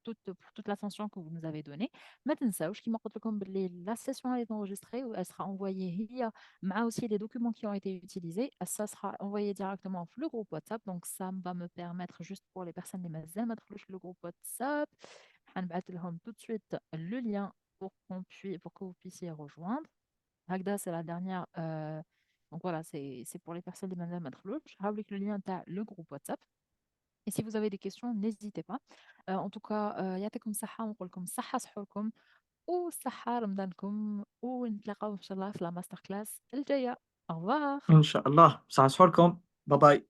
toute l'attention que vous nous avez donnée. Maintenant, ça, je me rappelle comme la session elle est enregistrée, elle sera envoyée. Il y a aussi les documents qui ont été utilisés. Ça sera envoyé directement sur le groupe WhatsApp. Donc, ça va me permettre juste pour les personnes les mazal le groupe WhatsApp. هنبعت لهم tout de suite le lien pour que vous puissiez rejoindre. Hagda, c'est la dernière. Donc voilà, c'est pour les personnes qui m'ont mettre je avec le lien dans le groupe WhatsApp. Et si vous avez des questions, n'hésitez pas. En tout cas, يعطيكم الصحة ونقول لكم صحة سحوركم وصحة رمضانكم ونتلاقاو إن شاء الله في لا ماستر كلاس الجاية. Au revoir. إن شاء الله. صحة سحوركم. باي باي.